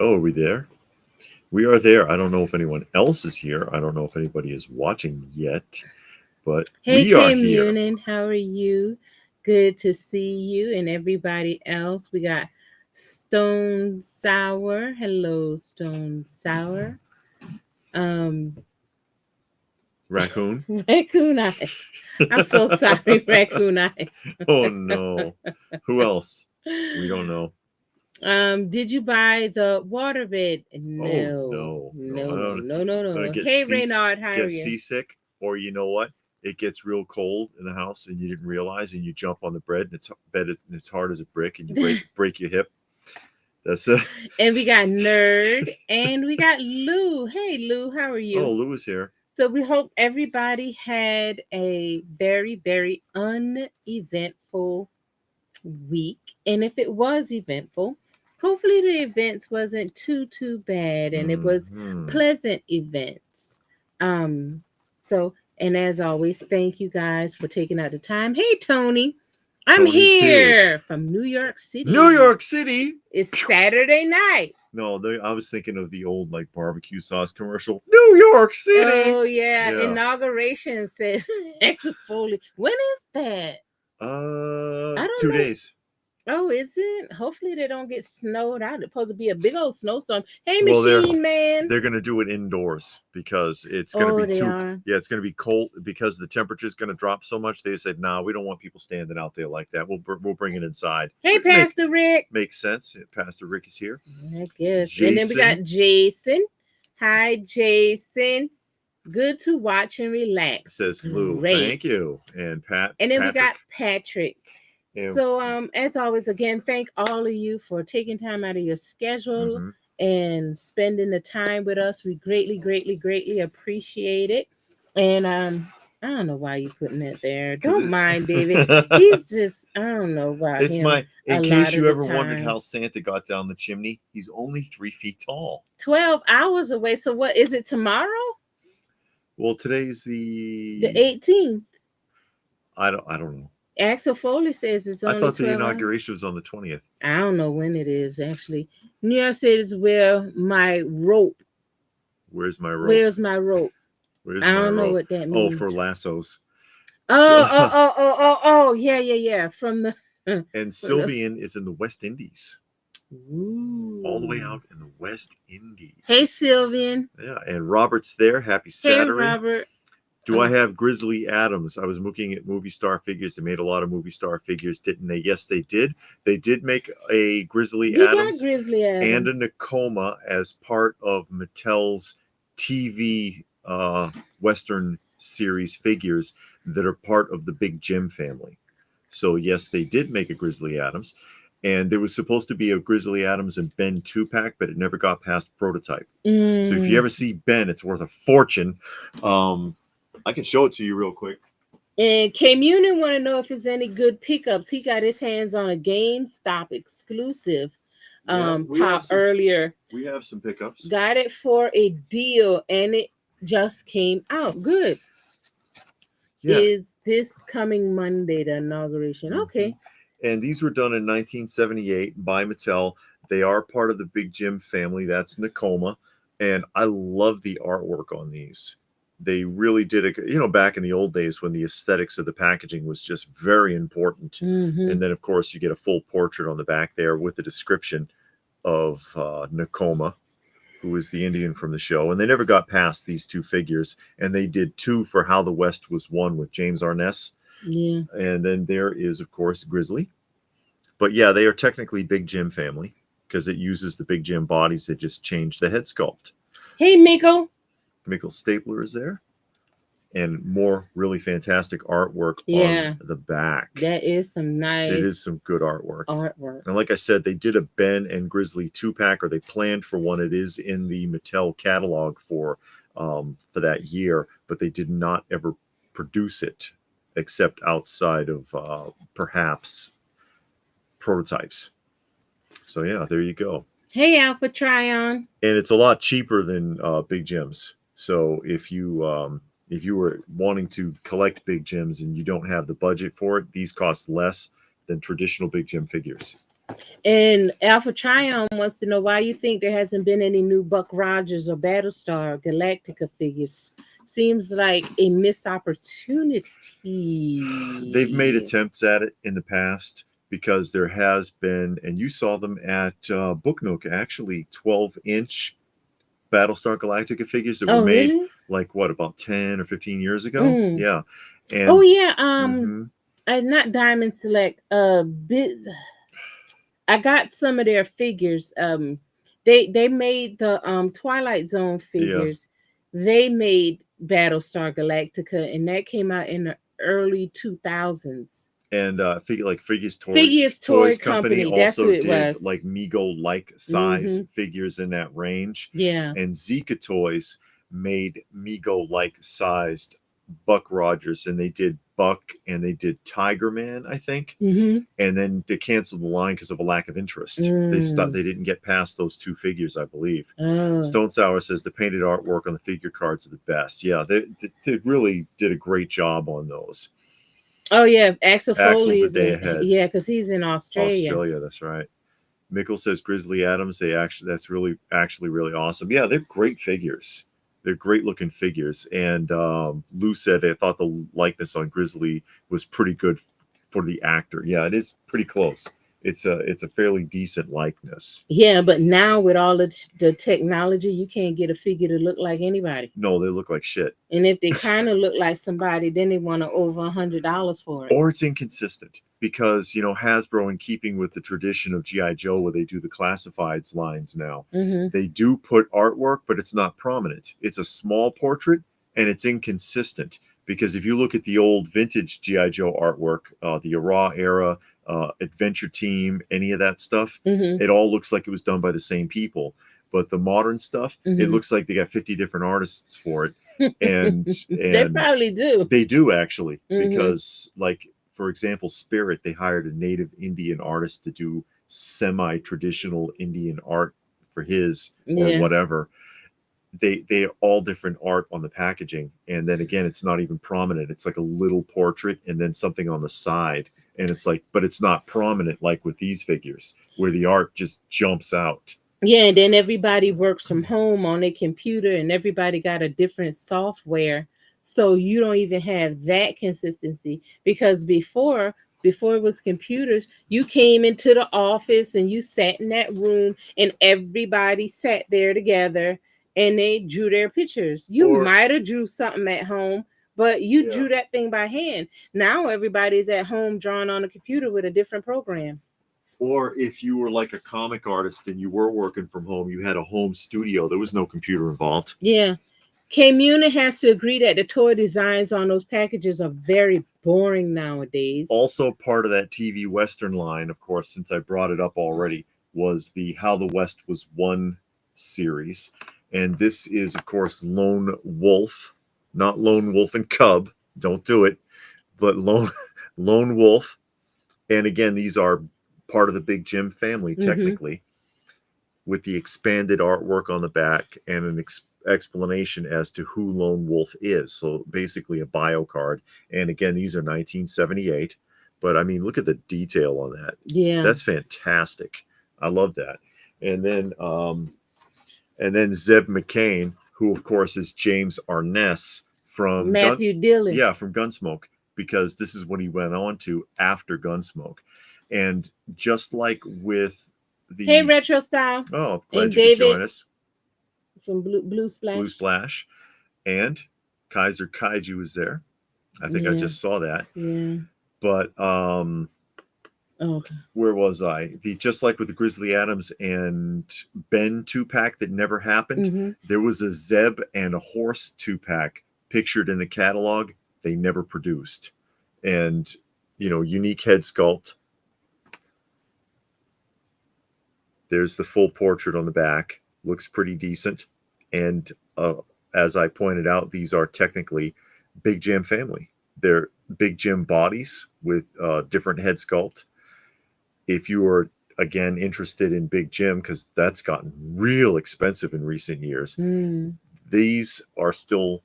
Oh, are we there? We are there. I don't know if anyone else is here. I don't know if anybody is watching yet, but Hey, we are Kim here. Munin, how are you? Good to see you and everybody else. We got Stone Sour. Hello, Stone Sour. Um, Raccoon? Raccoon Eyes. I'm so sorry, Raccoon Eyes. Oh no. Who else? We don't know. Did you buy the waterbed? Oh No, no. No, no, no, no, no, I'm gonna no. Hey, Reynard, how are get you? seasick, or you know what? It gets real cold in the house and you didn't realize, and you jump on the bed. It's hard as a brick, and you break your hip. That's And we got Nerd and we got Lou. Hey, Lou, how are Oh, you? Lou is here. So we hope everybody had a very, very uneventful week. And if it was eventful, hopefully the events wasn't too bad and it was Hmm. pleasant events. Um so and as always, thank you guys for taking out the time. Hey Tony, I'm Tony T. here from New York New City. York City. It's Saturday night. No, I was thinking of the old like barbecue sauce commercial. New York City. Oh yeah, Yeah. inauguration says Exifoli. When is that? I don't Two know. days. Oh, is it? Hopefully they don't get snowed out. It's supposed to be a big old snowstorm. Hey, Well, Machine Man. they're gonna do it indoors because it's gonna Oh, be they too. are. Yeah, it's gonna be cold because the temperature is gonna drop so much. They said, "Nah, we don't want people standing out there like that. We'll bring it inside." Hey, Pastor Rick. Makes sense. Pastor Rick is here. I guess. And then we Jason got Jason. Hi, Jason. Good to watch and relax. says, "Lou, Great. thank you," and And then we Patrick. got Patrick. And, So, as always, again, thank all of you for taking time out of your schedule mhm. and spending the time with us. We greatly, greatly, greatly appreciate it. And I don't know why you putting it there. Don't mind David. He's just I don't know about It's him. my. In A case lot you of the ever wondered time. how Santa got down the chimney, he's only 3 feet tall. 12 hours away. So what is it tomorrow? Well, today's The the. 18th. I don't know. Axel Foley says it's I only thought the 12 hours. inauguration was on the 20th. I don't know when it is actually. New York City is where my rope. Where's my rope? Where's my rope? Where's I my don't know rope? what that Oh, means. for lassos. So, Oh, yeah. From the and from the Sylvian is in the West Indies, all the way Ooh. out in the West Indies. Hey Sylvian. Yeah, and Robert's there. Happy Hey Saturday. Robert. Do I have Grizzly Adams? I was looking at movie star figures. They made a lot of movie star figures, didn't they? Yes, they did. They did make a Grizzly We got Adams Grizzly and a Adams. Nakoma as part of Mattel's TV Western series figures that are part of the Big Jim family. So yes, they did make a Grizzly Adams, and there was supposed to be a Grizzly Adams and Ben 2-pack, but it never got past prototype. So if you ever see Ben, it's worth a fortune. I can show it to you real quick. And Cam Union want to know if there's any good pickups. He got his hands on a GameStop exclusive pop earlier. We have some pickups. Got it for a deal and it just came out. Good. Yeah. Is this coming Monday, the inauguration? Okay. And these were done in 1978 by Mattel. They are part of the Big Jim family. That's Nakoma. And I love the artwork on these. They really did it, back in the old days when the aesthetics of the packaging was just very important. Mm-hmm. And then, of course, you get a full portrait on the back there with the description of Nakoma, who is the Indian from the show. And they never got past these two figures. And they did two for How the West Was Won with James Arness. Yeah. And then there is, of course, Grizzly. But yeah, they are technically Big Jim family because it uses the Big Jim bodies that just changed the head sculpt. Hey, Miko. Miko Stapler is there. And more really fantastic artwork on the back. That is some nice. It is some good artwork. And like I said, they did a Ben and Grizzly 2-pack, or they planned for one. It is in the Mattel catalog for that year, but they did not ever produce it except outside of perhaps prototypes. So yeah, there you go. Hey, Alpha Tryon. And it's a lot cheaper than Big Jim's. So if you were wanting to collect Big Jims and you don't have the budget for it, these cost less than traditional Big Jim figures. And Alpha Trion wants to know why you think there hasn't been any new Buck Rogers or Battlestar Galactica figures. Seems like a missed opportunity. They've made attempts at it in the past because there has been, and you saw them at Book Nook, actually 12-inch Battlestar Galactica figures that were made really? like what, about 10 or 15 years ago? Mm. Yeah. And Oh yeah, mhm. not Diamond Select. Bit. I got some of their figures. They made the Twilight Zone Yeah. figures. They made Battlestar Galactica, and that came out in the early 2000s. And Figures Toy Toys Company Company. That's who also it did was. like Mego like size Mm-hmm. figures in that range. Yeah. And Zika Toys made Mego like sized Buck Rogers, and they did Buck and they did Tiger Man, I think. Mm-hmm. And then they canceled the line because of a lack of interest. They didn't get past those two figures, I believe. Oh. Stone Sour says the painted artwork on the figure cards are the best. Yeah, they really did a great job on those. Oh yeah, Axel Foley Axel's a is day in, ahead. yeah, because he's in Australia. That's right. Mickle says Grizzly Adams. That's really actually really awesome. Yeah, they're great figures. They're great looking figures. And Lou said I thought the likeness on Grizzly was pretty good for the actor. Yeah, it is pretty close. It's a fairly decent likeness. Yeah, but now with all the technology, you can't get a figure to look like anybody. No, they look like shit. And if they kind of look like somebody, then they want to over $100 for it. Or it's inconsistent because Hasbro, in keeping with the tradition of GI Joe, where they do the classifieds lines now, they do put artwork, but it's not prominent. It's a small portrait, and it's inconsistent because if you look at the old vintage GI Joe artwork, the Ara era, Adventure Team, any of that stuff, it all looks like it was done by the same people. But the modern stuff, it looks like they got 50 different artists for it. And they probably do. They do actually, because like, for example, Spirit, they hired a native Indian artist to do semi-traditional Indian art for his or whatever. They're all different art on the packaging, and then again, it's not even prominent. It's like a little portrait and then something on the side, and it's like, but it's not prominent like with these figures where the art just jumps out. Yeah, and then everybody works from home on their computer, and everybody got a different software, so you don't even have that consistency. Because before it was computers, you came into the office and you sat in that room, and everybody sat there together, and they drew their pictures. You might have drew something at home, but you drew that thing by hand. Now everybody's at home drawing on a computer with a different program. Or if you were like a comic artist and you were working from home, you had a home studio. There was no computer involved. Yeah. K-Muna has to agree that the toy designs on those packages are very boring nowadays. Also part of that TV Western line, of course, since I brought it up already, was the How the West Was Won series. And this is, of course, Lone Wolf, not Lone Wolf and Cub. Don't do it. But Lone Wolf. And again, these are part of the Big Jim family, technically, with the expanded artwork on the back and an explanation as to who Lone Wolf is. So basically a bio card. And again, these are 1978. But I mean, look at the detail on that. Yeah. That's fantastic. I love that. And then Zeb McCain, who of course is James Arness from Matthew Dillon. Yeah, from Gunsmoke, because this is what he went on to after Gunsmoke. And just like with the Hey Retro Style. Oh, glad you could join us. From Blue Splash. Blue Splash. And Kaiser Kaiju is there. I think I just saw that. Yeah. But where was I? Just like with the Grizzly Adams and Ben 2-pack that never happened, there was a Zeb and a horse 2-pack pictured in the catalog. They never produced. And, unique head sculpt. There's the full portrait on the back. Looks pretty decent. And as I pointed out, these are technically Big Jim family. They're Big Jim bodies with different head sculpt. If you are, again, interested in Big Jim, because that's gotten real expensive in recent years, these are still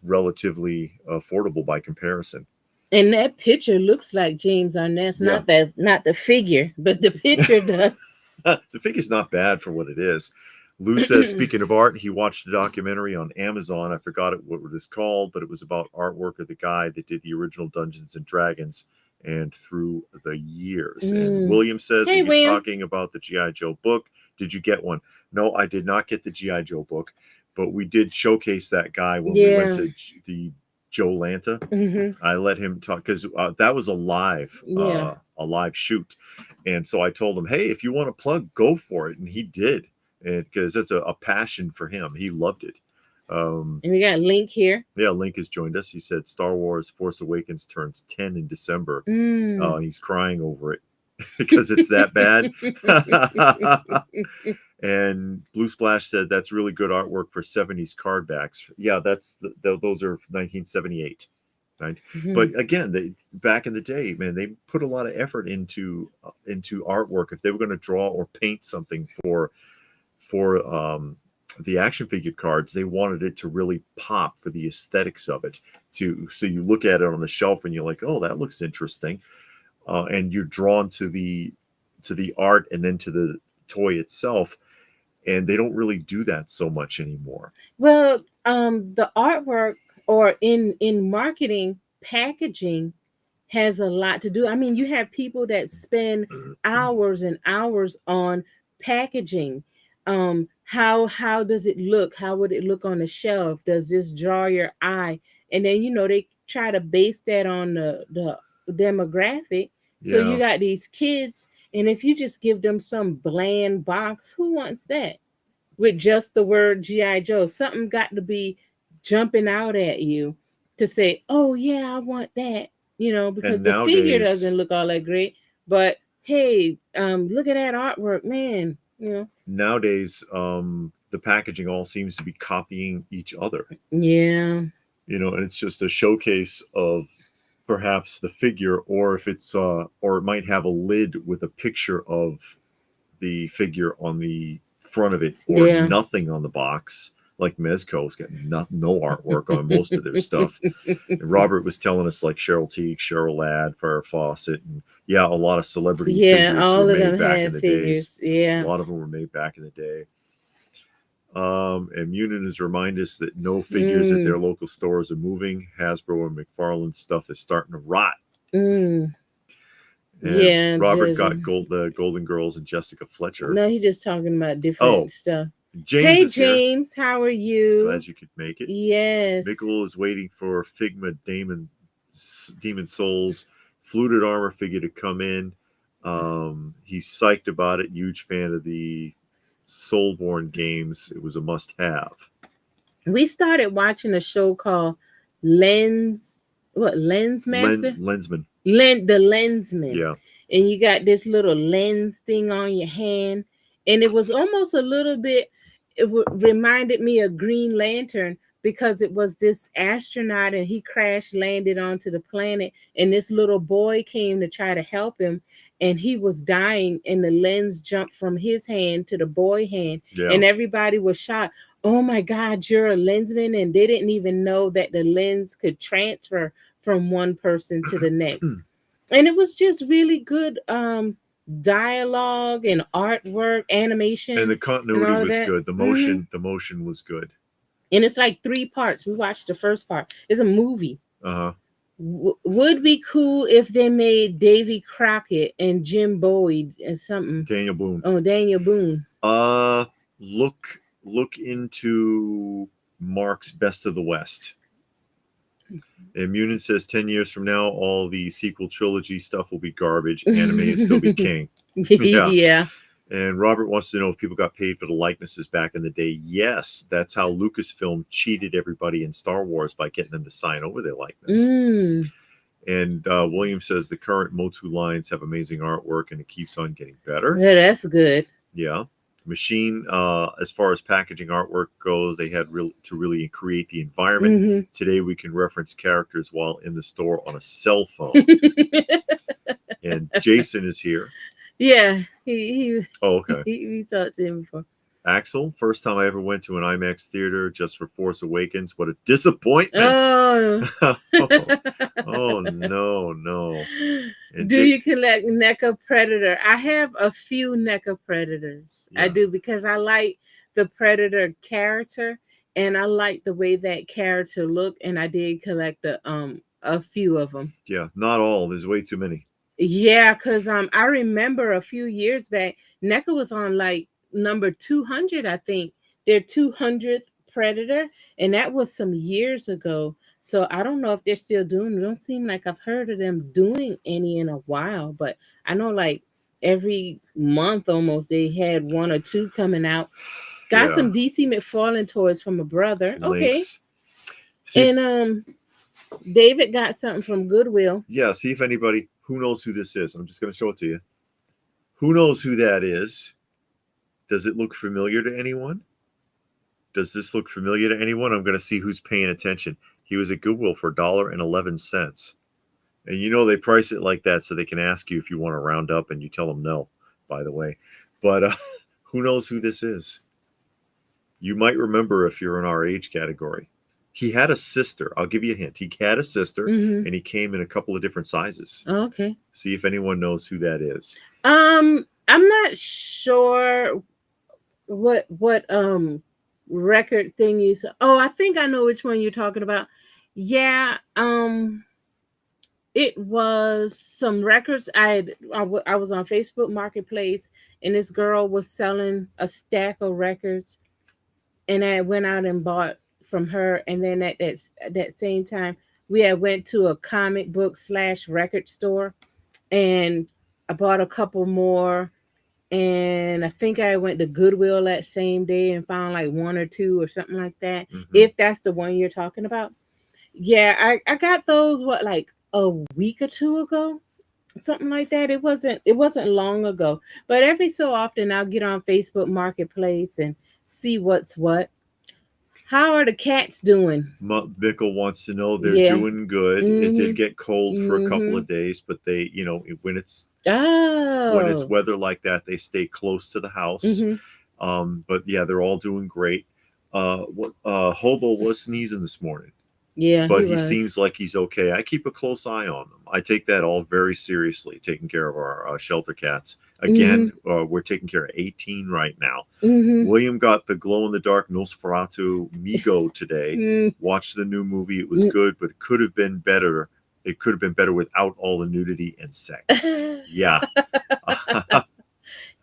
relatively affordable by comparison. And that picture looks like James Arnett's, Yeah. not the figure, but the picture does. The figure's not bad for what it is. Lou says, speaking of art, he watched a documentary on Amazon. I forgot what it was called, but it was about artwork of the guy that did the original Dungeons and Dragons and through the years. And William says, Hey, are you William. talking about the G.I. Joe book? Did you get one? No, I did not get the G.I. Joe book, but we did showcase that guy when we went to the Joe Lanta. I let him talk because that was a live shoot. And so I told him, hey, if you want to plug, go for it. And he did. And because it's a passion for him. He loved it. And we got Link here. Yeah, Link has joined us. He said Star Wars Force Awakens turns 10 in December. He's crying over it because it's that bad. And Blue Splash said that's really good artwork for 70s card backs. Yeah, those are 1978. Right. But again, back in the day, man, they put a lot of effort into artwork. If they were going to draw or paint something for the action figure cards, they wanted it to really pop for the aesthetics of it. So you look at it on the shelf and you're like, oh, that looks interesting, and you're drawn to the art and then to the toy itself. And they don't really do that so much anymore. Well, the artwork or in marketing, packaging has a lot to do. I mean, you have people that spend hours and hours on packaging. How does it look? How would it look on the shelf? Does this draw your eye? And then they try to base that on the demographic. So you got these kids, and if you just give them some bland box, who wants that? With just the word G.I. Joe, something got to be jumping out at you to say, oh yeah, I want that, because the figure doesn't look all that great, but hey, look at that artwork, man. Nowadays, the packaging all seems to be copying each other. Yeah. And it's just a showcase of perhaps the figure, or if it's or it might have a lid with a picture of the figure on the front of it, or nothing on the box. Like Mezco's got no artwork on most of their stuff. And Robert was telling us like Cheryl Teague, Cheryl Ladd, Farrah Fawcett, and a lot of celebrity figures all were of made them back had in the figures. days. Yeah, a lot of them were made back in the day. And Munin has reminded us that no figures at their local stores are moving. Hasbro and McFarlane stuff is starting to rot. And Robert got the Golden Girls and Jessica Fletcher. No, he's just talking about different stuff. James James, how are you? Glad you could make it. Yes. Mikkel is waiting for Figma Demon Souls fluted armor figure to come in. He's psyched about it. Huge fan of the Soulborn games. It was a must-have. We started watching a show called Lensmaster? Lensman. The Lensman. Yeah. And you got this little lens thing on your hand. And it was almost a little bit, reminded me of Green Lantern, because it was this astronaut and he crash landed onto the planet, and this little boy came to try to help him, and he was dying, and the lens jumped from his hand to the boy hand, and everybody was shocked. Oh my God, you're a lensman. And they didn't even know that the lens could transfer from one person to the next. And it was just really good dialogue and artwork, animation, and the continuity was good. The motion was good. And it's like 3 parts. We watched the first part. It's a movie. Would be cool if they made Davy Crockett and Jim Bowie and something. Daniel Boone. Oh, Daniel Boone. Look into Marx Best of the West. And Munin says 10 years from now, all the sequel trilogy stuff will be garbage. Anime will still be king. Yeah. And Robert wants to know if people got paid for the likenesses back in the day. Yes, that's how Lucasfilm cheated everybody in Star Wars by getting them to sign over their likeness. And William says the current Motu lines have amazing artwork and it keeps on getting better. Yeah, that's good. Yeah. Machine, as far as packaging artwork goes, they had to really create the environment. Today we can reference characters while in the store on a cell phone. And Jason is here. Yeah, he okay. We talked to him before. Axel, first time I ever went to an IMAX theater just for Force Awakens. What a disappointment! Oh. Oh no, no. And Do you collect NECA Predator? I have a few NECA Predators. I Yeah. do because I like the Predator character and I like the way that character look, and I did collect a few of them. Yeah, not all. There's way too many. Yeah, because I remember a few years back, NECA was on like number 200, I think. Their 200th Predator, and that was some years ago. So I don't know if they're still doing it. Don't seem like I've heard of them doing any in a while, but I know like every month almost they had one or two coming out. Got Yeah. some DC McFarlane toys from a brother. Okay. Links. See if, And David got something from Goodwill. yeah, see if anybody who knows who this is. I'm just going to show it to you. Who knows who that is? Does it look familiar to anyone? Does this look familiar to anyone? I'm going to see who's paying attention. He was at Goodwill for $1.11. And you know they price it like that so they can ask you if you want to round up, and you tell them no, by the way. But who knows who this is? You might remember if you're in our age category. He had a sister. I'll give you a hint. He had a sister, Mhm. and he came in a couple of different sizes. Okay. See if anyone knows who that is. I'm not sure what record thing you saw. Oh, I think I know which one you're talking about. Yeah, it was some records. I was on Facebook Marketplace, and this girl was selling a stack of records, and I went out and bought from her. And then at that same time, we had went to a comic book / record store, and I bought a couple more. And I think I went to Goodwill that same day and found like one or two or something like that. Mhm. If that's the one you're talking about. Yeah, I got those like a week or two ago. Something like that. It wasn't long ago. But every so often I'll get on Facebook Marketplace and see what's what. How are the cats doing? Mickle wants to know they're Yeah. doing good. It did get cold for a couple of days, but they, when it's Oh. weather like that, they stay close to the house. But yeah, they're all doing great. Hobo was sneezing this morning, Yeah, but he he was. seems like he's okay. I keep a close eye on them. I take that all very seriously, taking care of our shelter cats. Again, we're taking care of 18 right now. William got the glow-in-the-dark Nosferatu Migo today. Watched the new movie. It was good, but it could have been better. It could have been better without all the nudity and sex. Yeah.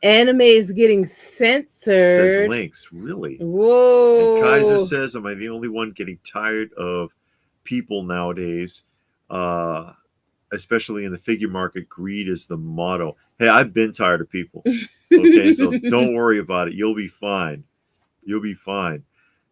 Anime is getting censored. Says Links, really? Whoa. And Kaiser says, am I the only one getting tired of people nowadays? Especially in the figure market, greed is the motto. Hey, I've been tired of people. Okay, so don't worry about it. You'll be fine. You'll be fine.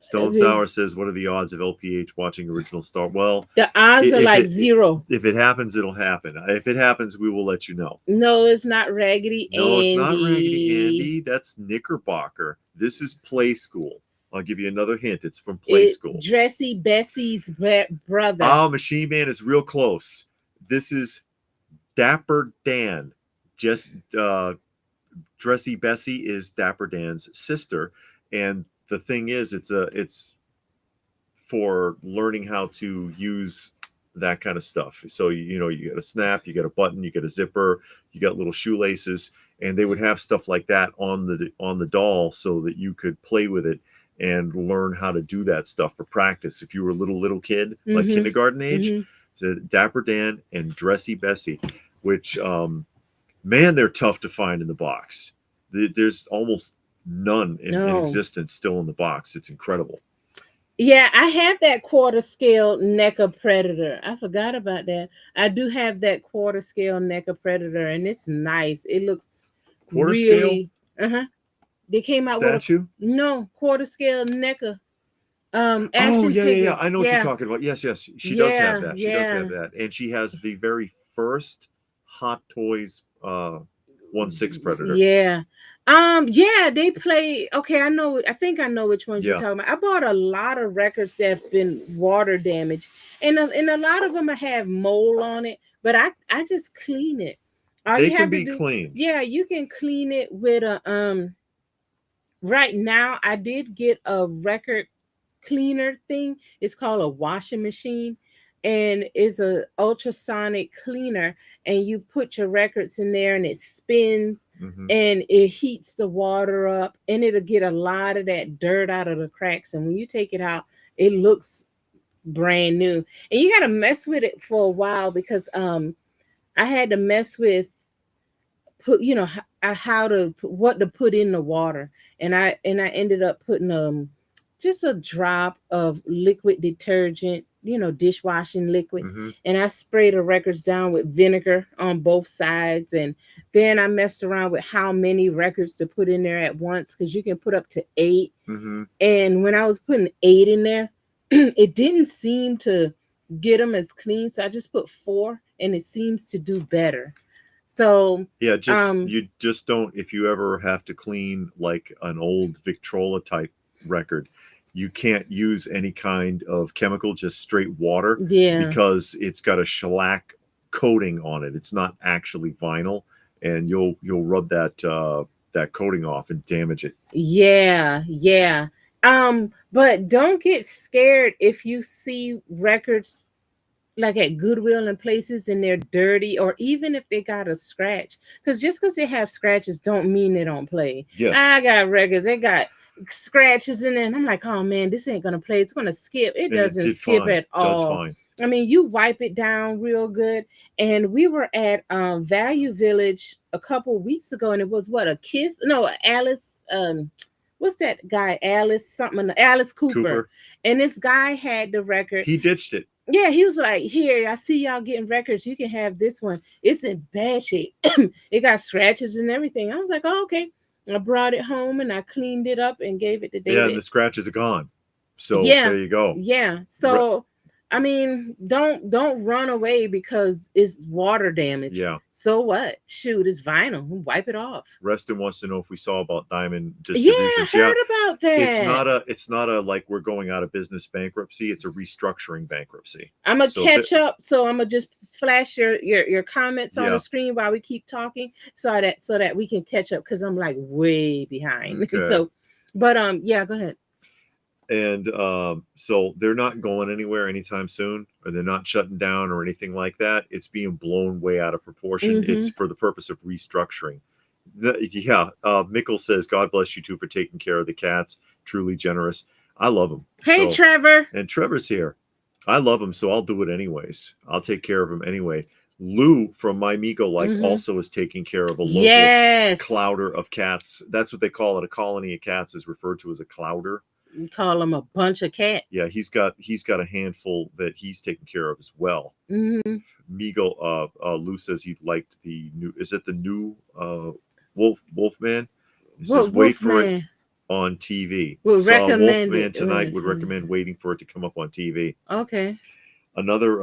Stone Sour says, what are the odds of LPH watching original Star? Well, the odds are like zero. If it happens, it'll happen. If it happens, we will let you know. No, it's not Raggedy Andy. No, it's not Raggedy Andy. That's Knickerbocker. This is Play School. I'll give you another hint. It's from Play School. Dressy Bessie's brother. Oh, Machine Man is real close. This is Dapper Dan. Just Dressy Bessie is Dapper Dan's sister, and the thing is, it's for learning how to use that kind of stuff. So you got a snap, you got a button, you got a zipper, you got little shoelaces, and they would have stuff like that on the doll so that you could play with it and learn how to do that stuff for practice. If you were a little kid, like kindergarten age, so Dapper Dan and Dressy Bessie, which man, they're tough to find in the box. There's almost none in existence still in the box. It's incredible. Yeah, I have that quarter scale NECA Predator. I forgot about that. I do have that quarter scale NECA Predator, and it's nice. It looks quarter really scale. They came out statue? With quarter scale NECA. Action figure. Yeah. I know what you're talking about. Yes. She does have that. She does have that, and she has the very first Hot Toys 1/6 Predator. Yeah. Yeah, they play. Okay, I think I know which ones you're talking about. I bought a lot of records that have been water damaged, and a lot of them have mold on it, but I just clean it. They can be cleaned. Yeah, you can clean it with a right now I did get a record cleaner thing. It's called a washing machine, and it's a ultrasonic cleaner, and you put your records in there and it spins Hmm. and it heats the water up, and it'll get a lot of that dirt out of the cracks, and when you take it out, it looks brand new. And you got to mess with it for a while because I had to mess with put how to what to put in the water, and I ended up putting just a drop of liquid detergent, dishwashing liquid, Hmm. and I sprayed the records down with vinegar on both sides, and then I messed around with how many records to put in there at once because you can put up to 8. Hmm. And when I was putting 8 in there, it didn't seem to get them as clean, so I just put 4, and it seems to do better. So, Yeah, just um, you just don't, if you ever have to clean like an old Victrola type record, you can't use any kind of chemical, just straight water, yeah, because it's got a shellac coating on it. It's not actually vinyl, and you'll rub that coating off and damage it. yeah, yeah. But don't get scared if you see records like at Goodwill and places and they're dirty, or even if they got a scratch. Because just because they have scratches don't mean they don't play. Yes, I got records, they got scratches in there, and I'm like, oh man, this ain't gonna play. It's gonna skip. It and it doesn't did skip fine. at Does all. fine. I mean, you wipe it down real good. And we were at Value Village a couple weeks ago, and it was what, a Kiss? No, Alice. What's that guy? Alice something. Alice Cooper. Cooper, And this guy had the record. he ditched it. Yeah, he was like, "Here, I see y'all getting records. You can have this one. It's in bad shape. It got scratches and everything." I was like, "Oh, okay." I brought it home and I cleaned it up and gave it to Yeah, and the David. scratches are gone. So Yeah, there you go. yeah. Re- So, I mean, don't run away because it's water damage. yeah. So what? Shoot, it's vinyl. Wipe it off. Reston wants to know if we saw about Diamond Yeah, I Distributions. Yeah, heard about it's that. not a it's not a like we're going out of business bankruptcy. It's a restructuring bankruptcy. I'm gonna So catch up, so I'm gonna just flash your comments on the yeah, screen while we keep talking, so that we can catch up because I'm like way behind. okay. So, but yeah, go ahead. And so they're not going anywhere anytime soon, or they're not shutting down or anything like that. It's being blown way out of proportion. It's Mm-hmm. for the purpose of restructuring. Yeah, Mickle says, "God bless you two for taking care of the cats. Truly generous. I love them." Hey, So, Trevor. and Trevor's here. I love him, so I'll do it anyways. I'll take care of him anyway. Lou from My Migo Like Mm-hmm. also is taking care of a local Yes, clowder of cats. That's what they call it. A colony of cats is referred to as a clowder. we call them a bunch of Yeah, cats. he's got a handful that he's taking care of as well. Mm-hmm. Migo Lou says he liked the new, is it the new Wolfman? He says wait for it Wolfman on TV. would Saw recommend Wolfman it. tonight, would recommend waiting for it to come up on TV. Okay. Another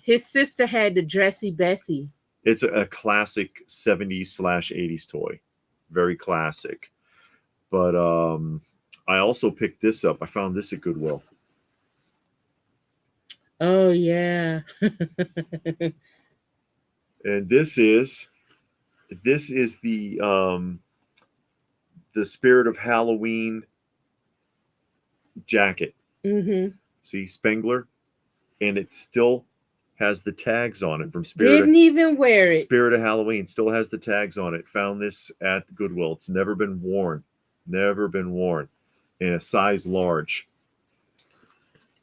His sister had the Dressy Bessie. it's a classic 70s/80s toy. Very classic. But I also picked this up. I found this at Goodwill. Oh yeah. And this is the Spirit of Halloween jacket. Mm-hmm. See, Spengler, and it still has the tags on it from Didn't even wear it. Spirit of Halloween. Still has the tags on it. Found this at Goodwill. It's never been worn. Never been worn. In a size large.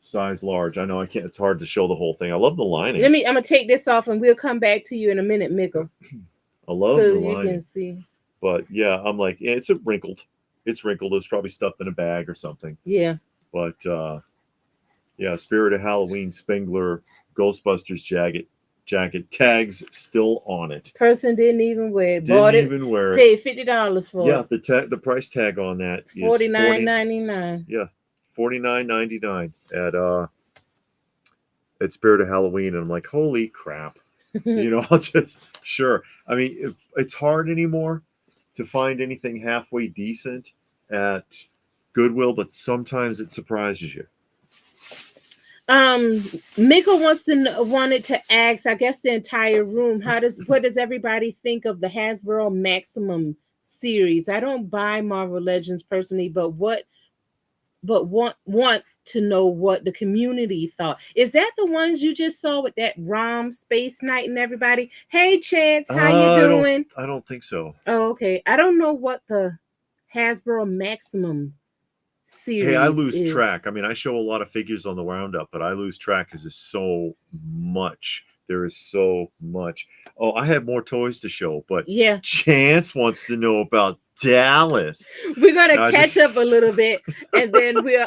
Size large. I know I can't. It's hard to show the whole thing. I love the lining. I'm gonna take this off and we'll come back to you in a minute, Mickle. I love So the you lining. can see. But yeah, I'm like, yeah, it's wrinkled. It's wrinkled. It's probably stuffed in a bag or something. Yeah. But yeah, Spirit of Halloween Spengler Ghostbusters jacket tags still on it. Person didn't even wear it. Didn't Bought it. even wear it. Paid $50 for Yeah, it. the price tag on that is $49.99. Yeah, $49.99 at Spirit of Halloween, and I'm like, holy crap! I'll just sure. I mean, it's hard anymore to find anything halfway decent at Goodwill, but sometimes it surprises you. Miko wanted to ask, I guess the entire room, what does everybody think of the Hasbro Maximum series. I don't buy Marvel Legends personally, but want to know what the community thought. Is that the ones you just saw with that Rom Space Knight and everybody? Hey Chance, how you doing? I don't think so. Oh, okay. I don't know what the Hasbro Maximum series Hey, I lose is. track. I mean, I show a lot of figures on the roundup, but I lose track because there's so much. There is so much. Oh, I have more toys to show, but Yeah, Chance wants to know about Dallas. we're gonna No, catch up a little bit, and then we'll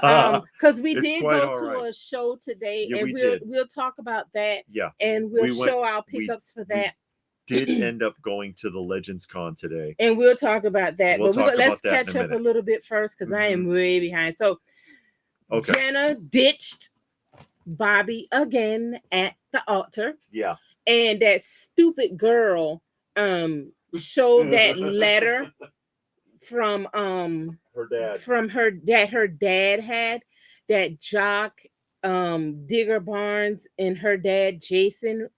because we It's did quite go all to right. a show today, Yeah, and we did. we'll talk about that, Yeah, and we'll we went- show our we- pickups for we that, did end up going to the Legends Con today. and we'll talk about that. We'll But talk let's about that in catch a up a minute. little bit first because I am way behind. So Okay. Jenna ditched Bobby again at the altar. Yeah. And that stupid girl showed that letter from Her dad. from her dad had, that Jock Digger Barnes and her dad Jason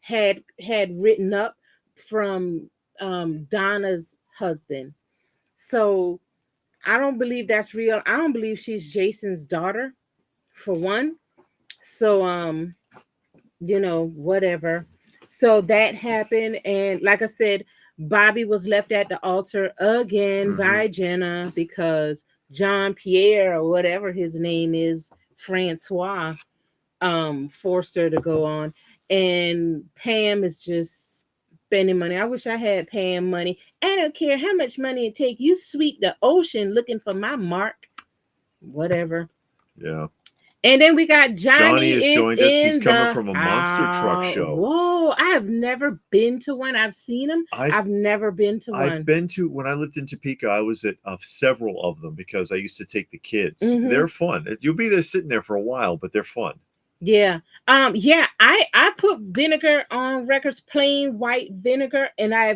had written up from Donna's husband. So I don't believe that's real. I don't believe she's Jason's daughter, for one. So whatever. So that happened, and like I said, Bobby was left at the altar again by Jenna because John Pierre or whatever his name is, Francois, forced her to go on. And Pam is just spending money. I wish I had Pam money. I don't care how much money it take. You sweep the ocean looking for my mark. Whatever. Yeah. And then we got Johnny has joined us. He's coming from a monster truck house. show. Whoa, I have never been to one. I've seen them. I've never been to one. I've been to, when I lived in Topeka, I was at several of them because I used to take the kids. They're fun. You'll be there sitting there for a while, but they're fun. Yeah. I put vinegar on records, plain white vinegar, and I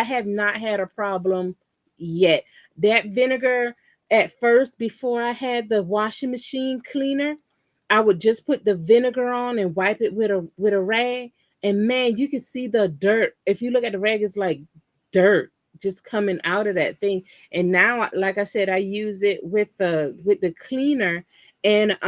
have not had a problem yet. That vinegar at first, before I had the washing machine cleaner, I would just put the vinegar on and wipe it with a rag, and man, you can see the dirt. If you look at the rag, it's like dirt just coming out of that thing. And now, like I said, I use it with the cleaner, and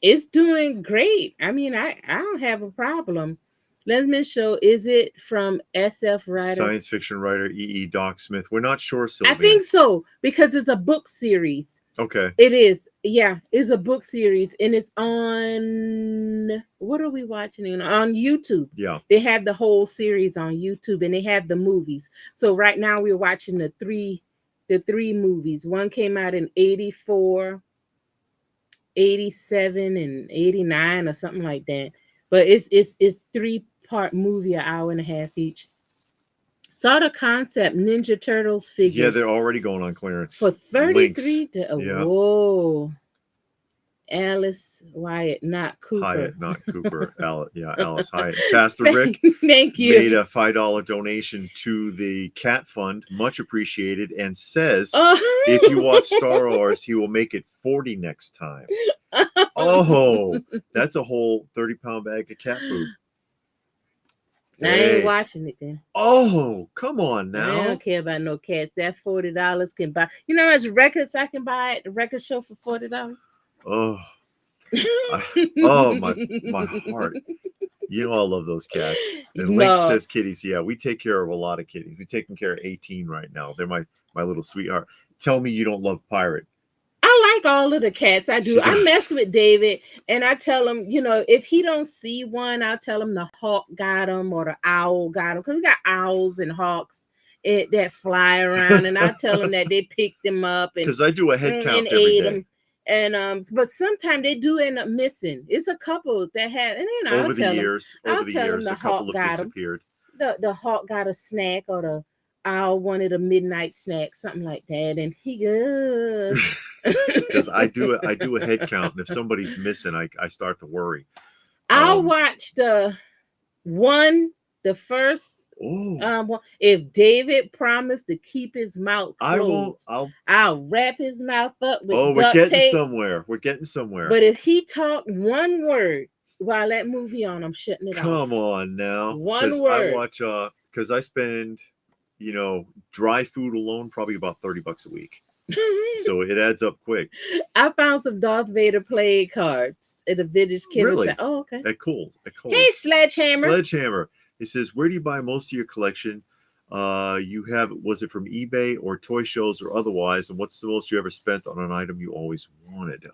it's doing great. I mean, I don't have a problem. Let me show. Is it from SF writer? Science fiction writer E.E. Doc Smith. We're not sure, Sylvia. I think so, because it's a book series. Okay. It is. Yeah, it's a book series, and it's on, what are we watching on YouTube? Yeah. They have the whole series on YouTube, and they have the movies. So right now we're watching the three movies. One came out in 84, 87, and 89 or something like that. But it's 3-part movie, an hour and a half each. Saw the concept Ninja Turtles figures. Yeah, they're already going on clearance for $33. Yeah. Whoa. Alice Wyatt, not Cooper. Hyatt, not Cooper. Alice Hyatt. Pastor Rick thank you. made a $5 donation to the Cat Fund, much appreciated, and says if you watch Star Wars, he will make it 40 next time. Oh, that's a whole 30-pound bag of cat food. I ain't watching it then. Oh, come on now. I don't care about no cats. That $40 can buy. You know how much records I can buy at the record show for $40? Oh, my heart. You know I love those cats. And Link says kitties. Yeah, we take care of a lot of kitties. We're taking care of 18 right now. They're my little sweetheart. Tell me you don't love Pirate. I like all of the cats. I do. I mess with David, and I tell him, if he don't see one, I'll tell him the hawk got him or the owl got him, because we got owls and hawks that fly around, and I tell him that they picked them up, and because I do a head count every day. Them. And but sometimes they do end up missing. It's a couple that had, and over the years, a couple have disappeared. The hawk got a snack, or the owl wanted a midnight snack, something like that, and he goes. Because I do a head count, and if somebody's missing, I start to worry. I'll watch the first. If David promised to keep his mouth closed, I'll wrap his mouth up with duct tape. We're getting somewhere. But if he talked one word while that movie on, I'm shutting it off. Come on now. One word. I watch because I spend you know, dry food alone, probably about $30 a week. So it adds up quick. I found some Darth Vader playing cards in a vintage kit. Really? Oh, okay. At Kohl's. Hey, Sledgehammer. Sledgehammer. He says, where do you buy most of your collection? You have, was it from eBay or toy shows or otherwise? And what's the most you ever spent on an item you always wanted?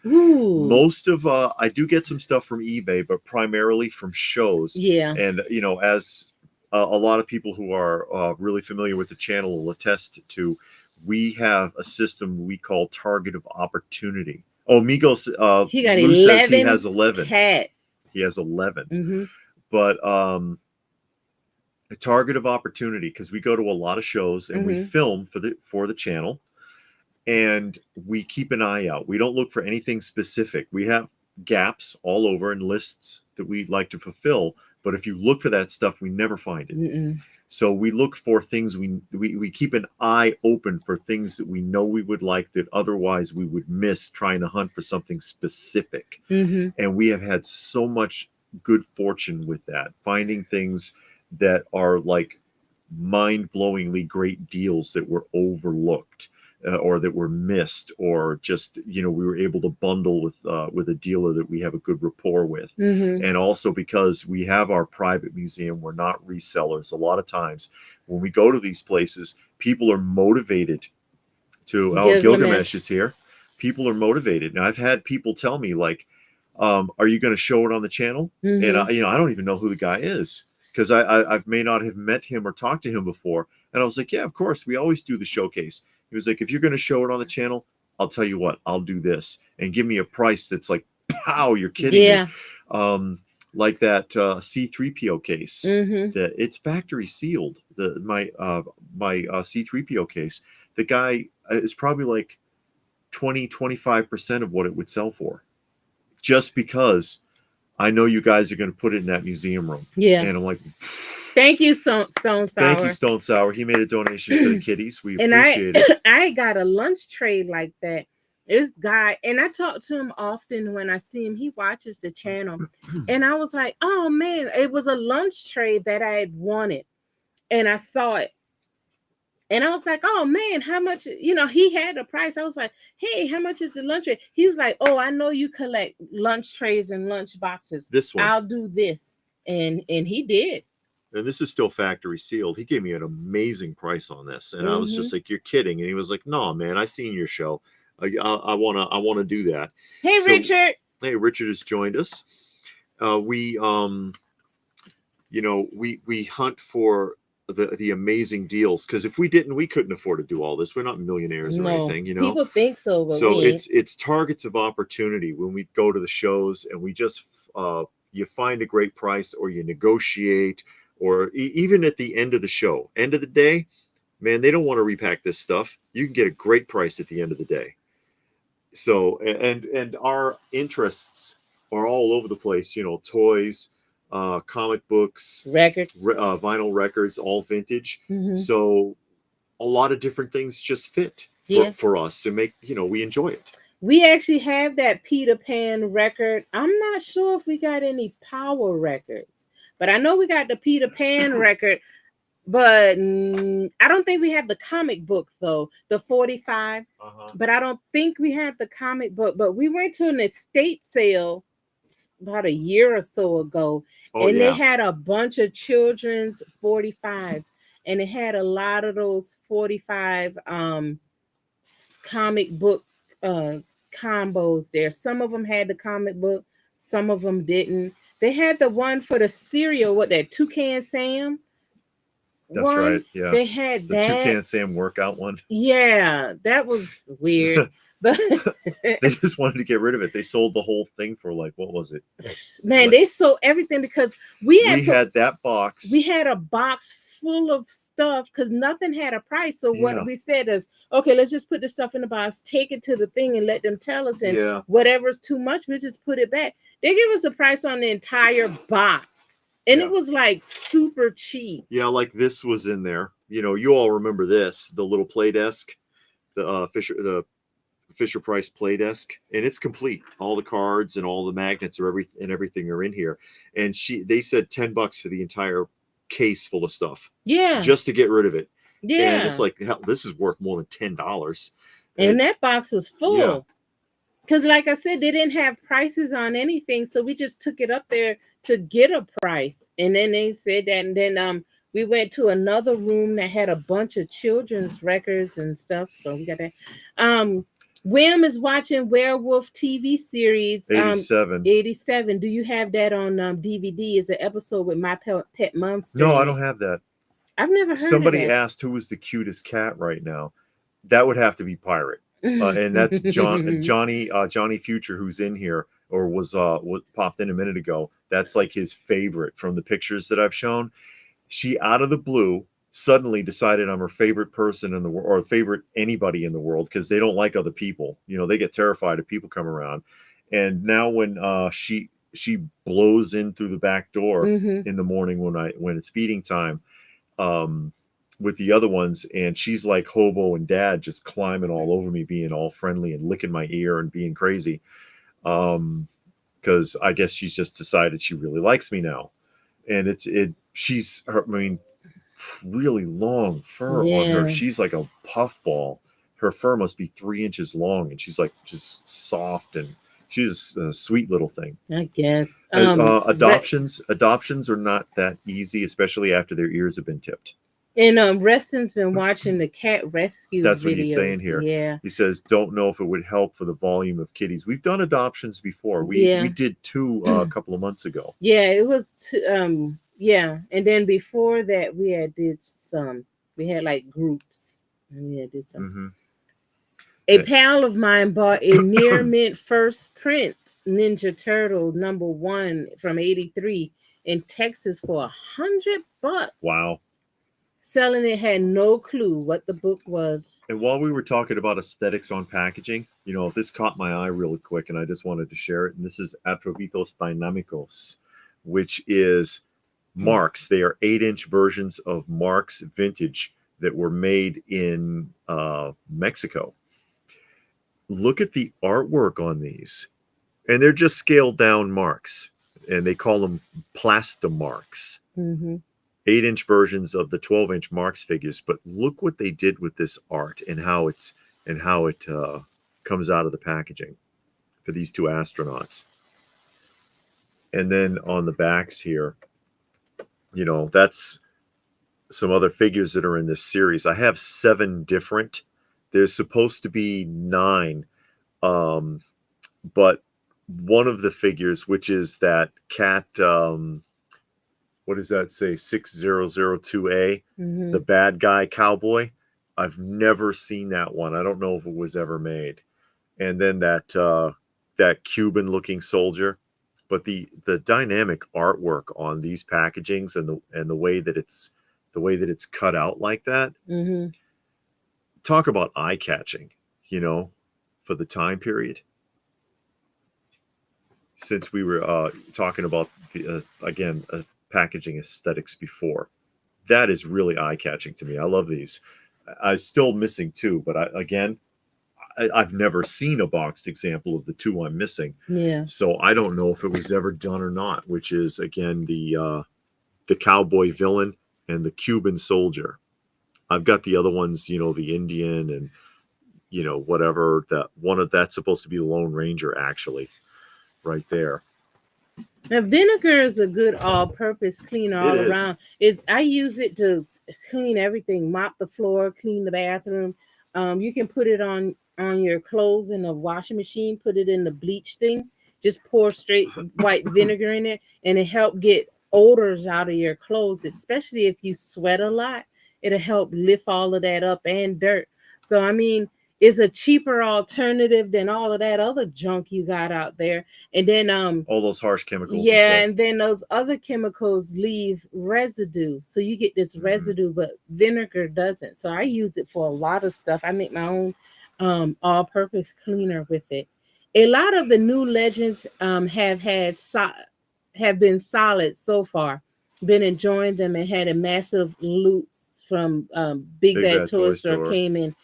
Most of, I do get some stuff from eBay, but primarily from shows. Yeah. And, you know, as a lot of people who are really familiar with the channel will attest to, we have a system we call target of opportunity. Oh, Migos, he got Lou 11 says he has 11. cats. He has 11. Mm-hmm. But a target of opportunity, because we go to a lot of shows and we film for the channel, and we keep an eye out. We don't look for anything specific. We have gaps all over and lists that we like to fulfill. But if you look for that stuff, we never find it. Mm-mm. So we look for things, we keep an eye open for things that we know we would like that otherwise we would miss trying to hunt for something specific. Mm-hmm. And we have had so much good fortune with that, finding things that are like mind-blowingly great deals that were overlooked. Or that were missed, or just, you know, we were able to bundle with a dealer that we have a good rapport with. And also because we have our private museum, we're not resellers. A lot of times when we go to these places, people are motivated to, Gilgamesh is here. People are motivated. Now I've had people tell me like, are you going to show it on the channel? And I don't even know who the guy is, because I may not have met him or talked to him before. And I was like, yeah, of course, we always do the showcase. He was like, if you're going to show it on the channel, I'll tell you what, I'll do this, and give me a price that's like, pow, you're kidding me. Like that C3PO case, that it's factory sealed. My C3PO case, the guy is probably like 20-25% of what it would sell for, just because I know you guys are going to put it in that museum room. Yeah. And I'm like, thank you, Stone Sour. Thank you, Stone Sour. He made a donation to the kiddies. We appreciate it. I got a lunch tray like that. This guy, and I talk to him often when I see him. He watches the channel. And I was like, oh, man, it was a lunch tray that I had wanted. And I saw it. And I was like, oh, man, how much? You know, he had a price. I was like, hey, how much is the lunch tray? He was like, oh, I know you collect lunch trays and lunch boxes. This one. I'll do this. And he did. And this is still factory sealed. He gave me an amazing price on this. And I was just like, you're kidding. And he was like, no, man, I seen your show. I want to do that. Hey, so, Richard. Hey, Richard has joined us. We hunt for the amazing deals, because if we didn't, we couldn't afford to do all this. We're not millionaires or anything, you know. People think so, but so it's targets of opportunity when we go to the shows, and we just you find a great price, or you negotiate, or even at the end of the show, end of the day, man, they don't want to repack this stuff. You can get a great price at the end of the day. So and our interests are all over the place, you know, toys, comic books, records, vinyl records, all vintage. So a lot of different things just fit for us and make, you know, we enjoy it. We actually have that Peter Pan record. I'm not sure if we got any Power records, but I know we got the Peter Pan record. But I don't think we have the comic book, though, the 45. But I don't think we have the comic book. But we went to an estate sale about a year or so ago, and they had a bunch of children's 45s, and it had a lot of those 45 comic book combos there. Some of them had the comic book, some of them didn't. They had the one for the cereal, that Toucan Sam. That's right. Yeah. They had the Toucan Sam workout one. Yeah, that was weird. But they just wanted to get rid of it. They sold the whole thing for like, what was it? Man, they sold everything because we had that box. We had a box full of stuff because nothing had a price. So what we said is, okay, let's just put the stuff in the box, take it to the thing, and let them tell us. And whatever's too much, we just put it back. They give us a price on the entire box. And it was like super cheap. Yeah, like this was in there. You know, you all remember this, the little play desk, the Fisher Price play desk, and it's complete. All the cards and all the magnets are everything are in here. And they said $10 for the entire case full of stuff. Yeah. Just to get rid of it. And it's Yeah. like, hell, this is worth more than $10. And that box was Yeah. full. Because, like I said, they didn't have prices on anything. So we just took it up there to get a price. And then they said that. And then we went to another room that had a bunch of children's records and stuff. So we got that. Wim is watching Werewolf TV series 87. 87. Do you have that on DVD? It's an episode with My Pet Monster. No, in I it. don't have that. I've never heard Somebody of that. asked who is the cutest cat right now. That would have to be Pirate. And that's Johnny Future, who's in here or was popped in a minute ago. That's like his favorite from the pictures that I've shown. She, out of the blue, suddenly decided I'm her favorite person in the world, or favorite anybody in the world, because they don't like other people. You know, they get terrified if people come around. And now when she blows in through the back door in the morning when it's feeding time, with the other ones, and she's like Hobo and Dad, just climbing all over me, being all friendly and licking my ear and being crazy. Because I guess she's just decided she really likes me now. And she's really long fur on her. She's like a puffball. Her fur must be 3 inches long, and she's like just soft, and she's a sweet little thing. I guess. Adoptions are not that easy, especially after their ears have been tipped. And Reston's been watching the cat rescue That's videos. what he's saying here. Yeah. He says, don't know if it would help for the volume of kitties. We've done adoptions before. We did 2 a couple of months ago. Yeah, it was yeah. And then before that we had like groups. And we had did some. A pal of mine bought a near mint first print Ninja Turtle #1 from '83 in Texas for $100. Wow. Selling it, had no clue what the book was. And while we were talking about aesthetics on packaging, this caught my eye really quick, and I just wanted to share it. And this is Atrovitos Dynamicos, which is Marx. They are 8-inch versions of Marx vintage that were made in Mexico. Look at the artwork on these. And they're just scaled down Marx. And they call them Plastomarx. 8-inch versions of the 12-inch Marx figures, but look what they did with this art and how it comes out of the packaging for these 2 astronauts. And then on the backs here, that's some other figures that are in this series. I have 7 different. There's supposed to be 9, but one of the figures, which is that cat. What does that say? 6002A, the bad guy cowboy. I've never seen that one. I don't know if it was ever made. And then that Cuban looking soldier. But the dynamic artwork on these packagings and the way that it's cut out like that. Talk about eye catching, for the time period. Since we were talking about the packaging aesthetics before, that is really eye-catching to me. I love these. I'm still missing 2, but I've never seen a boxed example of the 2 I'm missing. Yeah. So I don't know if it was ever done or not, which is again the cowboy villain and the Cuban soldier. I've got the other ones, the Indian and whatever, that's supposed to be the Lone Ranger, actually, right there. Now, vinegar is a good all-purpose cleaner all around. I use it to clean everything, mop the floor, clean the bathroom. You can put it on your clothes in a washing machine, put it in the bleach thing, just pour straight white vinegar in it, and it helps get odors out of your clothes, especially if you sweat a lot. It'll help lift all of that up and dirt. So, it's a cheaper alternative than all of that other junk you got out there. And then all those harsh chemicals. Yeah, and then those other chemicals leave residue. So you get this residue, but vinegar doesn't. So I use it for a lot of stuff. I make my own all-purpose cleaner with it. A lot of the new legends have been solid so far. Been enjoying them and had a massive loots from Big Bad Toy Store came in.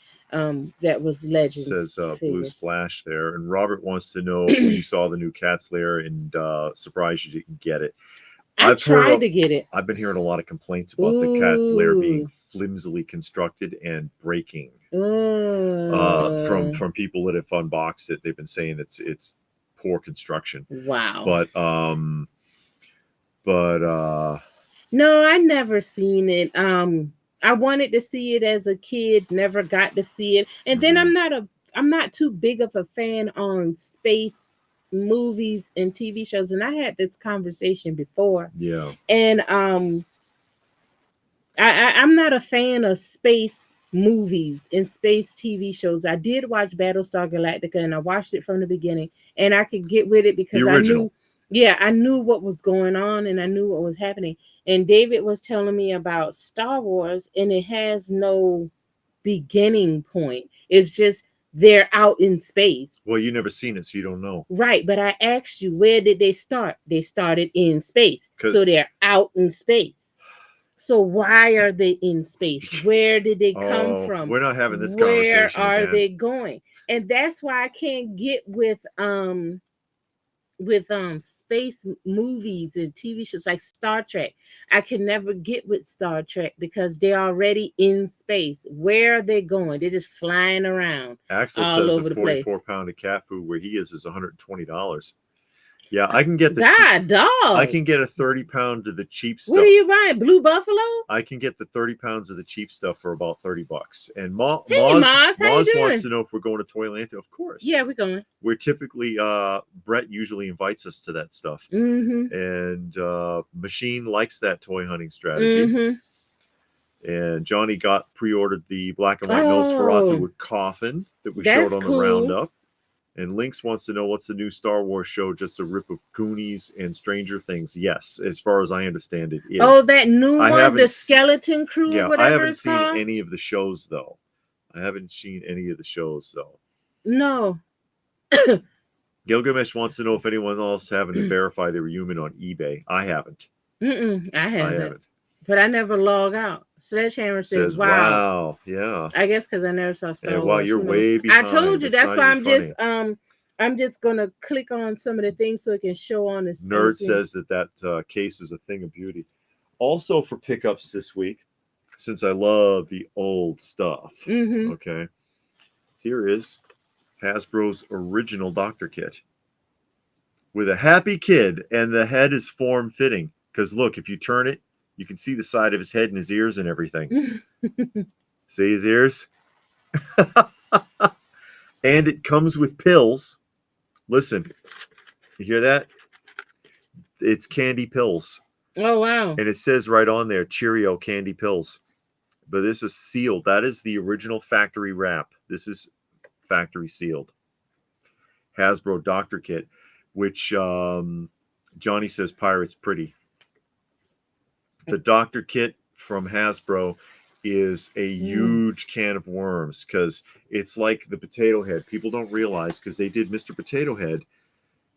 That was Legends. It says Blue Splash there. And Robert wants to know when you saw the new Cat Slayer and surprised you didn't get it. I tried to get it. I've been hearing a lot of complaints about the cat's lair being Ooh. flimsily constructed and breaking. Ooh. From people that have unboxed it, they've been saying it's poor construction. Wow. But no, I never seen it. I wanted to see it as a kid, never got to see it. And then I'm not too big of a fan on space movies and TV shows. And I had this conversation before. Yeah. And I'm not a fan of space movies and space TV shows. I did watch Battlestar Galactica and I watched it from the beginning, and I could get with it because I knew what was going on and I knew what was happening. And David was telling me about Star Wars, and it has no beginning point. It's just they're out in space. Well, you never seen it, so you don't know. Right, but I asked you, where did they start? They started in space. So they're out in space. So why are they in space? Where did they come from? We're not having this conversation. Where are they going? And that's why I can't get with space movies and TV shows like Star Trek. I can never get with Star Trek because they're already in space. Where are they going? They're just flying around. Axel all says over a the place. 44-pound of cat food where he is $120. Yeah, I can get the dog. I can get a 30-pound of the cheap stuff. What are you buying? Blue Buffalo? I can get the 30 pounds of the cheap stuff for about $30. And Moz wants to know if we're going to Toyland. Of course. Yeah, we're going. We're typically Brett usually invites us to that stuff. Mm-hmm. And Machine likes that toy hunting strategy. Mm-hmm. And Johnny got pre-ordered the black and white Nosferatu with coffin that we showed on the roundup. And Lynx wants to know, what's the new Star Wars show? Just a rip of Goonies and Stranger Things? Yes, as far as I understand it is. Oh, that new one, the Skeleton Crew. Yeah, whatever I haven't it's seen called. any of the shows though. No. Gilgamesh wants to know if anyone else having to verify they were human on eBay. I haven't. I haven't. But I never log out. Sledgehammer says wow. Yeah. I guess because I never saw Star Wars. Wow, you're way behind. I told you. That's why I'm just gonna click on some of the things so it can show on this. Nerd says that case is a thing of beauty. Also for pickups this week, since I love the old stuff. Mm-hmm. Okay. Here is Hasbro's original Doctor Kit with a happy kid, and the head is form-fitting. Because look, if you turn it, you can see the side of his head and his ears and everything. See his ears? And it comes with pills. Listen, you hear that? It's candy pills. Oh, wow. And it says right on there, Cheerio candy pills. But this is sealed. That is the original factory wrap. This is factory sealed. Hasbro Doctor Kit, which Johnny says Pirate's pretty. The Doctor Kit from Hasbro is a huge can of worms because it's like the Potato Head. People don't realize because they did Mr. Potato Head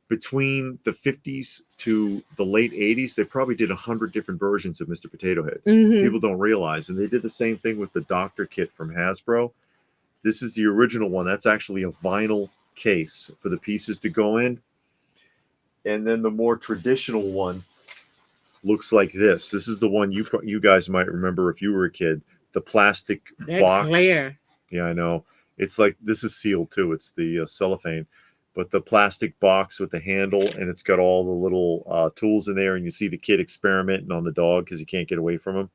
between the 50s to the late 80s. They probably did 100 different versions of Mr. Potato Head. Mm-hmm. People don't realize. And they did the same thing with the Doctor Kit from Hasbro. This is the original one. That's actually a vinyl case for the pieces to go in. And then the more traditional one looks like this. This is the one you guys might remember if you were a kid. The plastic box. Clear. Yeah, I know. It's like, this is sealed too. It's the cellophane. But the plastic box with the handle, and it's got all the little tools in there, and you see the kid experimenting on the dog because he can't get away from him.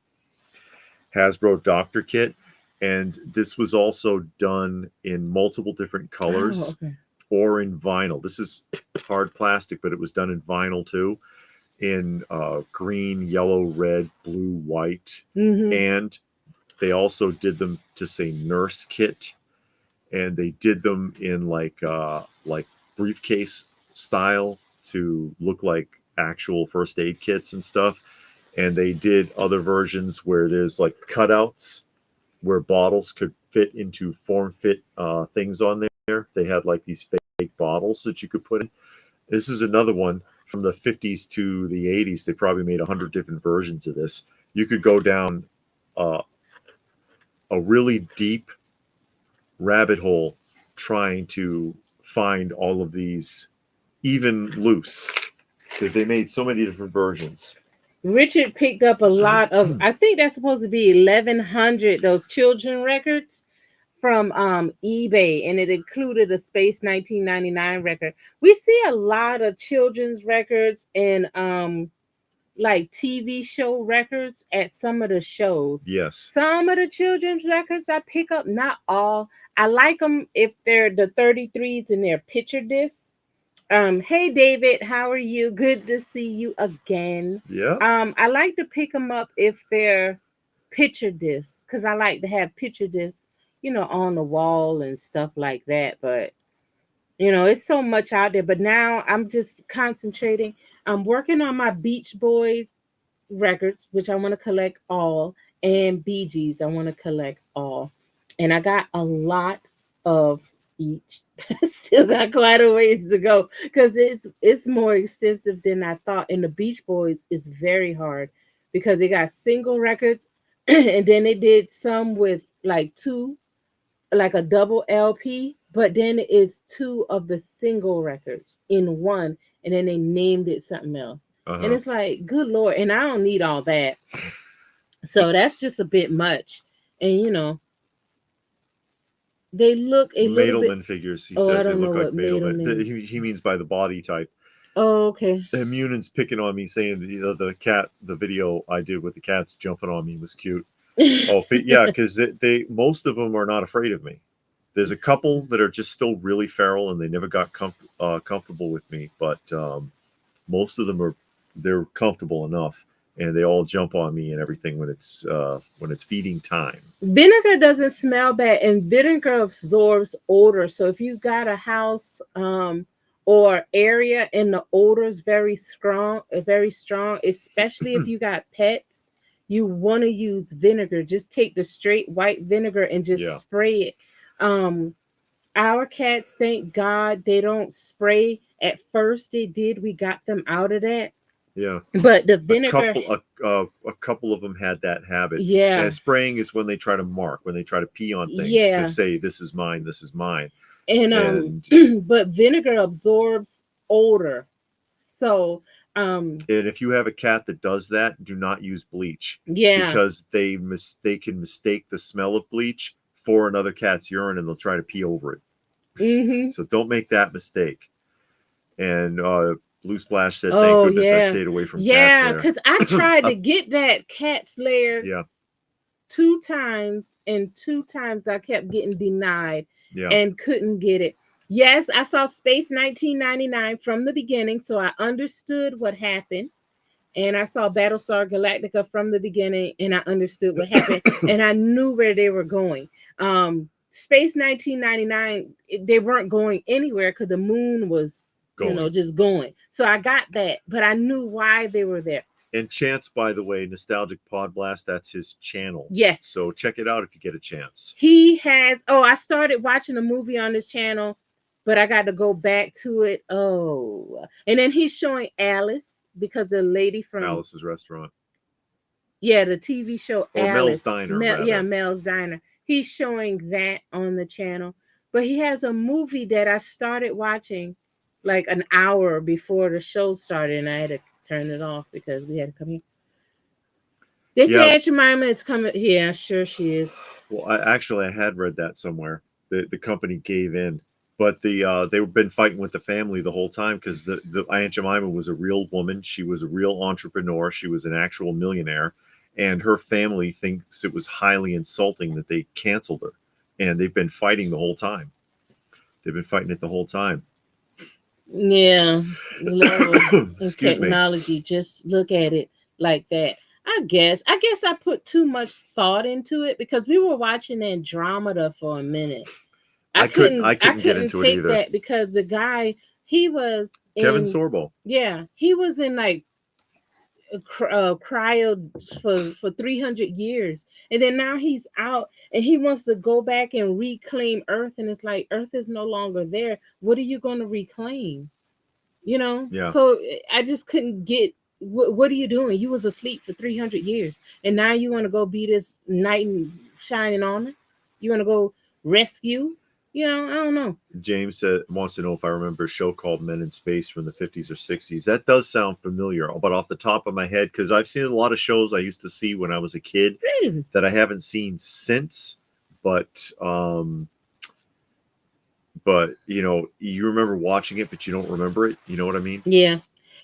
Hasbro Doctor Kit. And this was also done in multiple different colors or in vinyl. This is hard plastic, but it was done in vinyl too. In green, yellow, red, blue, white. Mm-hmm. And they also did them to say Nurse Kit. And they did them in like briefcase style to look like actual first aid kits and stuff. And they did other versions where there's like cutouts where bottles could fit into form-fit things on there. They had like these fake bottles that you could put in. This is another one from the 50s to the 80s. They probably made 100 different versions of this. You could go down a really deep rabbit hole trying to find all of these even loose because they made so many different versions. Richard picked up a lot of, I think that's supposed to be 1,100, those children records from eBay, and it included a Space 1999 record. We see a lot of children's records and like TV show records at some of the shows. Yes. Some of the children's records I pick up, not all. I like them if they're the 33s and they're picture discs. Hey David, how are you? Good to see you again. Yeah. I like to pick them up if they're picture discs because I like to have picture discs, on the wall and stuff like that. But it's so much out there. But now I'm just concentrating. I'm working on my Beach Boys records, which I want to collect all, and Bee Gees, I want to collect all. And I got a lot of each. Still got quite a ways to go because it's more extensive than I thought. And the Beach Boys is very hard because they got single records, and then they did some with like two, like a double LP, but then it's two of the single records in one, and then they named it something else. And it's like, good Lord, and I don't need all that. So that's just a bit much. And they look a little bit. Figures. He I says they don't look know like what Madelman. He means by the body type. Oh, okay. And Munan's picking on me, saying the video I did with the cats jumping on me was cute. Oh, yeah, because they most of them are not afraid of me. There's a couple that are just still really feral and they never got comfortable with me, but most of them they're comfortable enough, and they all jump on me and everything when it's feeding time. Vinegar doesn't smell bad, and vinegar absorbs odor. So if you got a house or area and the odor is very strong, especially if you got pets, you want to use vinegar. Just take the straight white vinegar and just spray it. Our cats, thank God, they don't spray. At first they did. We got them out of that. Yeah. But the vinegar, a couple of them had that habit. Yeah. And spraying is when they try to mark, when they try to pee on things to say this is mine, this is mine. And but vinegar absorbs odor. So and if you have a cat that does that, do not use bleach. Yeah. Because they can mistake the smell of bleach for another cat's urine and they'll try to pee over it. So don't make that mistake. And Blue Splash said, thank goodness I stayed away from cats. Yeah, because I tried to get that cat slayer 2 times, and 2 times I kept getting denied and couldn't get it. Yes, I saw Space 1999 from the beginning, so I understood what happened. And I saw Battlestar Galactica from the beginning, and I understood what happened, and I knew where they were going. Space 1999, they weren't going anywhere because the moon was just going. So I got that, but I knew why they were there. And Chance, by the way, Nostalgic Pod Blast, that's his channel. Yes. So check it out if you get a chance. He has, I started watching a movie on his channel, but I got to go back to it. And then he's showing Alice, because the lady from Alice's Restaurant. Yeah, the TV show or Alice. Mel's Diner. Mel's Diner. He's showing that on the channel. But he has a movie that I started watching like an hour before the show started, and I had to turn it off because we had to come here. They say Aunt Jemima is coming. Yeah, sure she is. Well, I had read that somewhere. The company gave in, but they've been fighting with the family the whole time because the Aunt Jemima was a real woman. She was a real entrepreneur. She was an actual millionaire, and her family thinks it was highly insulting that they canceled her, and they've been fighting the whole time. They've been fighting it the whole time. Yeah, level of technology. Just look at it like that. I guess I put too much thought into it because we were watching Andromeda for a minute. I couldn't get into it either. That because the guy, he was Kevin Sorbo. Yeah, he was in like cryo for 300 years, and then now he's out and he wants to go back and reclaim Earth, and it's like Earth is no longer there. What are you going to reclaim? Yeah. So I just couldn't get. What are you doing? You was asleep for 300 years, and now you want to go be this knight in shining armor? You want to go rescue You know, I don't know. James wants to know if I remember a show called Men in Space from the 50s or 60s. That does sound familiar, but off the top of my head, because I've seen a lot of shows I used to see when I was a kid Really? that I haven't seen since. But you remember watching it, but you don't remember it. You know what I mean? Yeah.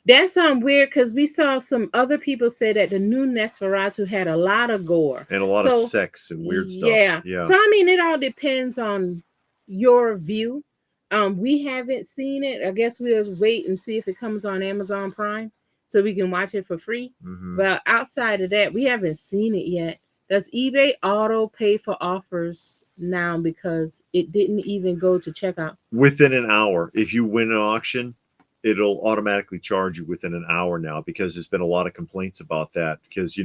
That's weird because we saw some other people say that the new Nosferatu had a lot of gore. And a lot of So, sex and weird yeah. stuff. Yeah. So, I mean, it all depends on your view. We haven't seen it. I guess we'll wait and see if it comes on Amazon Prime so we can watch it for free. Mhm. But outside of that, we haven't seen it yet. Does eBay auto pay for offers now because it didn't even go to checkout? Within an hour, if you win an auction, it'll automatically charge you within an hour now, because there's been a lot of complaints about that, because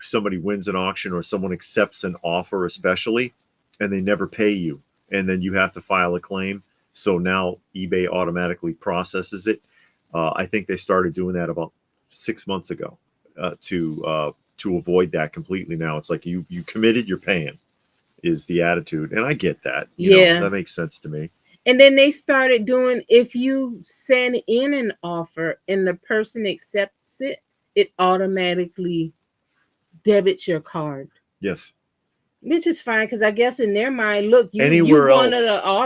somebody wins an auction or someone accepts an offer especially, and they never pay you, and then you have to file a claim. So now eBay automatically processes it. I think they started doing that about 6 months ago, to avoid that completely. Now it's like you committed, you're paying, is the attitude, and I get that. Yeah. That makes sense to me. And then they started doing, if you send in an offer and the person accepts it, it automatically debits your card. Yes. Which is fine, because I guess in their mind, look, you Anywhere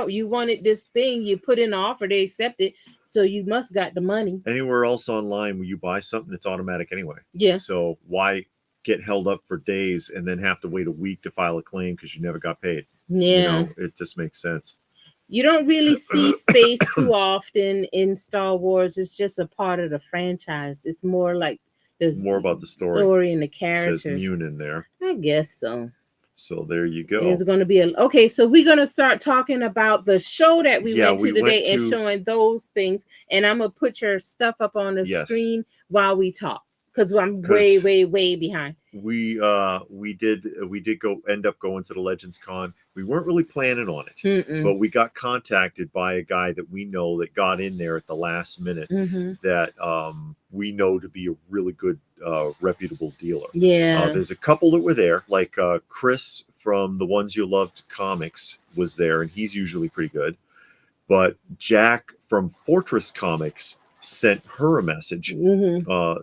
you wanted this thing, you put in an offer, they accept it, so you must got the money. Anywhere else online when you buy something, it's automatic anyway. Yeah. So why get held up for days and then have to wait a week to file a claim because you never got paid? Yeah. It just makes sense. You don't really see space too often in Star Wars. It's just a part of the franchise. It's more like there's More about the story and the It characters. says Mune in there. I guess so. So there you go. It's going to be okay. So we're going to start talking about the show that we went to today and showing those things. And I'm going to put your stuff up on the screen while we talk, because I'm way behind. We did end up going to the Legends Con. We weren't really planning on it. Mm-mm. But we got contacted by a guy that we know that got in there at the last minute, that we know to be a really good reputable dealer. Yeah. There's a couple that were there, like Chris from The Ones You Loved Comics was there, and he's usually pretty good. But Jack from Fortress Comics sent her a message,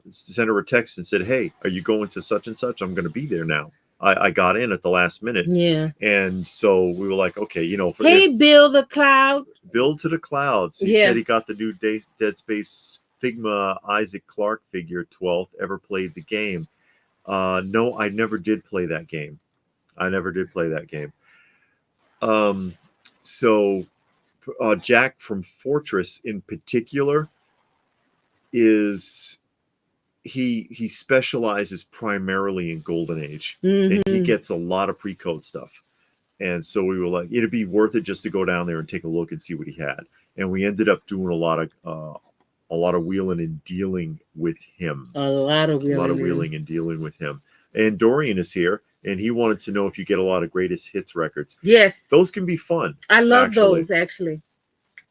sent her a text and said, "Hey, are you going to such and such? I'm going to be there now. I got in at the last minute." Yeah. And so we were like, okay, hey, Bill the Cloud. Bill to the Clouds. He said he got the new Dead Space Figma Isaac Clarke figure, 12th, ever played the game. No, I never did play that game. So Jack from Fortress in particular is he specializes primarily in Golden Age, and he gets a lot of pre-code stuff. And so we were like, it'd be worth it just to go down there and take a look and see what he had. And we ended up doing a lot of wheeling and dealing with him. A lot of wheeling and dealing with him. And Dorian is here, and he wanted to know if you get a lot of greatest hits records. Yes. Those can be fun. I love those, actually.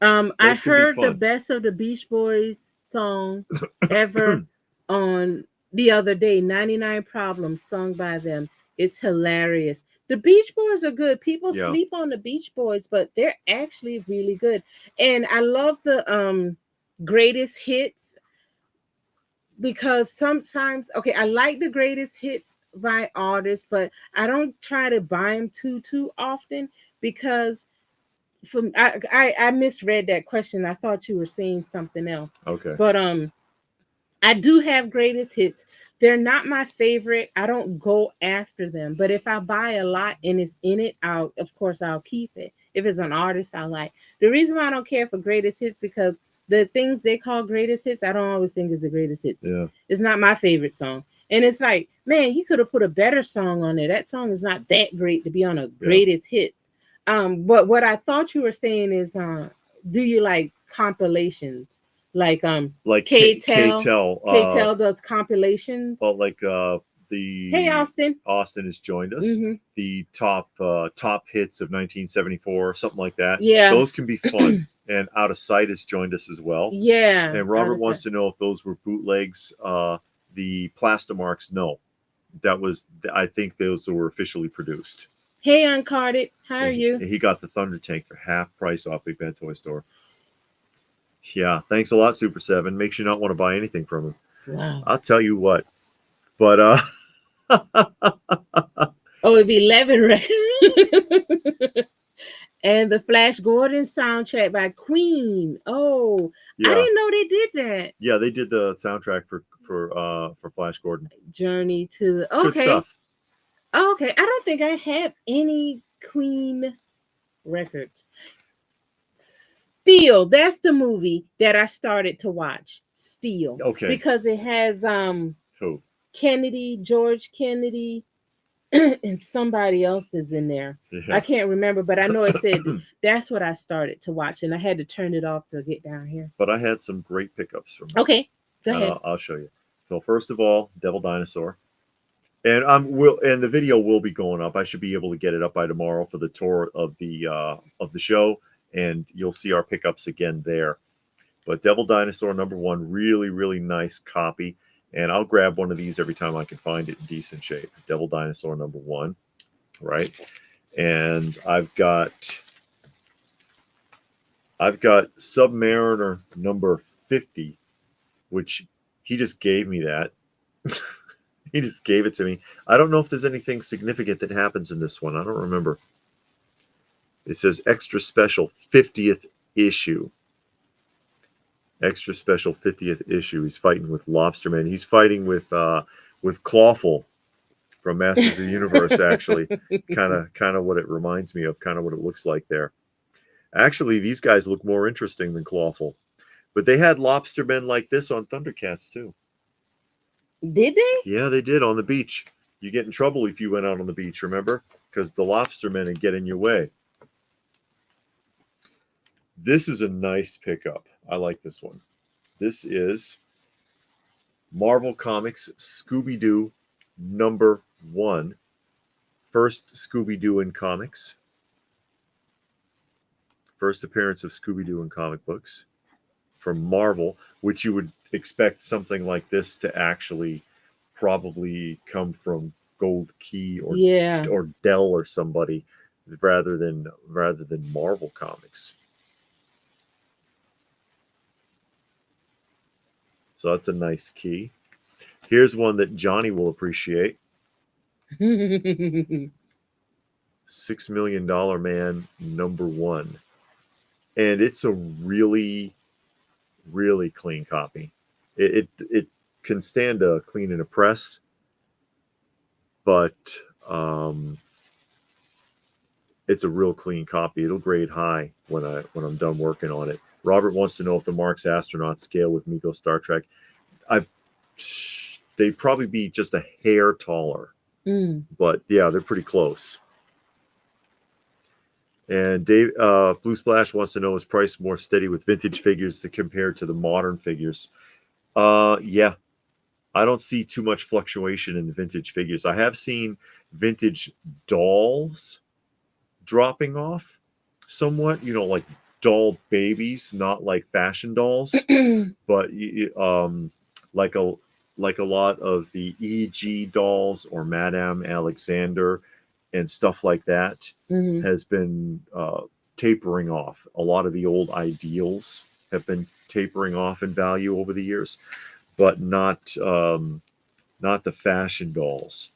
I heard the Best of the Beach Boys song ever on the other day, 99 Problems, sung by them. It's hilarious. The Beach Boys are good. People sleep on the Beach Boys, but they're actually really good. And I love the greatest hits, because sometimes, I like the greatest hits by artists, but I don't try to buy them too often, because I misread that question. I thought you were saying something else. Okay. But I do have greatest hits. They're not my favorite. I don't go after them. But if I buy a lot and it's in it, I'll keep it. If it's an artist I like. The reason why I don't care for greatest hits, because the things they call greatest hits, I don't always think is the greatest hits. Yeah. It's not my favorite song. And it's like, man, you could have put a better song on there. That song is not that great to be on a greatest hits. But what I thought you were saying is, do you like compilations? Like K-Tel does compilations. Well, like Hey, Austin has joined us. The top hits of 1974, something like that. Yeah, those can be fun. And Out of Sight has joined us as well. Yeah. And Robert wants to know if those were bootlegs. The Plastomarks, no. I think those were officially produced. Hey, Uncarded. How are And you? he got the Thunder Tank for half price off Big Bad Toy Store. Yeah, thanks a lot, Super 7. Makes you not want to buy anything from him. Wow. I'll tell you what. But Oh, it'd be 11 records. And the Flash Gordon soundtrack by Queen. Oh, yeah, I didn't know they did that. yeah, they did the soundtrack for Flash Gordon. Journey to the It's good stuff. Okay. I don't think I have any Queen records. Steel, that's the movie that I started to watch. Steel. Okay. Because it has Who? Kennedy, George Kennedy, and somebody else is in there. Yeah. I can't remember, but I know it said that's what I started to watch, and I had to turn it off to get down here. But I had some great pickups from. Okay, go ahead. I'll show you. So first of all, Devil Dinosaur, and the video will be going up. I should be able to get it up by tomorrow for the tour of the show, and you'll see our pickups again there. But Devil Dinosaur #1, really, really nice copy. And I'll grab one of these every time I can find it in decent shape. Devil Dinosaur #1, right? And I've got Submariner #50, which he just gave me that. He just gave it to me. I don't know if there's anything significant that happens in this one. I don't remember. It says extra special 50th issue. Extra special 50th issue. He's fighting with Lobsterman. He's fighting with Clawful from Masters of the Universe, actually. kind of what it reminds me of, kind of what it looks like there. Actually, these guys look more interesting than Clawful. But they had Lobstermen like this on Thundercats, too. Did they? Yeah, they did on the beach. You get in trouble if you went out on the beach, remember? Because the Lobstermen would get in your way. This is a nice pickup. I like this one. This is Marvel Comics Scooby-Doo #1. First Scooby-Doo in comics. First appearance of Scooby-Doo in comic books from Marvel, which you would expect something like this to actually probably come from Gold Key or Dell or somebody rather than Marvel Comics. So that's a nice key. Here's one that Johnny will appreciate. $6 Million Man #1. And it's a really, really clean copy. It can stand a clean in a press, but it's a real clean copy. It'll grade high when I'm done working on it. Robert wants to know if the Marx astronauts scale with Miko Star Trek. They'd probably be just a hair taller. But yeah, they're pretty close. And Dave Blue Splash wants to know, is price more steady with vintage figures compared to the modern figures? Yeah. I don't see too much fluctuation in the vintage figures. I have seen vintage dolls dropping off somewhat, like doll babies, not like fashion dolls, but like a lot of the E.G. dolls or Madame Alexander and stuff like that has been tapering off. A lot of the old ideals have been tapering off in value over the years, but not the fashion dolls.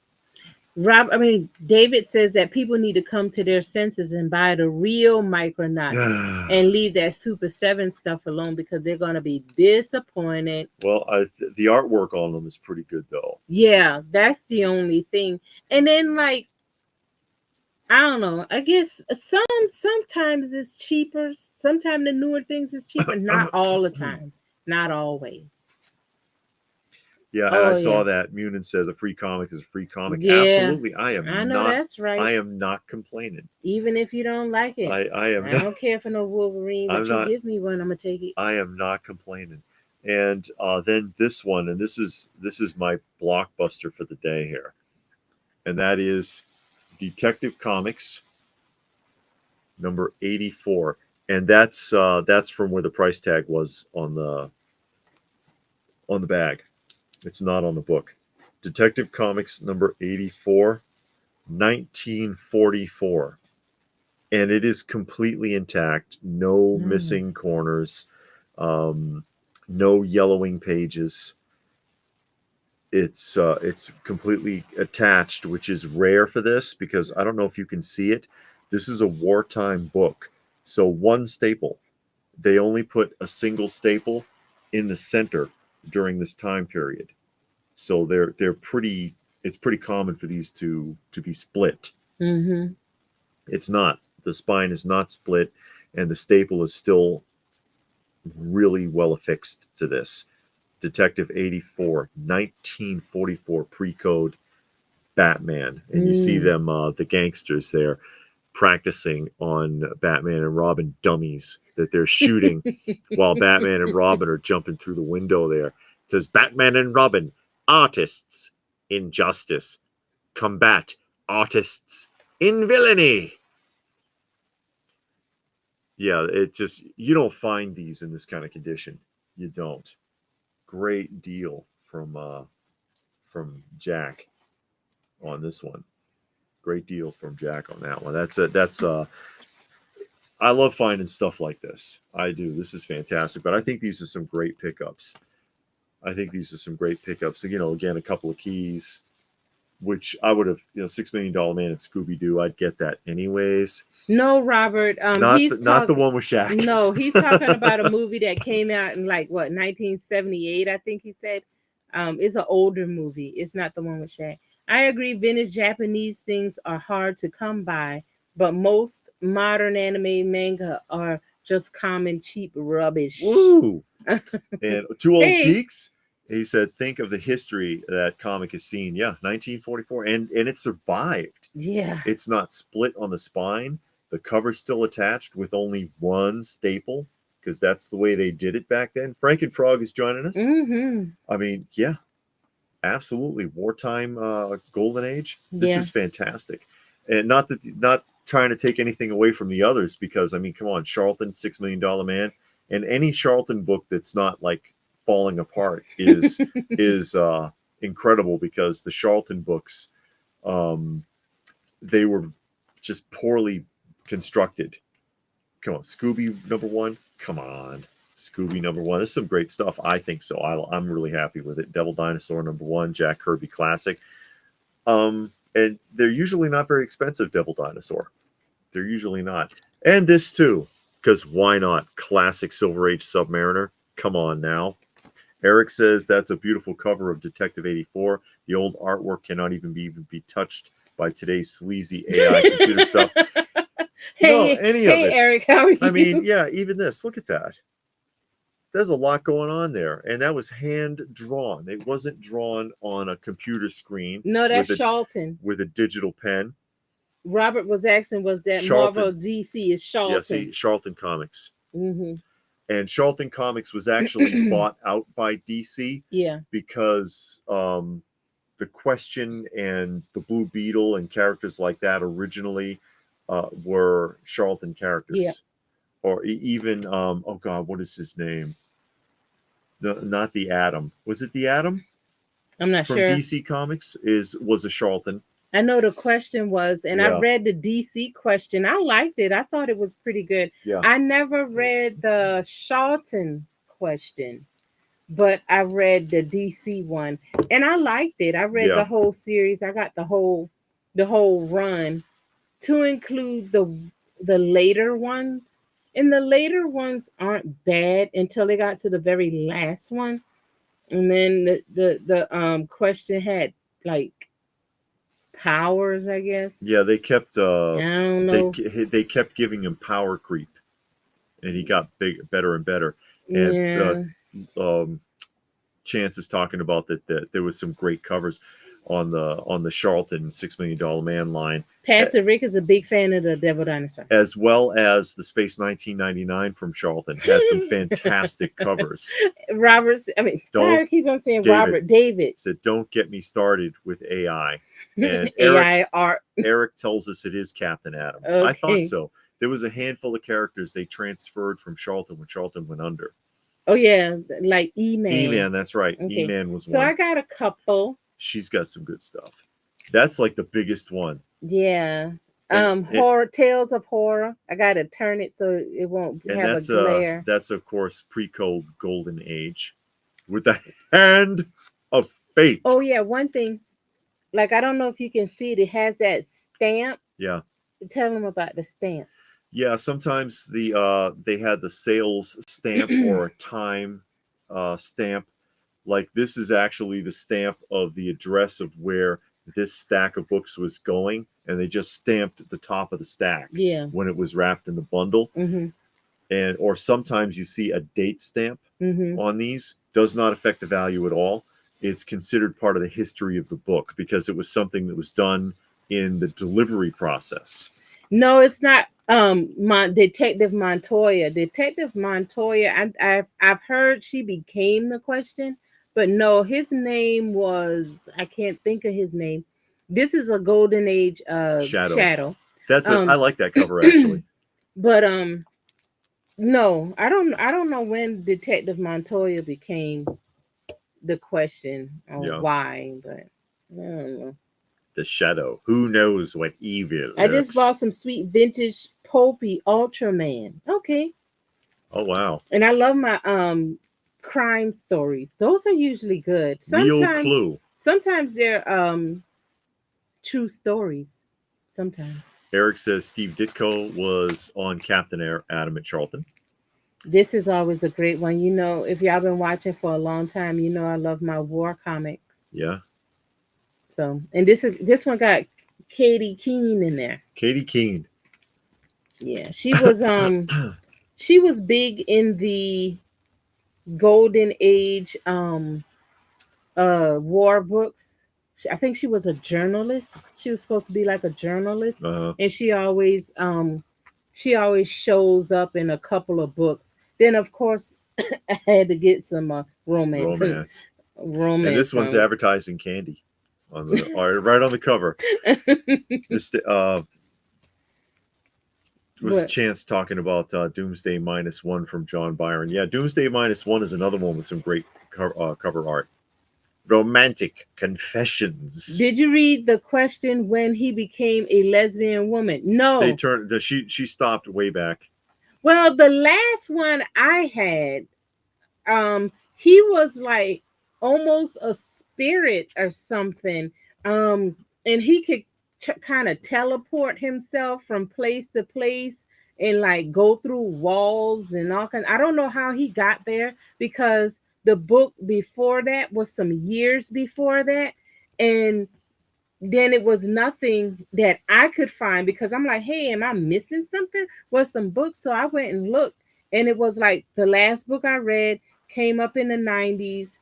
David says that people need to come to their senses and buy the real Micronauts and leave that Super 7 stuff alone because they're going to be disappointed. Well, the artwork on them is pretty good, though. Yeah, that's the only thing. And then, I don't know. I guess sometimes it's cheaper. Sometimes the newer things is cheaper. Not all the time. Not always. Yeah, and I saw that Munin says a free comic is a free comic. Yeah. Absolutely, I know that's right. I am not complaining. Even if you don't like it, I don't care for no Wolverine. But you give me one, I'm gonna take it. I am not complaining. And then this one, and this is my blockbuster for the day here, and that is Detective Comics #84, and that's from where the price tag was on the bag. It's not on the book. Detective Comics #84. 1944. And it is completely intact, no missing corners, no yellowing pages. It's completely attached, which is rare for this because I don't know if you can see it. This is a wartime book, so one staple. They only put a single staple in the center during this time period. So they're pretty. It's pretty common for these to be split. Mm-hmm. It's not. The spine is not split, and the staple is still really well affixed to this. Detective 84, 1944 pre-code Batman. And you see them, the gangsters there, practicing on Batman and Robin dummies that they're shooting while Batman and Robin are jumping through the window there. It says, Batman and Robin, artists in justice, combat artists in villainy. Yeah, it just, you don't find these in this kind of condition. You don't. Great deal from Jack on this one. Great deal from Jack on that one. That's I love finding stuff like this. I do. This is fantastic. But I think these are some great pickups. You know, again, a couple of keys, which I would have, you know, $6 Million Man and Scooby Doo. I'd get that anyways. No, Robert. Not the one with Shaq. No, he's talking about a movie that came out in like what 1978, I think he said. It's an older movie. It's not the one with Shaq. I agree. Vintage Japanese things are hard to come by, but most modern anime manga are just common cheap rubbish. Woo! And Two Old Hey. Geeks. He said, think of the history that comic has seen. Yeah, 1944, and it survived. Yeah. It's not split on the spine. The cover's still attached with only one staple because that's the way they did it back then. Frank and Frog is joining us. Mm-hmm. I mean, yeah, absolutely. Wartime golden age. This is fantastic. And not trying to take anything away from the others because, I mean, come on, Charlton, $6 Million Man, and any Charlton book that's not like falling apart is incredible because the Charlton books, they were just poorly constructed. Come on, Scooby #1. Come on, Scooby #1. This is some great stuff. I think so. I'm really happy with it. Devil Dinosaur #1, Jack Kirby classic. And they're usually not very expensive. Devil Dinosaur. They're usually not. And this too, because why not? Classic Silver Age Submariner. Come on now. Eric says that's a beautiful cover of Detective 84. The old artwork cannot even be touched by today's sleazy AI computer stuff. Hey, no, any of it. Eric, how are you? I mean, yeah, even this. Look at that. There's a lot going on there, and that was hand drawn. It wasn't drawn on a computer screen. No, that's Charlton with a digital pen. Robert was asking, was that Charlton. Marvel DC is Charlton? Yeah, see, Charlton Comics. Mm-hmm. And Charlton Comics was actually bought out by DC. Yeah. Because the Question and the Blue Beetle and characters like that originally were Charlton characters. Yeah. Or even, oh God, what is his name? Not the Atom. Was it the Atom? I'm not From sure. DC Comics was a Charlton. I know the Question was, and I read the DC Question. I liked it. I thought it was pretty good. Yeah. I never read the Charlton Question, but I read the DC one, and I liked it. I read the whole series. I got the whole run, to include the later ones. And the later ones aren't bad until they got to the very last one, and then the Question had like powers, I guess. Yeah, they kept. I don't know. They kept giving him power creep, and he got better and better. And Chance is talking about that there was some great covers on the Charlton $6 Million Man line. Pastor Rick is a big fan of the Devil Dinosaur, as well as the Space 1999 from Charlton had some fantastic covers. I keep on saying David said, "Don't get me started with AI." And AI art. Eric tells us it is Captain Atom. Okay. I thought so. There was a handful of characters they transferred from Charlton when Charlton went under. Oh yeah, like E-Man. E-Man, that's right. Okay. E-Man was one. So I got a couple. She's got some good stuff. That's like the biggest one. Yeah. and it Horror tales of horror. I gotta turn it so it won't and have a glare. that's of course pre-code golden age with the hand of fate. Oh yeah, one thing. Like I don't know if you can see it. It has that stamp. Yeah. Tell them about the stamp. Yeah, sometimes they had the sales stamp or a time stamp. Like this is actually the stamp of the address of where this stack of books was going, and they just stamped the top of the stack Yeah. when it was wrapped in the bundle. Mhm. And or sometimes you see a date stamp Mhm. on these. Does not affect the value at all. It's considered part of the history of the book because it was something that was done in the delivery process. No, it's not. Detective Montoya. Detective Montoya. I've heard she became the question, but no, his name was. I can't think of his name. This is a golden age Shadow. shadow. That's a I Um, like that cover actually. but no, I don't know when Detective Montoya became the question or Yeah. why, but I don't know. The shadow. Who knows what evil I just lurks? bought some sweet vintage pulpy Ultraman. Okay. Oh wow. And I love my crime stories. Those are usually good. Real clue. Sometimes they're true stories. Sometimes. Eric says Steve Ditko was on Captain Adam at Charlton. This is always a great one. You know, if y'all been watching for a long time, you know I love my war comics. Yeah. So, and this one got Katie Keene in there. Katie Keene. Yeah, she was big in the golden age war books. I think she was a journalist. She was supposed to be like a journalist, uh, and she always shows up in a couple of books. Then of course I had to get some romance. And romance this one's comics. advertising candy on the right on the cover. This was What? Chance talking about Doomsday -1 from John Byron. Yeah, Doomsday -1 is another one with some great cover art. Romantic confessions. Did you read the question when he became a lesbian woman? They No. turned. She stopped way back. Well, the last one I had, he was like almost a spirit or something. And he could kind of teleport himself from place to place and like go through walls and all kinds. I don't know how he got there because the book before that was some years before that, and then it was nothing that I could find because I'm like, hey, am I missing something? Was some books? So I went and looked, and it was like the last book I read came up in the 90s,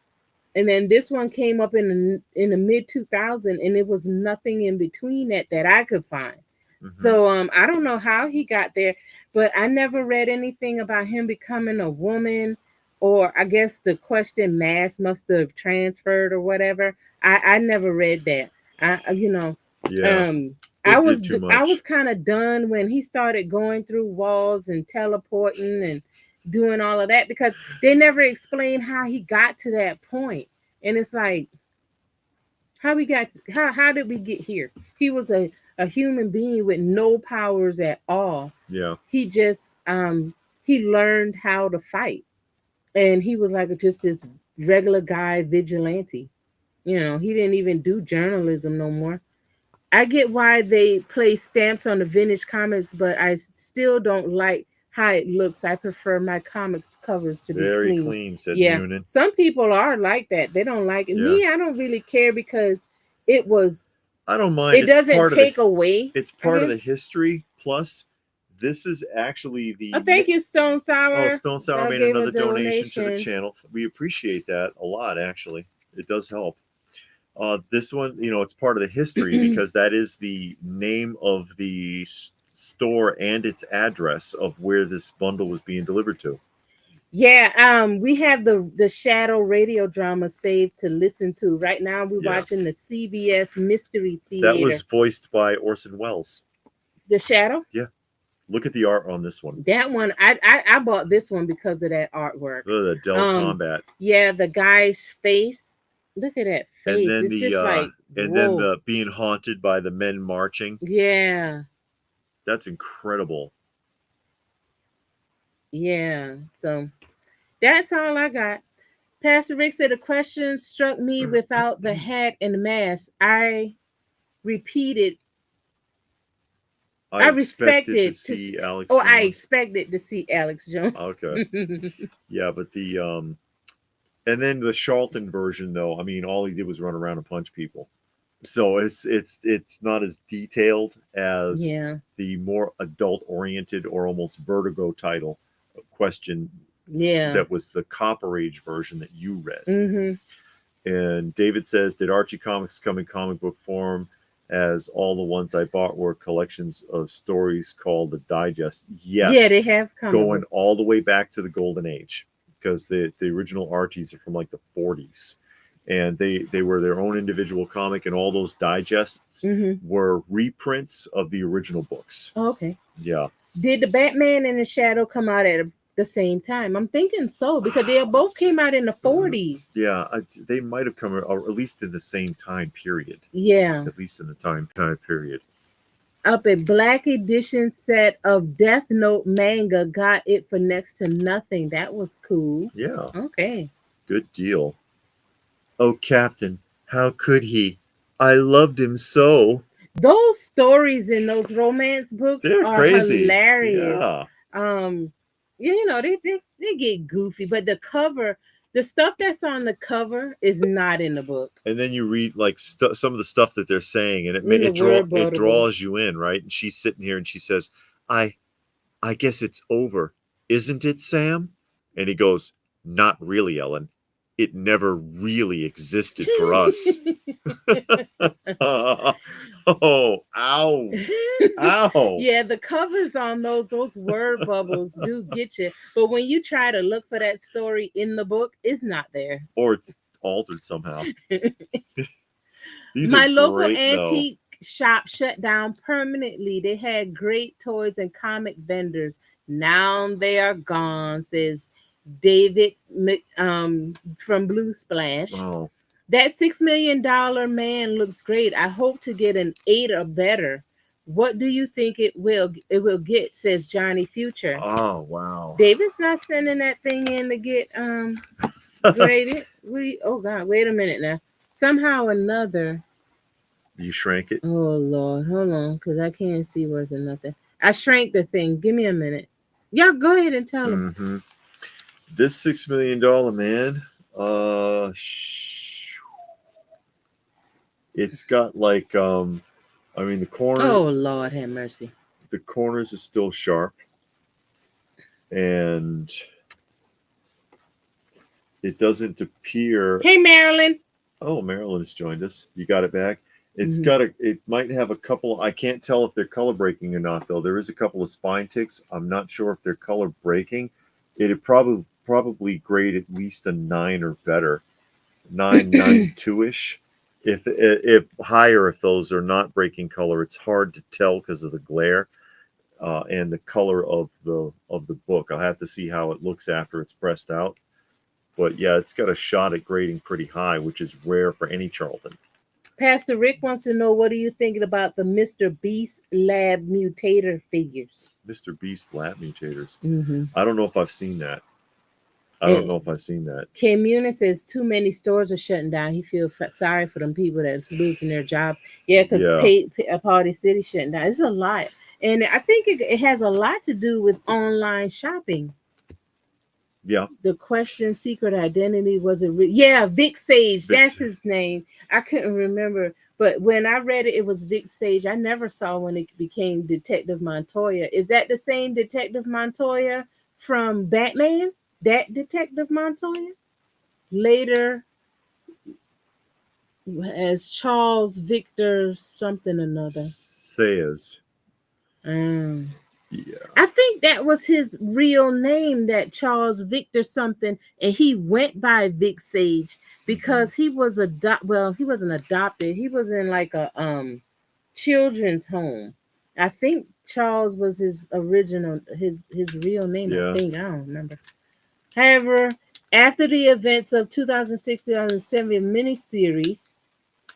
and then this one came up in the mid 2000s, and it was nothing in between that I could find. Mm-hmm. So I don't know how he got there, but I never read anything about him becoming a woman, or I guess the question mass must have transferred or whatever. I never read that. You know, Yeah, I it was did too I much. was kind of done when he started going through walls and teleporting and doing all of that because they never explained how he got to that point. And it's like, how did we get here? He was a human being with no powers at all. Yeah. He just he learned how to fight. And he was like just this regular guy vigilante. You know, he didn't even do journalism no more. I get why they place stamps on the vintage comics, but I still don't like how it looks. I prefer my comics covers to be Very clean. clean, said Yeah. Munin. Some people are like that. They don't like it. Yeah. Me, I don't really care because it was I don't mind. it doesn't take away. It's part of the history. Plus, this is actually the. Oh, thank you, Stone Sour. Oh, Stone Sour made gave a another donation to the channel. We appreciate that a lot. Actually, it does help. This one, it's part of the history because that is the name of the store and its address of where this bundle was being delivered to. Yeah, we have the Shadow radio drama saved to listen to. Right now we're watching the CBS Mystery Theater. That was voiced by Orson Welles. The Shadow? Yeah. Look at the art on this one. That one, I bought this one because of that artwork. The Del Combat. Yeah, the guy's face. Look at that And face. then It's just like, whoa. the being haunted by the men marching. Yeah. That's incredible. Yeah. So that's all I got. Pastor Rick said the question struck me without the hat and the mask. I repeated. I I expected to respected to. see Alex Oh, I Jones. expected to see Alex Jones. Okay. Yeah, but the and then the Charlton version though, I mean all he did was run around and punch people. So it's not as detailed as Yeah. the more adult oriented or almost Vertigo title question Yeah. that was the Copper Age version that you read. Mm-hmm. And David says, did Archie comics come in comic book form? As all the ones I bought were collections of stories called the Digest. Yeah, Yes, they have comic going books. all the way back to the Golden Age, because the original Archies are from like the 40s, and they were their own individual comic, and all those digests Mm-hmm. were reprints of the original books. Oh, okay. Yeah. Did the Batman and the Shadow come out at the same time? I'm thinking so because they both came out in the 40s. Yeah, they might have come, or at least in the same time period. Yeah. At least in the time period. Up a Black Edition set of Death Note manga, got it for next to nothing. That was cool. Yeah. Okay. Good deal. Oh, Captain, how could he? I loved him so. Those stories in those romance books They're are crazy. hilarious. Yeah. You know, they get goofy, but the cover, the stuff that's on the cover is not in the book. And then you read like some of the stuff that they're saying, and it draws you in, right? And she's sitting here and she says, I guess it's over, isn't it, Sam? And he goes, not really, Ellen. It never really existed for us. Oh, ow. Ow. Yeah, the covers on those word bubbles do get you. But when you try to look for that story in the book, it's not there. Or it's altered somehow. My local antique shop shut down permanently. They had great toys and comic vendors. Now they are gone, says David from Blue Splash. Oh. That $6 million man looks great. I hope to get an 8 or better. What do you think it will get, says Johnny Future. Oh, wow. David's not sending that thing in to get graded. Oh God, wait a minute now. Somehow or another. You shrank it? Oh Lord, hold on, because I can't see worth of nothing. I shrank the thing. Give me a minute. Y'all go ahead and tell him. Mm-hmm. This $6 million man, it's got like the corner. Oh Lord, have mercy. The corners are still sharp, and it doesn't appear. Hey Marilyn. Oh, Marilyn has joined us. You got it back. It's got it might have a couple. I can't tell if they're color breaking or not, though. There is a couple of spine ticks. I'm not sure if they're color breaking. It'd probably grade at least a 9 or better, 9.92-ish. If higher, if those are not breaking color, it's hard to tell because of the glare and the color of the book. I'll have to see how it looks after it's pressed out. But yeah, it's got a shot at grading pretty high, which is rare for any Charlton. Pastor Rick wants to know, what are you thinking about the Mr. Beast Lab Mutator figures? Mr. Beast Lab Mutators. Mm-hmm. I don't know if I've seen that. K-Muna says too many stores are shutting down. He feels sorry for them people that's losing their job. Yeah, because Party City shutting down. It's a lot. And I think it has a lot to do with online shopping. Yeah. The question, secret identity, was it? Vic Sage. That's his name. I couldn't remember. But when I read it, it was Vic Sage. I never saw when it became Detective Montoya. Is that the same Detective Montoya from Batman? That Detective Montoya? Later as Charles Victor something another. Says. Yeah. I think that was his real name, that Charles Victor something, and he went by Vic Sage because he was he wasn't adopted. He was in like a children's home. I think Charles was his original, his real name. Yeah. I don't remember. However, after the events of 2006-2007 miniseries,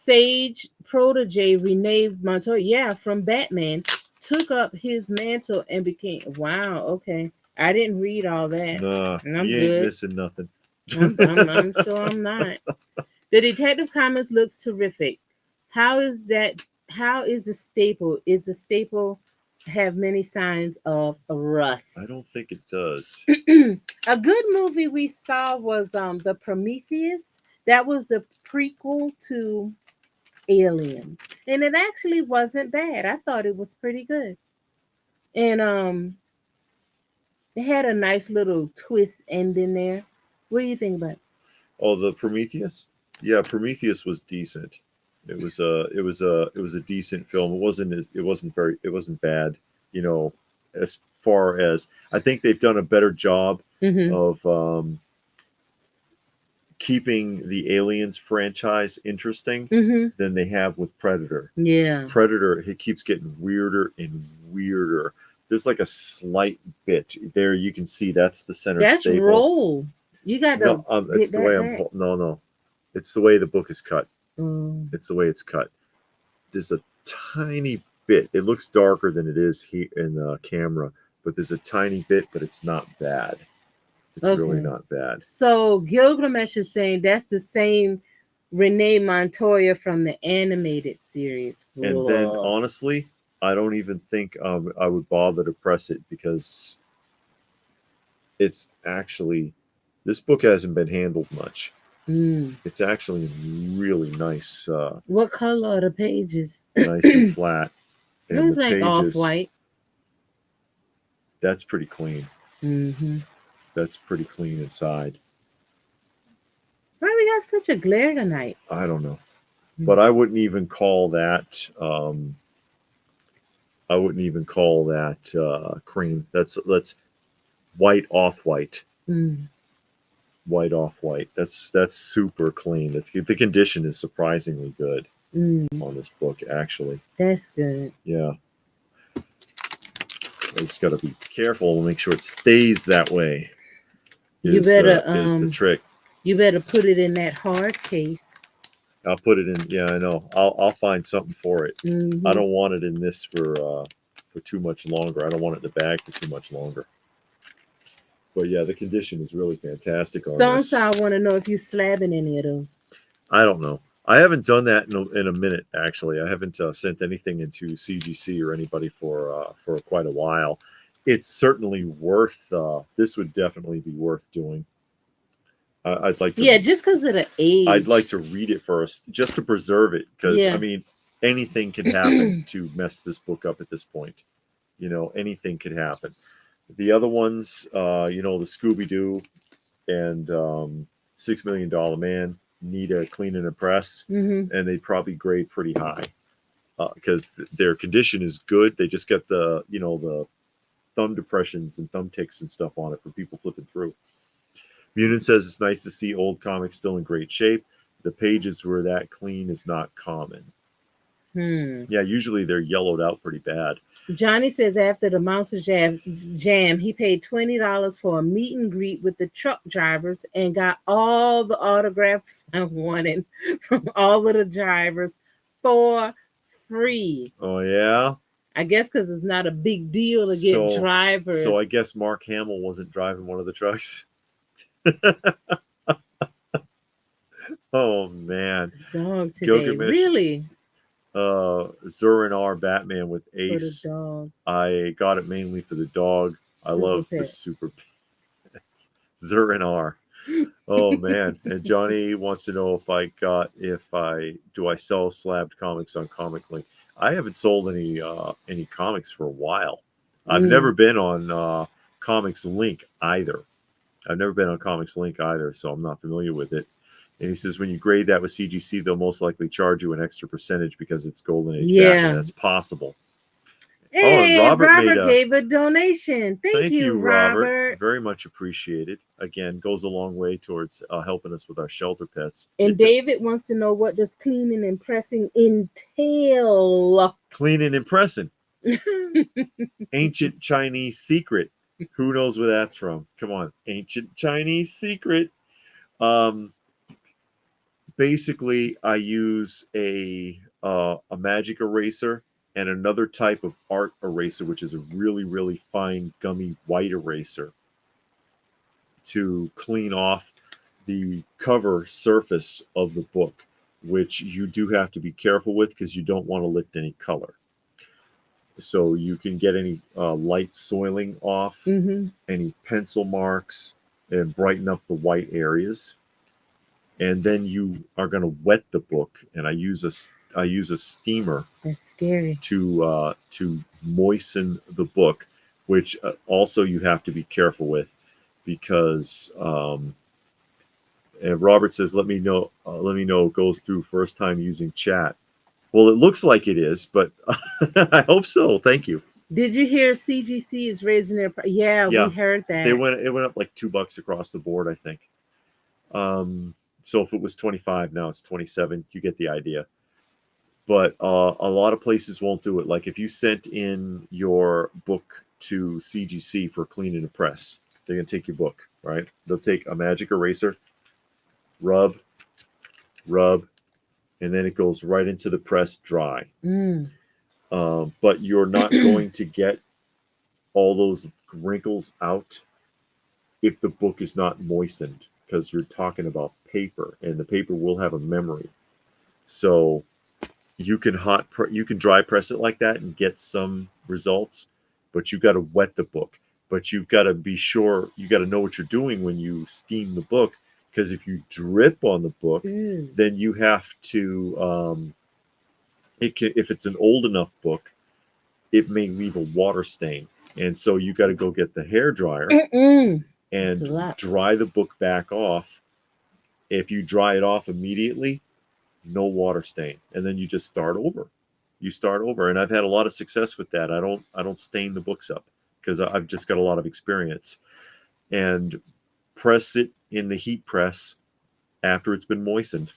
Sage protege Renee Montoya, yeah, from Batman, took up his mantle and became. Wow, okay. I didn't read all that. Nah, And I'm you ain't good. missing nothing. I'm sure I'm not. The Detective Comics looks terrific. How is that? How is the staple? Is the staple have many signs of rust? I don't think it does. A good movie we saw was the Prometheus. That was the prequel to Aliens, and it actually wasn't bad. I thought it was pretty good, and it had a nice little twist ending there. What do you think about it? Oh, the Prometheus? Yeah, Prometheus was decent. It was a decent film. It wasn't bad, you know, as far as I think they've done a better job Mm-hmm. of keeping the Aliens franchise interesting Mm-hmm. than they have with Predator. Yeah. Predator, it keeps getting weirder and weirder. There's like a slight bit there. You can see that's the center That's staple. roll. You got No, to it's get the way that I'm. back. No. It's the way the book is cut. Mm. It's the way it's cut. There's a tiny bit. It looks darker than it is here in the camera, but there's a tiny bit, but it's not bad. It's really Okay. not bad. So Gilgamesh is saying that's the same Renee Montoya from the animated series. And then Blah. honestly, I don't even think I would bother to press it because it's actually this book hasn't been handled much. Mm. It's actually really nice, What color are the pages? nice and flat, It and was the like off pages. white. That's pretty clean. Mm-hmm. That's pretty clean inside. Why we got such a glare tonight? I don't know, Mm. but I wouldn't even call that. I wouldn't even call that cream. That's white off white. Mm. White off white. That's super clean. The condition is surprisingly good Mm. on this book. Actually, That's good. yeah. I just got to be careful and make sure it stays that way. You Is better is the trick. you better put it in that hard case. I'll put it in. Yeah, I know. I'll find something for it. Mm-hmm. I don't want it in this for too much longer. I don't want it in the bag for too much longer. But yeah, the condition is really fantastic on Stone this. Sour want to know if you slabbing any of those. I don't know. I haven't done that in a minute. Actually, I haven't sent anything into CGC or anybody for quite a while. It's certainly worth. This would definitely be worth doing. I'd like to. Yeah, just because of the age. I'd like to read it first, just to preserve it, because Yeah. I mean, anything can happen to mess this book up at this point. You know, anything could happen. The other ones, you know, the Scooby Doo and $6 Million Man need a clean and a press, Mm-hmm. and they probably grade pretty high because their condition is good. They just get the the thumb depressions and thumb ticks and stuff on it for people flipping through. Munin says it's nice to see old comics still in great shape. The pages were that clean is not common. Yeah, usually they're yellowed out pretty bad. Johnny says after the Monster Jam, he paid $20 for a meet and greet with the truck drivers and got all the autographs I wanted from all of the drivers for free. Oh yeah. I guess because it's not a big deal to get drivers. So I guess Mark Hamill wasn't driving one of the trucks. Oh man. Dog today. Gilgamesh. Really? Zurin R. Batman with Ace. For the dog. I got it mainly for the dog. I love the super pets. Zurin R. Oh man. And Johnny wants to know if I sell slabbed comics on Comic Link. I haven't sold any comics for a while. I've never been on Comics Link either. So I'm not familiar with it. And he says, when you grade that with CGC, they'll most likely charge you an extra percentage because it's Golden Age Batman. That's possible. Hey, Robert gave a donation. Thank you, Robert. Very much appreciated. Again, goes a long way towards helping us with our shelter pets. And David wants to know, what does cleaning and pressing entail? Cleaning and pressing. Ancient Chinese secret. Who knows where that's from? Come on. Ancient Chinese secret. Basically, I use a magic eraser and another type of art eraser, which is a really, really fine gummy white eraser, to clean off the cover surface of the book, which you do have to be careful with because you don't want to lift any color. So you can get any light soiling off, Mm-hmm. any pencil marks, and brighten up the white areas. And then you are going to wet the book, and I use a steamer That's scary. to moisten the book, which also you have to be careful with, because and Robert says, let me know it goes through first time using chat. Well, it looks like it is, but I hope so. Thank you. Did you hear CGC is raising their price? Yeah, Yeah, we heard that. it went up like $2 across the board, I think. So if it was 25, now it's 27. You get the idea. But a lot of places won't do it. Like if you sent in your book to CGC for cleaning a press, they're gonna take your book, right? They'll take a magic eraser, rub, and then it goes right into the press dry. Mm. But you're not going to get all those wrinkles out if the book is not moistened, because you're talking about paper, and the paper will have a memory. So you can you can dry press it like that and get some results, but you got to wet the book. But you've got to be sure, you got to know what you're doing when you steam the book, because if you drip on the book, then you have to if it's an old enough book, it may leave a water stain, and so you got to go get the hair dryer and dry the book back off. If you dry it off immediately, no water stain, and then you just start over. You start over, and I've had a lot of success with that. I don't stain the books up because I've just got a lot of experience. And press it in the heat press after it's been moistened,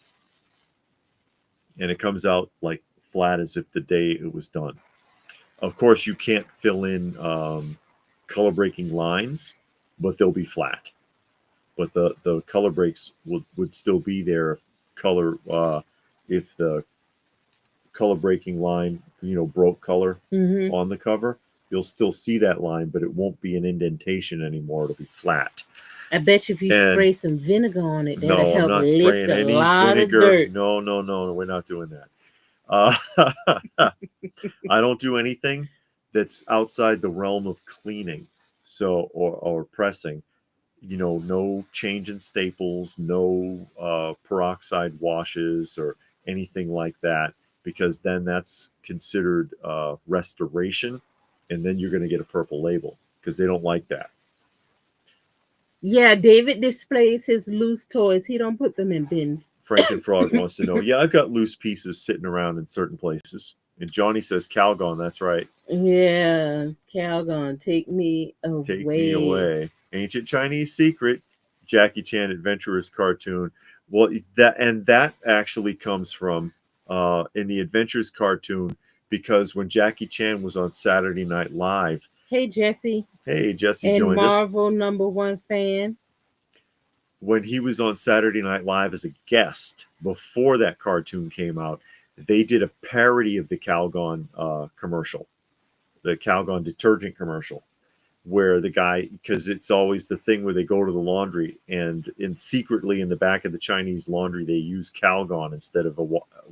and it comes out like flat as if the day it was done. Of course, you can't fill in color breaking lines, but they'll be flat. But the color breaks would still be there if the color breaking line, broke color on the cover. You'll still see that line, but it won't be an indentation anymore. It'll be flat. I bet you if you spray some vinegar on it, that'll help I'm not lift spraying a any lot vinegar. of dirt. No, we're not doing that. I don't do anything that's outside the realm of cleaning, so or pressing. No change in staples, no peroxide washes or anything like that, because then that's considered restoration, and then you're going to get a purple label because they don't like that. Yeah, David displays his loose toys. He don't put them in bins. Frankenfrog wants to know. Yeah, I've got loose pieces sitting around in certain places. And Johnny says Calgon. That's right. Yeah, Calgon, take me away. Take me away. Ancient Chinese Secret, Jackie Chan Adventurers cartoon. Well, that actually comes from in the Adventures cartoon, because when Jackie Chan was on Saturday Night Live. Hey, Jesse. Hey, Jesse and joined Marvel us. #1 fan. When he was on Saturday Night Live as a guest, before that cartoon came out, they did a parody of the Calgon commercial, the Calgon detergent commercial, where the guy, because it's always the thing where they go to the laundry, and secretly in the back of the Chinese laundry, they use Calgon instead of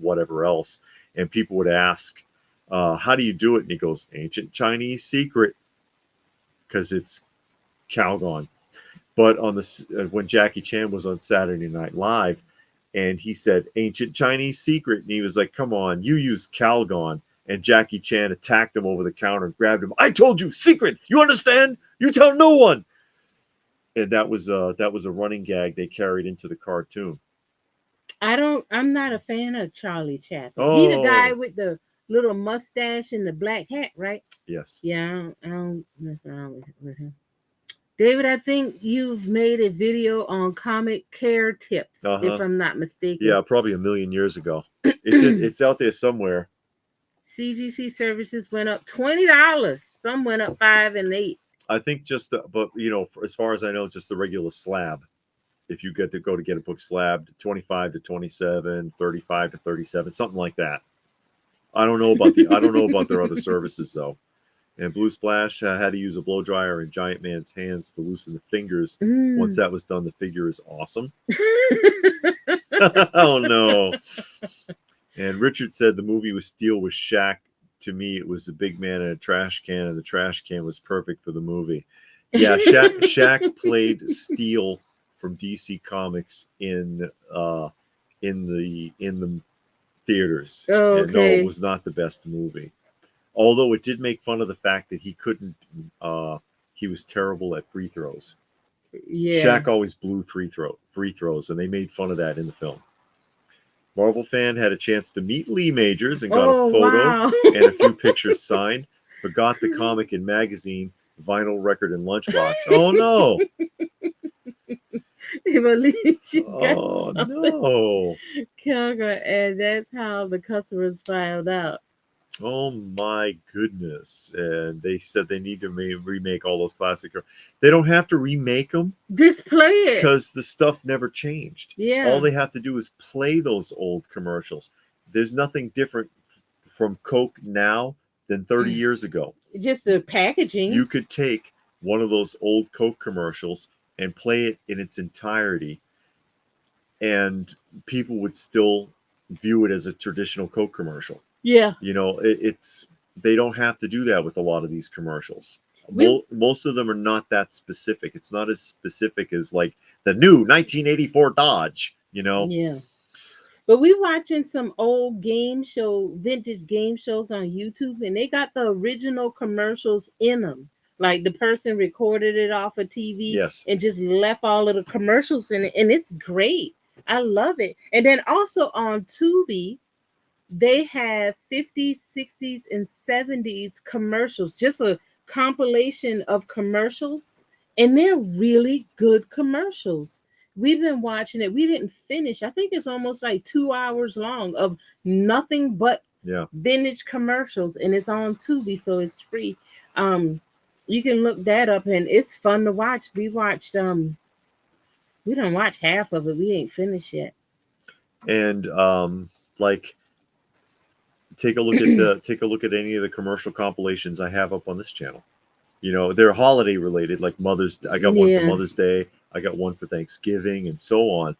whatever else. And people would ask, how do you do it? And he goes, ancient Chinese secret, because it's Calgon. But on when Jackie Chan was on Saturday Night Live, and he said ancient Chinese secret, and he was like, come on, you use Calgon. And Jackie Chan attacked him over the counter and grabbed him. I told you, secret. You understand? You tell no one. And that was a running gag they carried into the cartoon. I'm not a fan of Charlie Chaplin. Oh. He's the guy with the little mustache and the black hat, right? Yes. Yeah, I don't mess around with him. David, I think you've made a video on comic care tips, if I'm not mistaken. Yeah, probably a million years ago. It's out there somewhere. CGC services went up $20. Some went up $5 and $8. I think but as far as I know, just the regular slab. if you get to go to get a book slabbed, 25 to 27, 35 to 37, something like that. I don't know about their other services though. And Blue Splash had to use a blow dryer in Giant Man's hands to loosen the fingers. Once that was done, the figure is awesome. Oh no. And Richard said the movie was Steel with Shaq. To me, it was a big man in a trash can, and the trash can was perfect for the movie. Yeah, Shaq played Steel from DC Comics in the theaters. Oh, and no, okay. it was not the best movie. Although it did make fun of the fact that he couldn't. He was terrible at free throws. Yeah. Shaq always blew free throws, and they made fun of that in the film. Marvel fan had a chance to meet Lee Majors and got a photo and a few pictures signed. Forgot the comic and magazine, vinyl record, and lunchbox. Oh no! Oh no! And that's how the customers found out. Oh my goodness! And they said they need to remake all those classic. They don't have to remake them. Just play it because the stuff never changed. Yeah. All they have to do is play those old commercials. There's nothing different from Coke now than 30 years ago. Just the packaging. You could take one of those old Coke commercials and play it in its entirety, and people would still view it as a traditional Coke commercial. Yeah. You know, they don't have to do that with a lot of these commercials. Most of them are not that specific. It's not as specific as like the new 1984 Dodge, you know? Yeah. But we watching some old vintage game shows on YouTube, and they got the original commercials in them. Like the person recorded it off of TV. Yes. And just left all of the commercials in it. And it's great. I love it. And then also on Tubi, they have 50s, 60s, and 70s commercials. Just a compilation of commercials, and they're really good commercials. We've been watching it. We didn't finish. I think it's almost like 2 hours long of nothing but vintage commercials, and it's on Tubi, so it's free. You can look that up, and it's fun to watch. We watched we don't watch half of it. We ain't finished yet. And like take a look at any of the commercial compilations I have up on this channel. You know, they're holiday related, like Mother's. I got one for Mother's Day. I got one for Thanksgiving, and so on.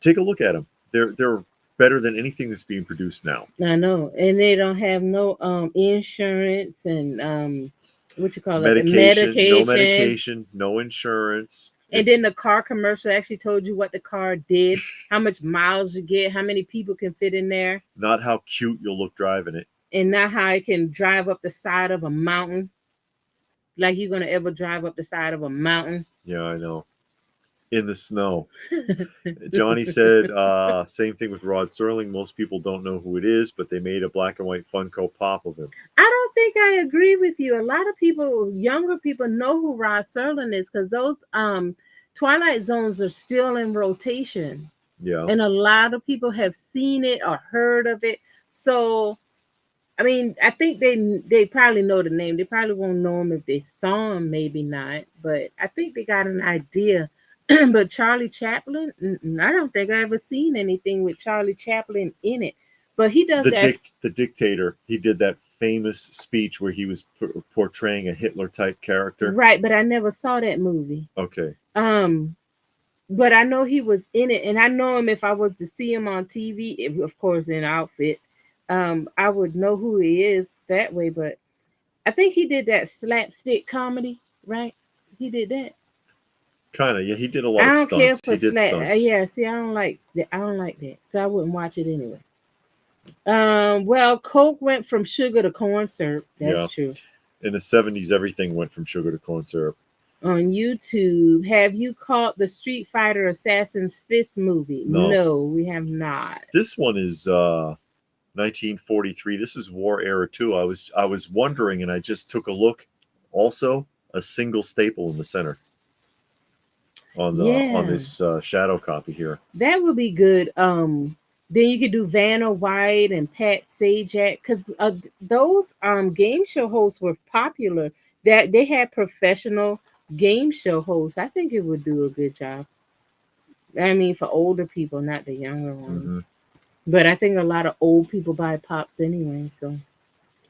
Take a look at them. They're better than anything that's being produced now. I know, and they don't have no insurance and what you call it, medication, no medication, no insurance. And then the car commercial actually told you what the car did, how much miles you get, how many people can fit in there. Not how cute you'll look driving it. And not how it can drive up the side of a mountain. Like you're going to ever drive up the side of a mountain. Yeah, I know. In the snow. Johnny said, same thing with Rod Serling. Most people don't know who it is, but they made a black and white Funko Pop of him. I don't think I agree with you. A lot of people, younger people, know who Rod Serling is because those Twilight Zones are still in rotation. Yeah. And a lot of people have seen it or heard of it. So, I mean, I think they probably know the name. They probably won't know him if they saw him, maybe not. But I think they got an idea. But Charlie Chaplin, I don't think I ever seen anything with Charlie Chaplin in it. But he does the dictator. He did that famous speech where he was portraying a Hitler type character. Right, but I never saw that movie. Okay. But I know he was in it, and I know him if I was to see him on TV, of course in outfit. I would know who he is that way. But I think he did that slapstick comedy, right? He did that. Kind of, yeah. He did a lot of stunts. I don't care for stunts. Yeah, see, I don't like that. I don't like that, so I wouldn't watch it anyway. Well, Coke went from sugar to corn syrup. That's true. In the 70s, everything went from sugar to corn syrup. On YouTube, have you caught the Street Fighter Assassin's Fist movie? No, we have not. This one is 1943. This is war era too. I was wondering, and I just took a look. Also, a single staple in the center. On this shadow copy here. That would be good. Then you could do Vanna White and Pat Sajak, because those game show hosts were popular. That they had professional game show hosts. I think it would do a good job. I mean, for older people, not the younger Hmm. ones. But I think a lot of old people buy pops anyway. So,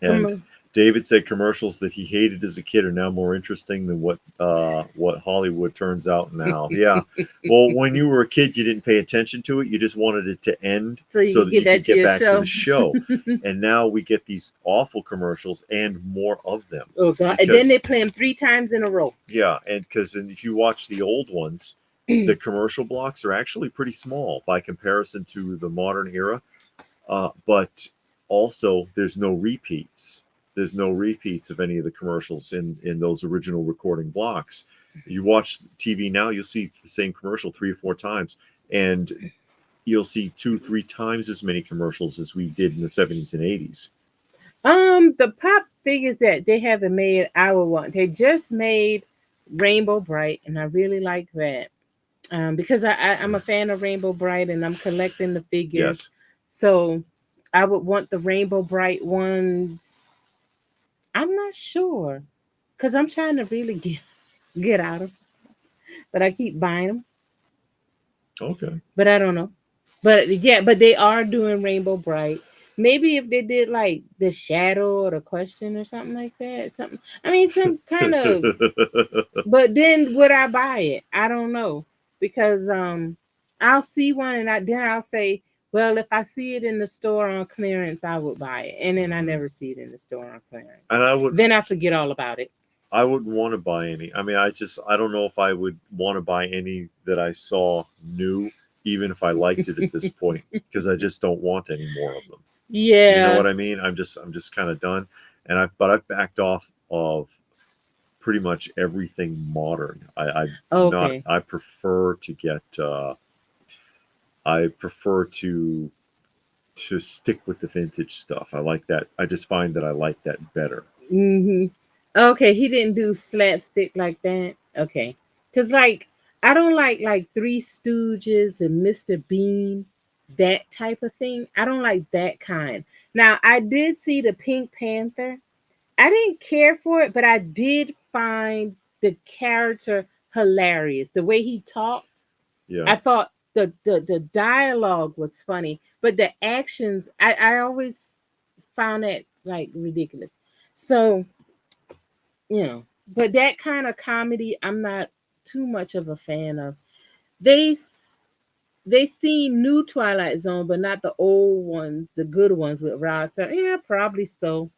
And come David said commercials that he hated as a kid are now more interesting than what Hollywood turns out now. Yeah. Well, when you were a kid, you didn't pay attention to it. You just wanted it to end so you so can that get you back could to get your back to show. the show. And now we get these awful commercials and more of them. Oh God! And then they play them 3 times in a row. Yeah, and because if you watch the old ones, the commercial blocks are actually pretty small by comparison to the modern era. But also, there's no repeats. There's no repeats of any of the commercials in those original recording blocks. You watch TV now, you'll see the same commercial 3 or 4 times, and you'll see 2, 3 times as many commercials as we did in the 70s and 80s. The pop figures that they haven't made, I would want. They just made Rainbow Bright, and I really like that. Because I'm a fan of Rainbow Bright, and I'm collecting the figures. Yes. So I would want the Rainbow Bright ones. I'm not sure, because I'm trying to really get out of, but I keep buying them. Okay. But I don't know. But yeah, but they are doing Rainbow Bright. Maybe if they did like the shadow or the question or something like that, something. I mean, some kind of. But then would I buy it? I don't know, because I'll see one and then I'll say, well, if I see it in the store on clearance, I would buy it, and then I never see it in the store on clearance. And Then I forget all about it. I wouldn't want to buy any. I mean, I don't know if I would want to buy any that I saw new, even if I liked it at this point, because I just don't want any more of them. You know Yeah. what I mean? I'm just kind of done, and I've backed off of pretty much everything modern. Okay. I prefer to get I prefer to stick with the vintage stuff. I like that. I just find that I like that better. Hmm. Okay, he didn't do slapstick like that. Okay, because like I don't like Three Stooges and Mr. Bean, that type of thing. I don't like that kind. Now I did see the Pink Panther. I didn't care for it, but I did find the character hilarious. The way he talked, Yeah. I thought the dialogue was funny, but the actions, I always found that like ridiculous. So but that kind of comedy, I'm not too much of a fan of. They they seen new Twilight Zone, but not the old ones, the good ones with Rod. So yeah, probably so.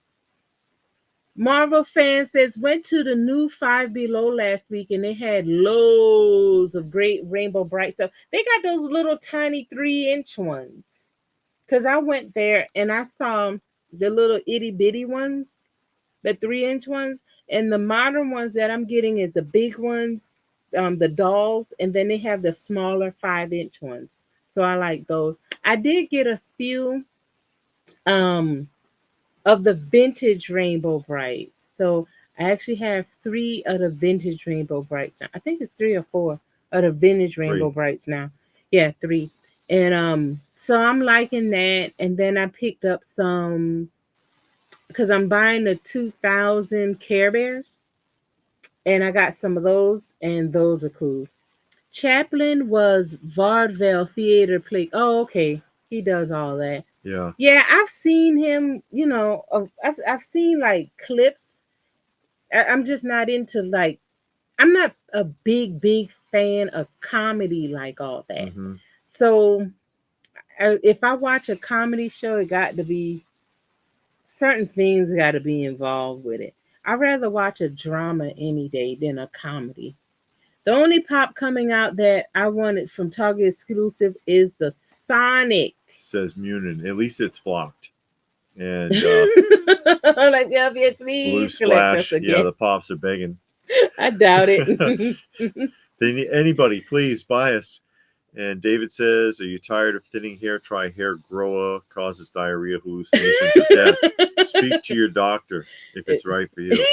Marvel fan says went to the new Five Below last week and they had loads of great Rainbow Bright stuff. They got those little tiny 3-inch ones. Cause I went there and I saw the little itty bitty ones, the 3-inch ones, and the modern ones that I'm getting is the big ones, the dolls, and then they have the smaller 5-inch ones. So I like those. I did get a few um of the vintage Rainbow Brights. So I actually have 3 of the vintage Rainbow Brights. I think it's 3 or 4 of the vintage Rainbow 3. Brights now. Yeah, 3. And so I'm liking that. And then I picked up some because I'm buying the 2000 Care Bears, and I got some of those, and those are cool. Chaplin was vaudeville theater play. Oh, okay, he does all that. Yeah. Yeah, I've seen him. I've seen like clips. I'm just not into like. I'm not a big fan of comedy like all that. Hmm. So if I watch a comedy show, it got to be certain things got to be involved with it. I'd rather watch a drama any day than a comedy. The only pop coming out that I wanted from Target exclusive is the Sonic. Says Munin. At least it's flocked. And Like, yeah, Blue please collect us Splash. Yeah, again. the pops are begging. I doubt it. They need anybody, please buy us. And David says, "Are you tired of thinning hair? Try hair grower. Causes diarrhea, hallucinations, or death. Speak to your doctor if it's right for you.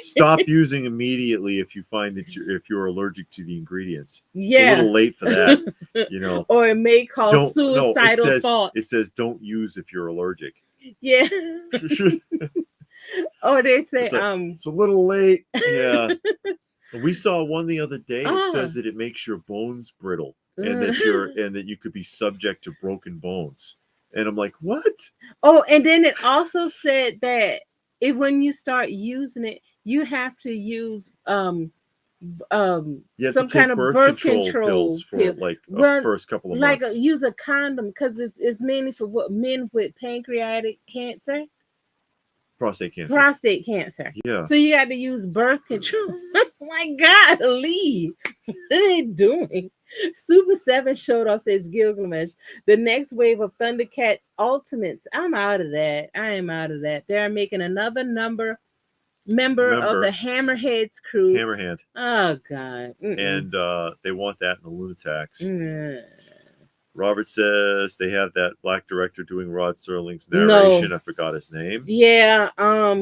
Stop using immediately if you find that if you're allergic to the ingredients. It's a Yeah. little late for that. You know, Or it may cause don't. No, suicidal thoughts. it says don't use if you're allergic. Yeah. Or they say, it's a little late. Yeah. We saw one the other day. It says that it makes your bones brittle. and that you could be subject to broken bones. And I'm like, what? Oh, and then it also said that when you start using it, you have to use You have to some kind take of birth control pills for pill. like Well, first couple of like months. use a condom because it's mainly for what men with pancreatic cancer, Prostate cancer. prostate cancer. Yeah. So you got to use birth control. It's like, God, leave. What are they doing? Super 7 showed us says Gilgamesh, the next wave of Thundercats Ultimates. I'm out of that. I am out of that. They're making another member of the Hammerheads crew. Hammerhand. Oh, God. And they want that in the Lunatax. Mm. Robert says they have that black director doing Rod Serling's narration. No. I forgot his name. Yeah, I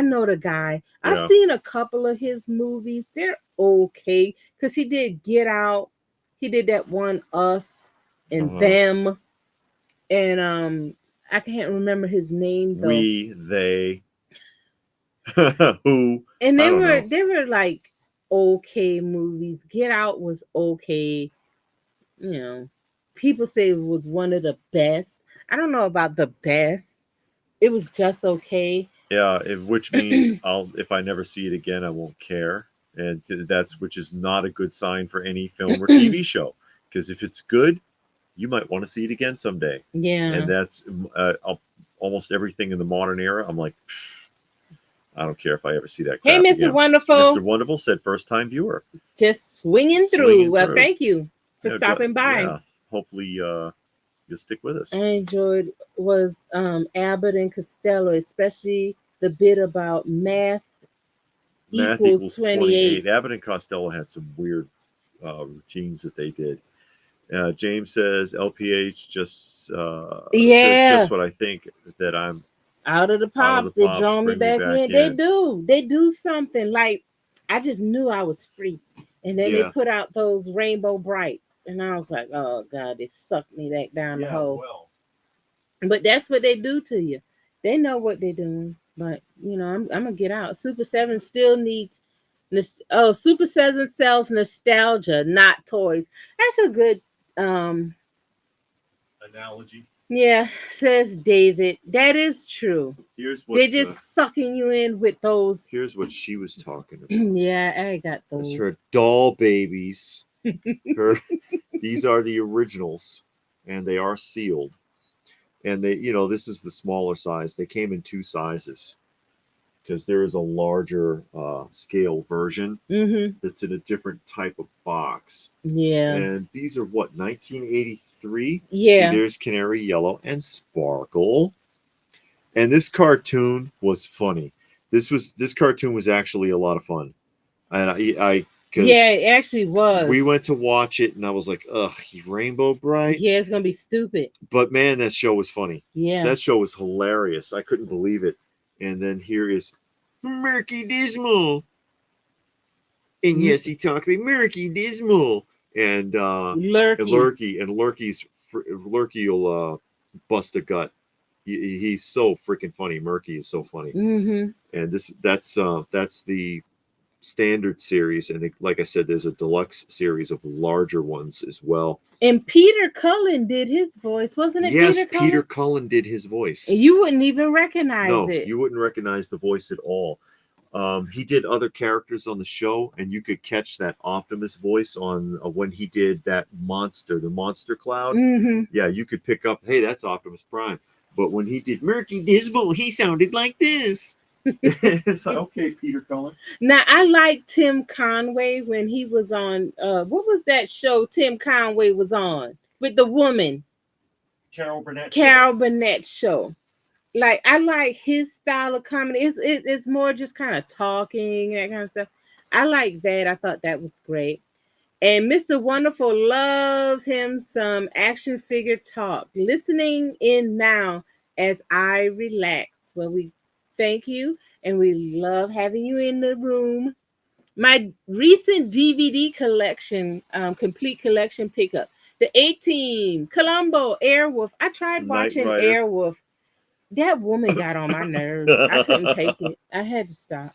know the guy. Yeah. I've seen a couple of his movies. They're okay because he did Get Out. He did that one Us and Them, and I can't remember his name though. We, they, who, and they were like okay movies. Get Out was okay. You know, people say it was one of the best. I don't know about the best. It was just okay. Yeah, which means if I never see it again, I won't care, and which is not a good sign for any film or TV show. Because if it's good, you might want to see it again someday. Yeah, and that's almost everything in the modern era. I'm like, I don't care if I ever see that. Hey, Mr. Again. Wonderful. Mr. Wonderful said first time viewer. Just swinging through. Well, thank you for stopping by. Yeah, hopefully you'll stick with us. I enjoyed was Abbott and Costello, especially the bit about math equals 28. Abbott and Costello had some weird routines that they did. James says LPH just says just what I think, that I'm out of the pops. They draw me back in. They do something like I just knew I was free, and then they put out those rainbow brights, and I was like, oh God, they sucked me back down the hole. Well. But that's what they do to you. They know what they're doing. But you know, I'm gonna get out. Super 7 still needs. Super 7 sells nostalgia, not toys. That's a good analogy. Yeah, says David. That is true. Here's what they're just sucking you in with those. Here's what she was talking about. Yeah, I got those. That's her doll babies. These are the originals, and they are sealed. And they, this is the smaller size. They came in 2 sizes because there is a larger scale version that's in a different type of box. Yeah. And these are what, 1983? Yeah. See, there's Canary Yellow and Sparkle. And this cartoon was funny. This cartoon was actually a lot of fun. And I it actually was. We went to watch it, and I was like, ugh, Rainbow Bright. Yeah, it's gonna be stupid. But man, that show was funny. Yeah. That show was hilarious. I couldn't believe it. And then here is Murky Dismal. And yes, he talked like Murky Dismal. And Lurky. And Lurky will bust a gut. He's so freaking funny. Murky is so funny. And that's the standard series, and like I said, there's a deluxe series of larger ones as well. And Peter Cullen did his voice, wasn't it? Yes, Peter Cullen did his voice. And you wouldn't even recognize it. No, you wouldn't recognize the voice at all. He did other characters on the show, and you could catch that Optimus voice on when he did that monster, the Monster Cloud. Yeah, you could pick up, hey, that's Optimus Prime. But when he did Murky Dismal, he sounded like this. It's like, okay, Peter Cullen. Now I like Tim Conway when he was on what was that show Tim Conway was on with the woman? Carol Burnett show. Like I like his style of comedy. It's more just kind of talking and that kind of stuff. I like that. I thought that was great. And Mr. Wonderful loves him some action figure talk. Listening in now as I relax. Well, we thank you, and we love having you in the room. My recent DVD collection, complete collection pickup, the A-Team, Columbo, Airwolf. I tried watching Airwolf. That woman got on my nerves. I couldn't take it. I had to stop.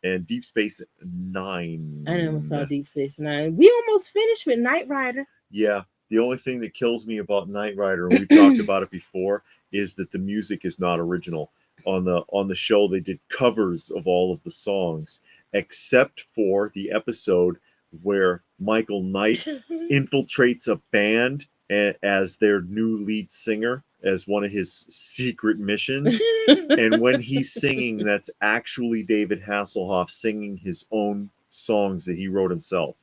and Deep Space Nine. I never saw Deep Space Nine. We almost finished with Knight Rider. Yeah, the only thing that kills me about Knight Rider, and we've talked about it before, is that the music is not original. On the show, they did covers of all of the songs, except for the episode where Michael Knight infiltrates a band as their new lead singer as one of his secret missions. And when he's singing, that's actually David Hasselhoff singing his own songs that he wrote himself.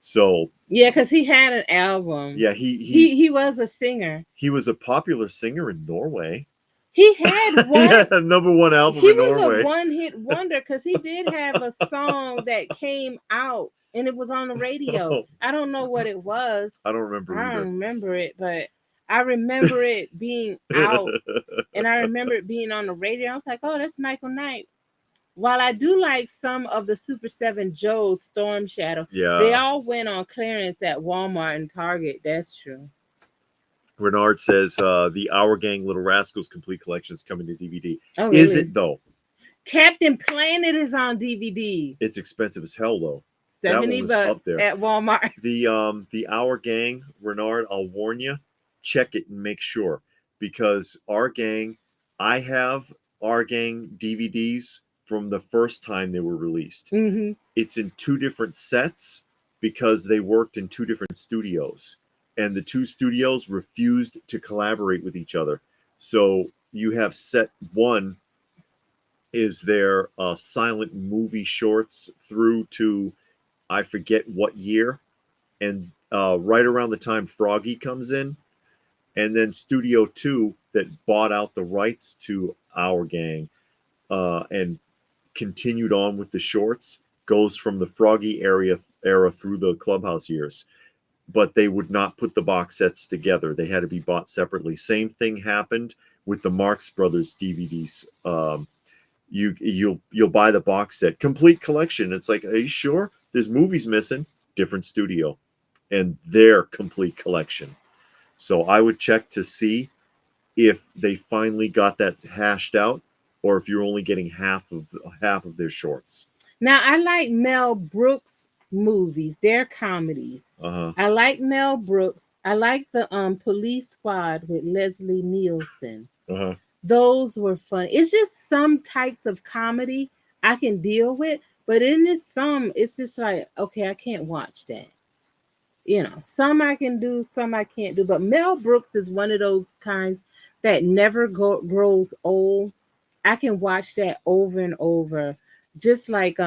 So yeah, because he had an album. yeah, he was a singer. He was a popular singer in Norway. He had one. Yeah, #1 album he in was Norway. A one-hit wonder because he did have a song that came out and it was on the radio. Oh. I don't know what it was. I don't remember I either. don't remember it, but I remember it being out, and I remember it being on the radio. I was like, "Oh, that's Michael Knight." While I do like some of the Super 7 Joe's Storm Shadow, Yeah, they all went on clearance at Walmart and Target. That's true. Renard says the Our Gang Little Rascals complete collection is coming to DVD. Oh, really? Is it though? Captain Planet is on DVD. It's expensive as hell though. $70 up there at Walmart. The Our Gang, Renard, I'll warn you, check it and make sure, because Our Gang, I have Our Gang DVDs from the first time they were released. Mm-hmm. It's in 2 different sets because they worked in 2 different studios, and the 2 studios refused to collaborate with each other. So you have set 1 is their silent movie shorts through to I forget what year, and right around the time Froggy comes in, and then Studio 2 that bought out the rights to Our Gang and continued on with the shorts goes from the Froggy era through the Clubhouse years. But they would not put the box sets together. They had to be bought separately. Same thing happened with the Marx Brothers DVDs. You'll buy the box set, complete collection. It's like, are you sure? There's movies missing. Different studio, and their complete collection. So I would check to see if they finally got that hashed out, or if you're only getting half of their shorts. Now I like Mel Brooks movies. They're comedies. I like Mel Brooks. I like the Police Squad with Leslie Nielsen. Those were fun. It's just some types of comedy I can deal with, but in this it's just like, okay, I can't watch that. You know, some I can do, some I can't do. But Mel Brooks is one of those kinds that never grows old. I can watch that over and over. Just like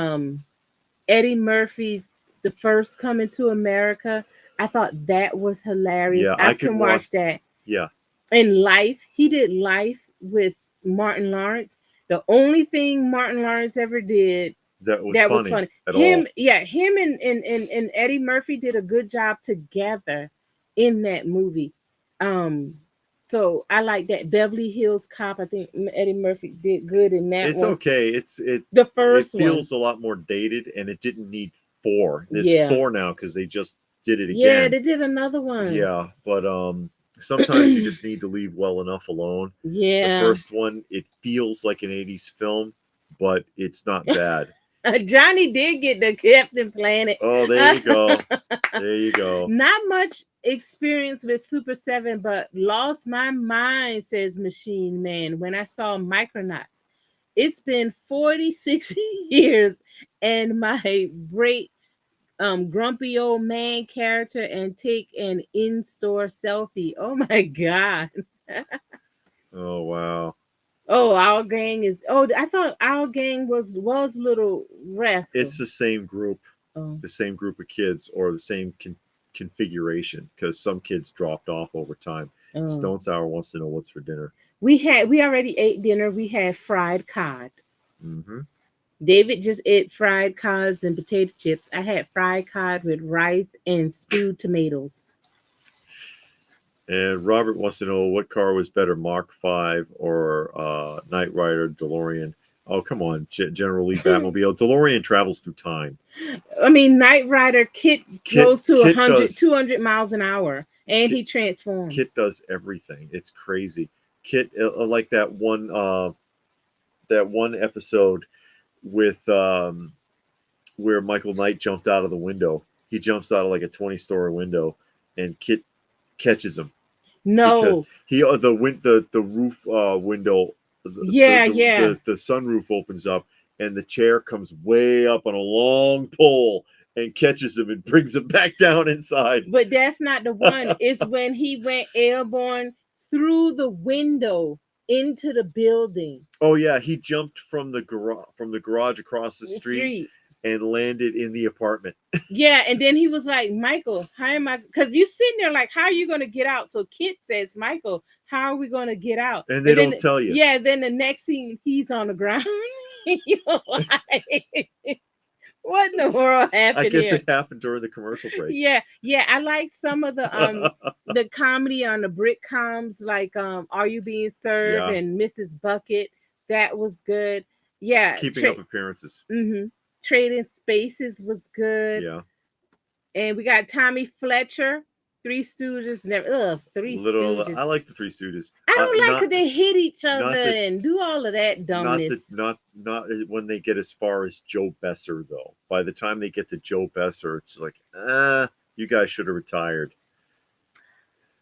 Eddie Murphy's The First Coming to America. I thought that was hilarious. Yeah, I can watch that. Yeah. And Life. He did Life with Martin Lawrence. The only thing Martin Lawrence ever did that was funny. Him and Eddie Murphy did a good job together in that movie. So I like that. Beverly Hills Cop. I think Eddie Murphy did good in that. It's one. okay. The first it feels one. a lot more dated, and it didn't need 4. There's 4 now because they just did it again. Yeah, they did another one. Yeah, but sometimes you just need to leave well enough alone. Yeah. The first one, it feels like an 80s film, but it's not bad. Johnny did get the Captain Planet. Oh, there you go. There you go. Not much experience with Super 7, but lost my mind, says Machine Man, when I saw Micronauts. It's been 46 years, and my great grumpy old man character and take an in-store selfie. Oh my God. Oh, wow. Oh, Our Gang is. Oh, I thought Our Gang was Little Rascals. It's the same group, the same group of kids, or the same configuration, because some kids dropped off over time. Stone Sour wants to know what's for dinner. We already ate dinner. We had fried cod. Mm-hmm. David just ate fried cods and potato chips. I had fried cod with rice and stewed tomatoes. And Robert wants to know what car was better, Mark 5 or Knight Rider, DeLorean. Oh, come on, General Lee Batmobile. DeLorean travels through time. I mean, Knight Rider, Kit goes to 200 miles an hour, and he transforms. Kit does everything. It's crazy. Kit, like that one episode with where Michael Knight jumped out of the window. He jumps out of like a 20-story window, and Kit catches him because No. he the roof window, Yeah, yeah. the sunroof opens up, and the chair comes way up on a long pole and catches him and brings him back down inside. But that's not the one. It's when he went airborne through the window into the building. Oh yeah, he jumped from the garage across the Street. and landed in the apartment. Yeah, and then he was like, Michael, how am I? Because you sitting there like, how are you going to get out? So Kit says, Michael, how are we going to get out? And they don't tell you. Yeah, then the next scene, he's on the ground. You're like, what in the world happened I guess here? it happened during the commercial break. Yeah, yeah. I like some of the comedy on the Brit coms, like Are You Being Served and Mrs. Bucket. That was good. Yeah. Keeping Up Appearances. Mm-hmm. Trading Spaces was good. Yeah. And we got Tommy Fletcher, Three Stooges. Three Stooges. I like the Three Stooges. I don't like that they hit each other and do all of that dumbness. Not when they get as far as Joe Besser, though. By the time they get to Joe Besser, it's like, you guys should have retired.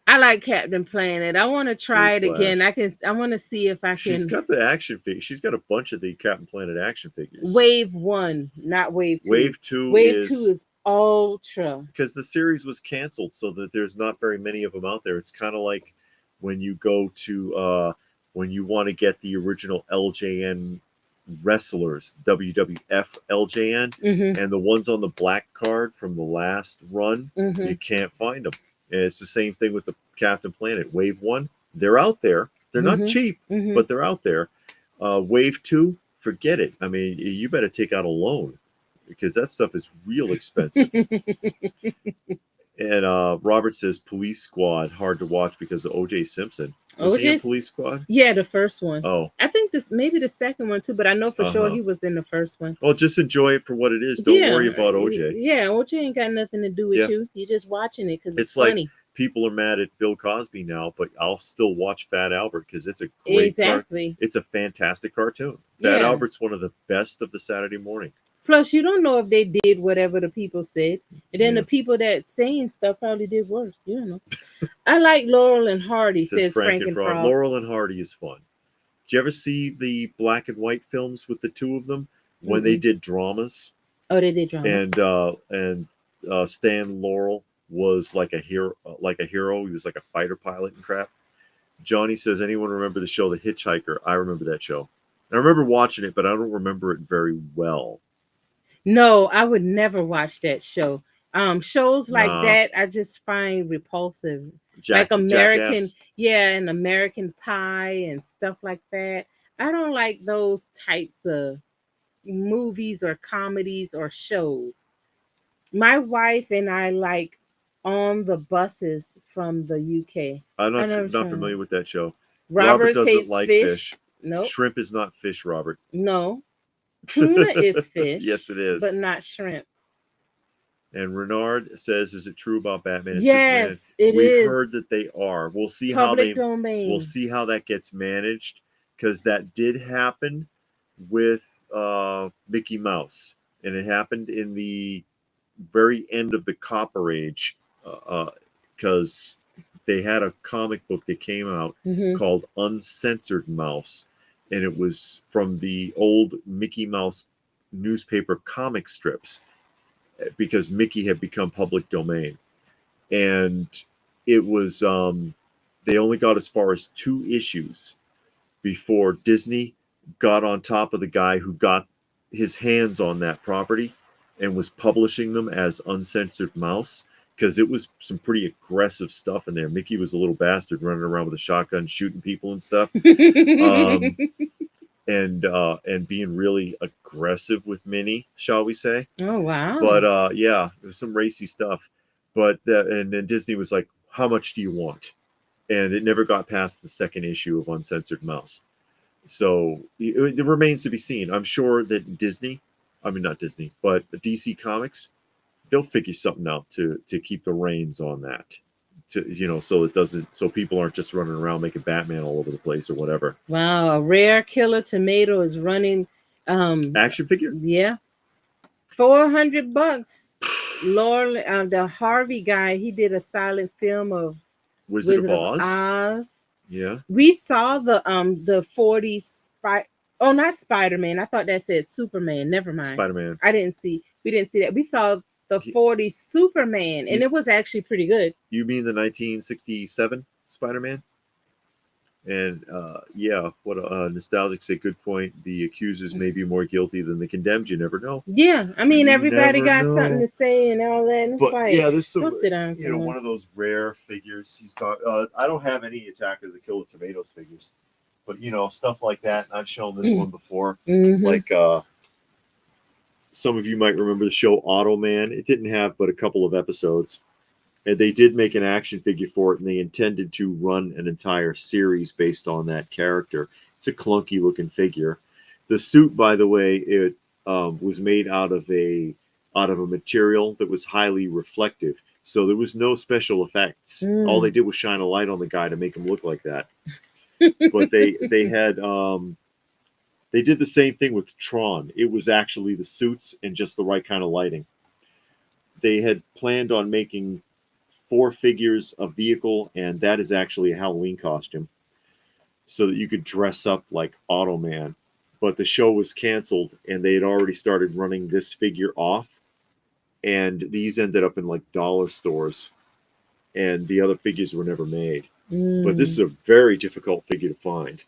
I like Captain Planet. I want to try it again. I want to see if I can. She's got the action figure. She's got a bunch of the Captain Planet action figures. Wave 1, not Wave 2. Wave 2 is ultra. Because the series was canceled, so that there's not very many of them out there. It's kind of like when you go to when you want to get the original LJN wrestlers, WWF LJN, and the ones on the black card from the last run, you can't find them. And it's the same thing with the Captain Planet. Wave 1, they're out there. They're not cheap, but they're out there. Wave 2, forget it. I mean, you better take out a loan because that stuff is real expensive. And Robert says Police Squad, hard to watch because of O.J. Simpson. Was he in Police Squad? Yeah, the first one. Oh. I think maybe the second one too, but I know for sure he was in the first one. Well, just enjoy it for what it is. Don't worry about O.J. Yeah, O.J. ain't got nothing to do with you. You're just watching it because it's funny. Like people are mad at Bill Cosby now, but I'll still watch Fat Albert because it's a great it's a fantastic cartoon. Fat Albert's one of the best of the Saturday morning. Plus, you don't know if they did whatever the people said. And then the people that saying stuff probably did worse. You don't know. I like Laurel and Hardy, says Frankenfrog. Laurel and Hardy is fun. Did you ever see the black and white films with the two of them when they did dramas? Oh, they did dramas. And Stan Laurel was like a hero. He was like a fighter pilot and crap. Johnny says, anyone remember the show The Hitchhiker? I remember that show. I remember watching it, but I don't remember it very well. No, I would never watch that show. Shows like that I just find repulsive. Like American, and American Pie and stuff like that. I don't like those types of movies or comedies or shows. My wife and I like On the Buses from the UK. I'm not familiar with that show. Robert doesn't like fish. No. Shrimp is not fish, Robert. No. Tuna is fish. Yes, it is. But not shrimp. And Renard says, is it true about Batman and Yes, Superman? We've heard that they are. We'll see domain. We'll see how that gets managed, because that did happen with Mickey Mouse. And it happened in the very end of the Copper Age, because they had a comic book that came out called Uncensored Mouse. And it was from the old Mickey Mouse newspaper comic strips, because Mickey had become public domain. And it was, they only got as far as 2 issues before Disney got on top of the guy who got his hands on that property and was publishing them as Uncensored Mouse, because it was some pretty aggressive stuff in there. Mickey was a little bastard running around with a shotgun shooting people and stuff. And being really aggressive with Minnie, shall we say. Oh, wow. But there's some racy stuff. But and then Disney was like, how much do you want? And it never got past the 2nd issue of Uncensored Mouse. So it remains to be seen. I'm sure that not Disney, but DC Comics, they'll figure something out to keep the reins on that. So people aren't just running around making Batman all over the place or whatever. Wow, a rare killer tomato is running Action figure? Yeah, $400. Laurel, the Harvey guy, he did a silent film of Wizard of Wizard of Oz? Oz. Yeah. We saw the 40 oh, not Spider-Man. I thought that said Superman. Never mind. Spider-Man. We didn't see that. We saw the 40 Superman, and it was actually pretty good. You mean the 1967 Spider-Man? And yeah, what a nostalgic say. Good point. The accusers may be more guilty than the condemned. You never know. Yeah, I mean, You everybody never got something know. to say and all that. And it's But like, yeah, there's some, go sit down you know, somewhere. one of those rare figures. He's talking. I don't have any Attack of the Killer Tomatoes figures, but you know, stuff like that. I've shown this one before. Mhm. Like some of you might remember the show Automan. It didn't have but a couple of episodes. And they did make an action figure for it, and they intended to run an entire series based on that character. It's a clunky looking figure. The suit, by the way, it was made out of a material that was highly reflective, so there was no special effects. All they did was shine a light on the guy to make him look like that. But they had they did the same thing with Tron. It was actually the suits and just the right kind of lighting. They had planned on making 4 figures a vehicle, and that is actually a Halloween costume, so that you could dress up like Automan. But the show was canceled, and they had already started running this figure off, and these ended up in like dollar stores, and the other figures were never made. But this is a very difficult figure to find.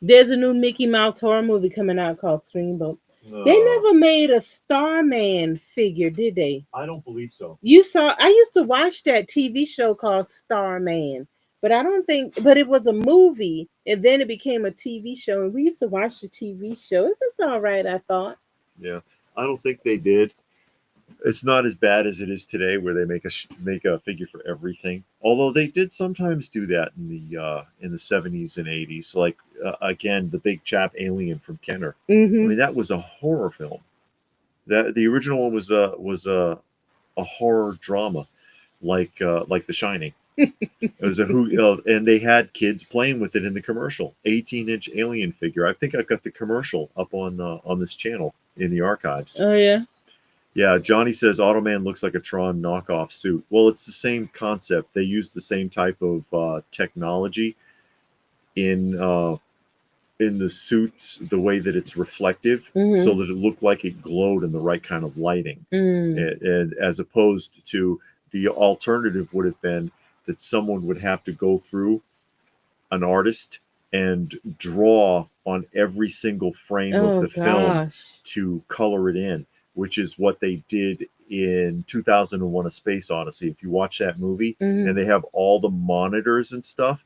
There's a new Mickey Mouse horror movie coming out called Steamboat. They never made a Starman figure, did they? I don't believe so. I used to watch that TV show called Starman, but I don't think, but it was a movie, and then it became a TV show, and we used to watch the TV show. It was all right, I thought. Yeah, I don't think they did. It's not as bad as it is today, where they make a figure for everything. Although they did sometimes do that in the 70s and 80s, like again, the big chap Alien from Kenner. I mean, that was a horror film. That the original one was a horror drama, like The Shining. It was and they had kids playing with it in the commercial. 18-inch Alien figure. I think I've got the commercial up on this channel in the archives. Oh yeah. Yeah, Johnny says Automan looks like a Tron knockoff suit. Well, it's the same concept. They used the same type of technology in the suits, the way that it's reflective, so that it looked like it glowed in the right kind of lighting. And as opposed to the alternative would have been that someone would have to go through an artist and draw on every single frame of the film to color it in, which is what they did in 2001: A Space Odyssey. If you watch that movie, and they have all the monitors and stuff,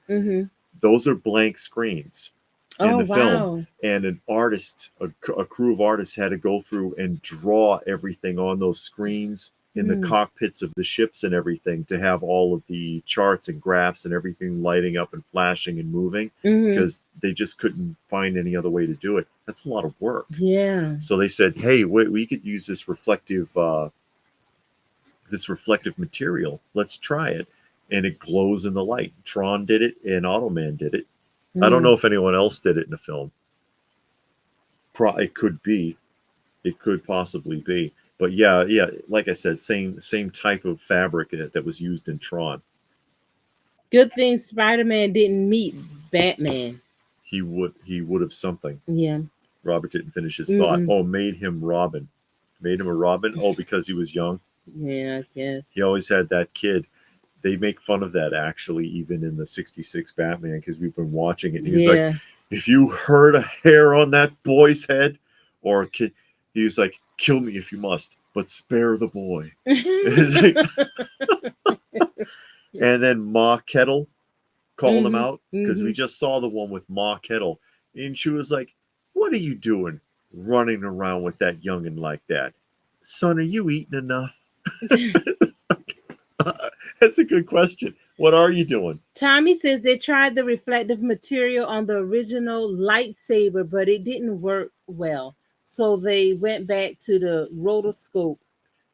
those are blank screens in the film. And an artist, a crew of artists had to go through and draw everything on those screens in the cockpits of the ships and everything, to have all of the charts and graphs and everything lighting up and flashing and moving, because they just couldn't find any other way to do it. That's a lot of work. Yeah. So they said, hey, we could use this reflective material. Let's try it. And it glows in the light. Tron did it, and Automan did it. I don't know if anyone else did it in the film. It could be. It could possibly be. But yeah, like I said, same type of fabric that was used in Tron. Good thing Spider-Man didn't meet Batman. He would have something. Yeah. Robert didn't finish his thought. Oh, made him Robin. Made him a Robin? Oh, because he was young? Yeah, I guess. He always had that kid. They make fun of that, actually, even in the 66 Batman, because we've been watching it. And he's like, if you hurt a hair on that boy's head, or a kid, he's like, kill me if you must, but spare the boy. And then Ma Kettle calling him out, because we just saw the one with Ma Kettle. And she was like, what are you doing running around with that youngin' like that? Son, are you eating enough? That's a good question. What are you doing? Tommy says they tried the reflective material on the original lightsaber, but it didn't work well. So they went back to the rotoscope.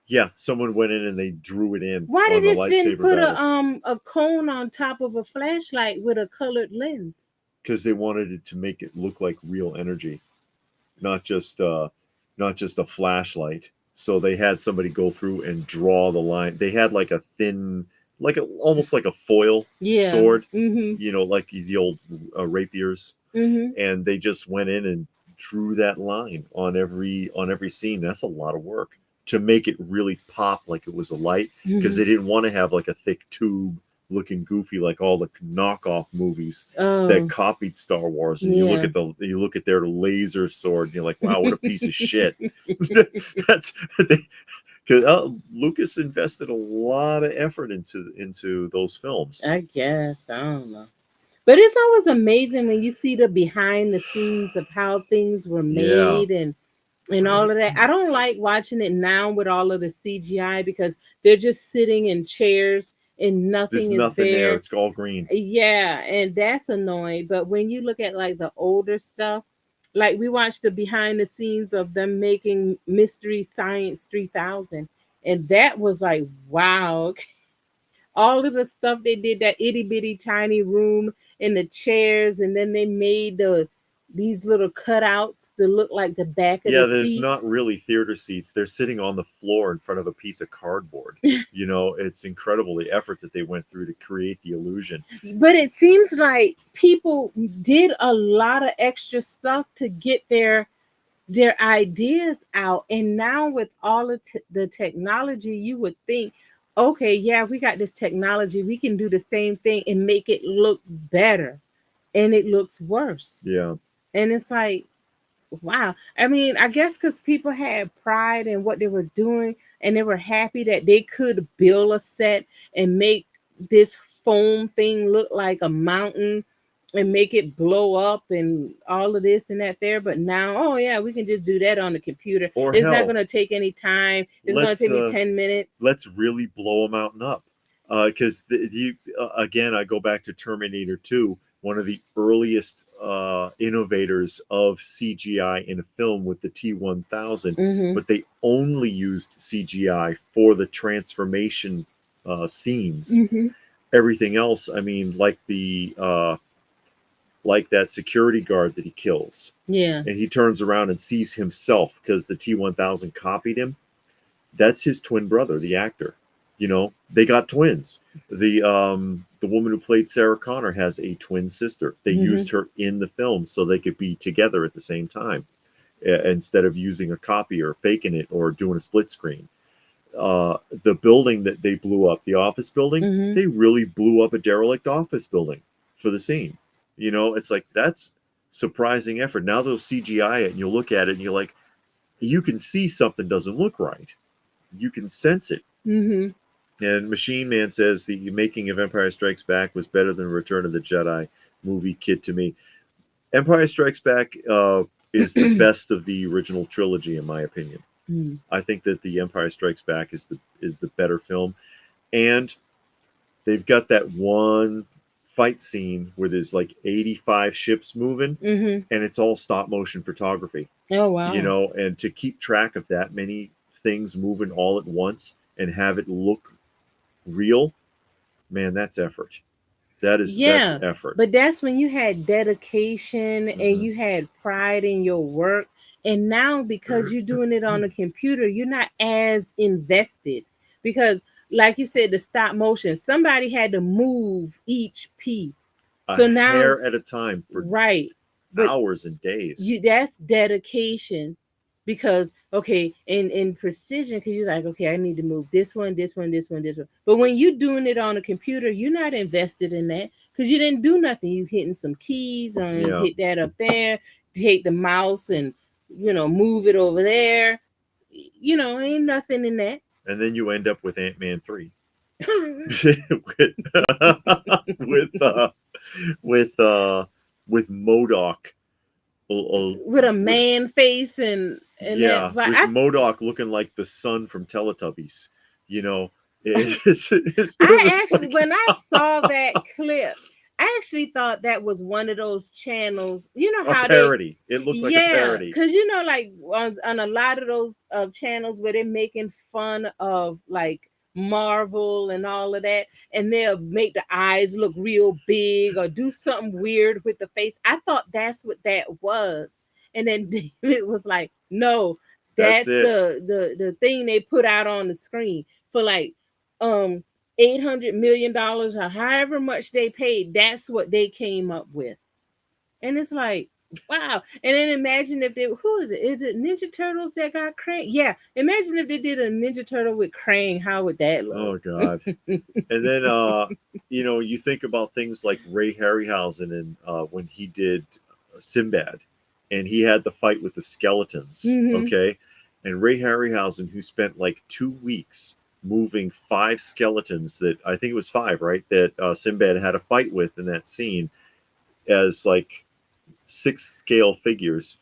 Yeah, someone went in and they drew it in. Why did they didn't put a cone on top of a flashlight with a colored lens? Because they wanted it to make it look like real energy. not just not just a flashlight. So they had somebody go through and draw the line. They had like a thin, like a almost like a foil Yeah. sword, Mhm. you know, like the old rapiers, Mhm. and they just went in and drew that line on every scene. That's a lot of work to make it really pop like it was a light, because Mhm. they didn't want to have like a thick tube looking goofy like all the knockoff movies that Oh, copied Star Wars. And yeah. you look at their laser sword and you're like, wow, what a piece of shit. That's because Lucas invested a lot of effort into those films. I guess. I don't know. But it's always amazing when you see the behind the scenes of how things were Yeah, made and all of that. I don't like watching it now with all of the CGI because they're just sitting in chairs and there's nothing is nothing there. there. It's all green. Yeah, and that's annoying. But when you look at like the older stuff, like we watched the behind the scenes of them making Mystery Science 3000, and that was like, wow, all of the stuff they did, that itty bitty tiny room and the chairs, and then they made these little cutouts to look like the back of Yeah, the there's not seats. really theater seats. They're sitting on the floor in front of a piece of cardboard. You know, it's incredible the effort that they went through to create the illusion. But it seems like people did a lot of extra stuff to get their ideas out. And now with all of the technology, you would think, okay, yeah, we got this technology, we can do the same thing and make it look better, and it looks worse. Yeah. And it's like, wow. I mean, I guess because people had pride in what they were doing and they were happy that they could build a set and make this foam thing look like a mountain and make it blow up and all of this and that there. But now, oh yeah, we can just do that on the computer. Or It's not hell, going to take any time. It's going to let's take me 10 minutes. let's really blow them out and up. Because you again, I go back to Terminator 2, one of the earliest innovators of CGI in a film with the T-1000, Mm-hmm. but they only used CGI for the transformation scenes. Mm-hmm. Everything else, I mean, like that security guard that he kills, Yeah. and he turns around and sees himself because the T-1000 copied him. That's his twin brother, the actor. You know, they got twins. The woman who played Sarah Connor has a twin sister. They Mm-hmm. used her in the film so they could be together at the same time, instead of using a copy or faking it or doing a split screen. The building that they blew up, the office building, Mm-hmm. they really blew up a derelict office building for the scene. You know, it's like that's surprising effort. Now they'll CGI it and you'll look at it and you're like, you can see something doesn't look right. You can sense it. Mm-hmm. And Machine Man says the making of Empire Strikes Back was better than Return of the Jedi movie. Kid to me, Empire Strikes Back is the best of the original trilogy, in my opinion. Mm-hmm. I think that the Empire Strikes Back is the better film, and they've got that one fight scene where there's like 85 ships moving, Mm-hmm. and it's all stop motion photography. Oh You wow. know, and to keep track of that many things moving all at once and have it look real, man, that's effort. That's Yeah, effort. but that's when you had dedication and Hmm. you had pride in your work. And now, because you're doing it on a computer, you're not as invested. Because, like you said, the stop motion, somebody had to move each piece. A So now, hair at a time for right. But hours and days. you that's dedication because okay in precision because you're like okay I need to move this one. But when you're doing it on a computer you're not invested in that because you didn't do nothing. You hitting some keys and Yeah. hit that up there, take the mouse and move it over there. Ain't nothing in that. And then you end up with Ant-Man 3. with with uh with with Modoc, With a with, man face and that yeah, but with I Modoc looking like the son from Teletubbies. You know, it I was actually, like when I saw that clip, I actually thought that was one of those channels. You know a how they, parody. It looked like a yeah, parody. because like on a lot of those channels where they're making fun of like Marvel and all of that, and they'll make the eyes look real big or do something weird with the face. I thought that's what that was. And then David was like, no, That's that's it. the thing they put out on the screen for like um $800 million or however much they paid. That's what they came up with. And it's like, wow. And then imagine if they, who is it? Is it Ninja Turtles that got Krang? Yeah. Imagine if they did a Ninja Turtle with Krang. How would that Oh look? God. And then you think about things like Ray Harryhausen and when he did Sinbad, and he had the fight with the skeletons. Hmm. Okay, and Ray Harryhausen, who spent like 2 weeks moving 5 skeletons, that I think it was 5, right? That Sinbad had a fight with in that scene, as like 6 scale figures,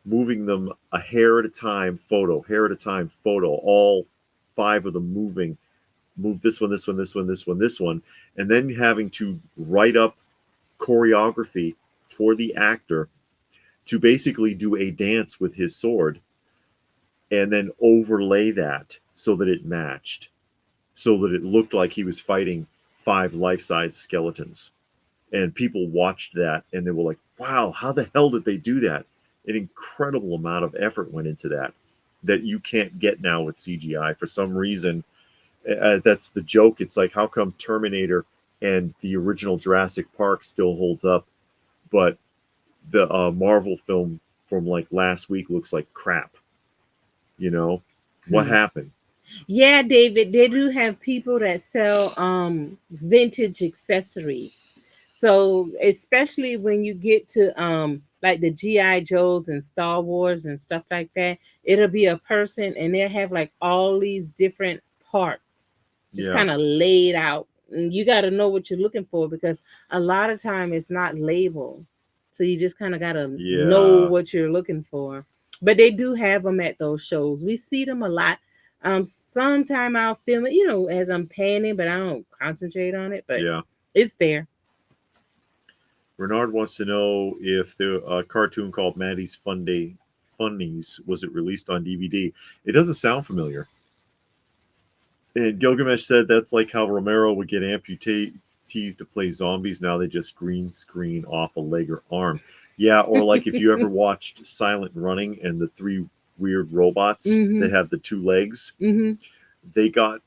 moving them a hair at a time, hair at a time, all 5 of them moving, move this one, this one, this one, this one, this one, and then having to write up choreography for the actor to basically do a dance with his sword and then overlay that so that it matched, so that it looked like he was fighting 5 life-size skeletons. And people watched that and they were like, wow, how the hell did they do that? An incredible amount of effort went into that you can't get now with CGI for some reason. That's the joke. It's like, how come Terminator and the original Jurassic Park still holds up, but the Marvel film from like last week looks like crap? You know, what Hmm. happened? Yeah, David, they do have people that sell vintage accessories. So especially when you get to like the GI Joes and Star Wars and stuff like that, it'll be a person and they'll have like all these different parts just Yeah, kind of laid out. And you got to know what you're looking for because a lot of time it's not labeled. So you just kind of got to know yeah, what you're looking for. But they do have them at those shows. We see them a lot. Sometime I'll film it, as I'm panning, but I don't concentrate on it. But yeah. it's there. Bernard wants to know if the cartoon called Maddie's Fun Day Funnies, was it released on DVD? It doesn't sound familiar. And Gilgamesh said that's like how Romero would get amputees to play zombies. Now they just green screen off a leg or arm. Yeah, or like if you ever watched Silent Running and the 3 weird robots Mm-hmm. that have the 2 legs, Mm-hmm. they got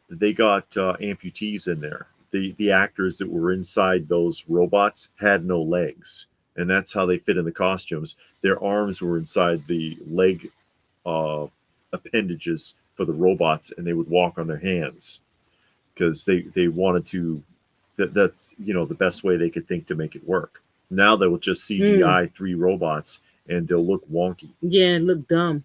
amputees in there. The actors that were inside those robots had no legs, and that's how they fit in the costumes. Their arms were inside the leg uh, appendages for the robots, and they would walk on their hands because they wanted to. That's the best way they could think to make it work. Now they will just Mm. CGI 3 robots, and they'll look wonky. Yeah, look dumb.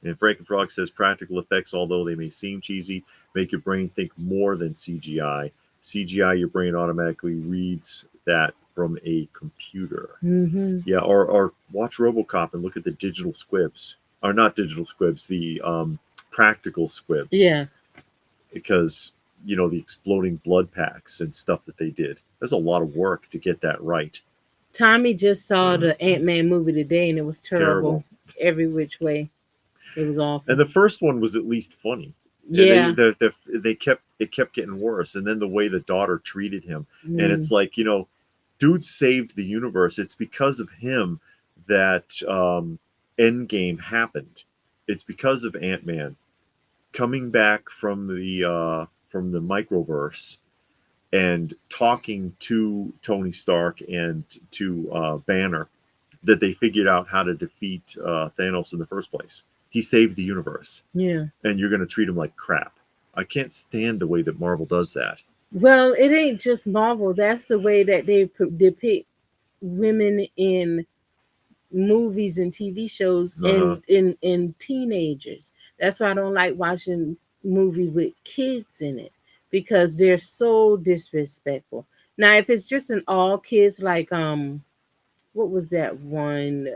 And Frankenfrog says practical effects, although they may seem cheesy, make your brain think more than CGI. CGI, your brain automatically reads that from a computer. Mm-hmm. Yeah, or watch RoboCop and look at the digital squibs, or not digital squibs, the practical squibs, Yeah. because the exploding blood packs and stuff that they did. There's a lot of work to get that right. Tommy just saw the Ant-Man movie today and it was terrible Terrible. every which way. It was And awful. the first one was at least funny. Yeah. They kept it kept getting worse, and then the way the daughter treated him, and Mm. it's like, dude saved the universe. It's because of him that Endgame happened. It's because of Ant Man coming back from the microverse and talking to Tony Stark and to Banner, that they figured out how to defeat Thanos in the first place. He saved the universe, Yeah. and you're going to treat him like crap. I can't stand the way that Marvel does that. Well, it ain't just Marvel. That's the way that they depict women in movies and TV shows Uh-huh. and in teenagers. That's why I don't like watching movie with kids in it because they're so disrespectful. Now, if it's just an all kids, like what was that one?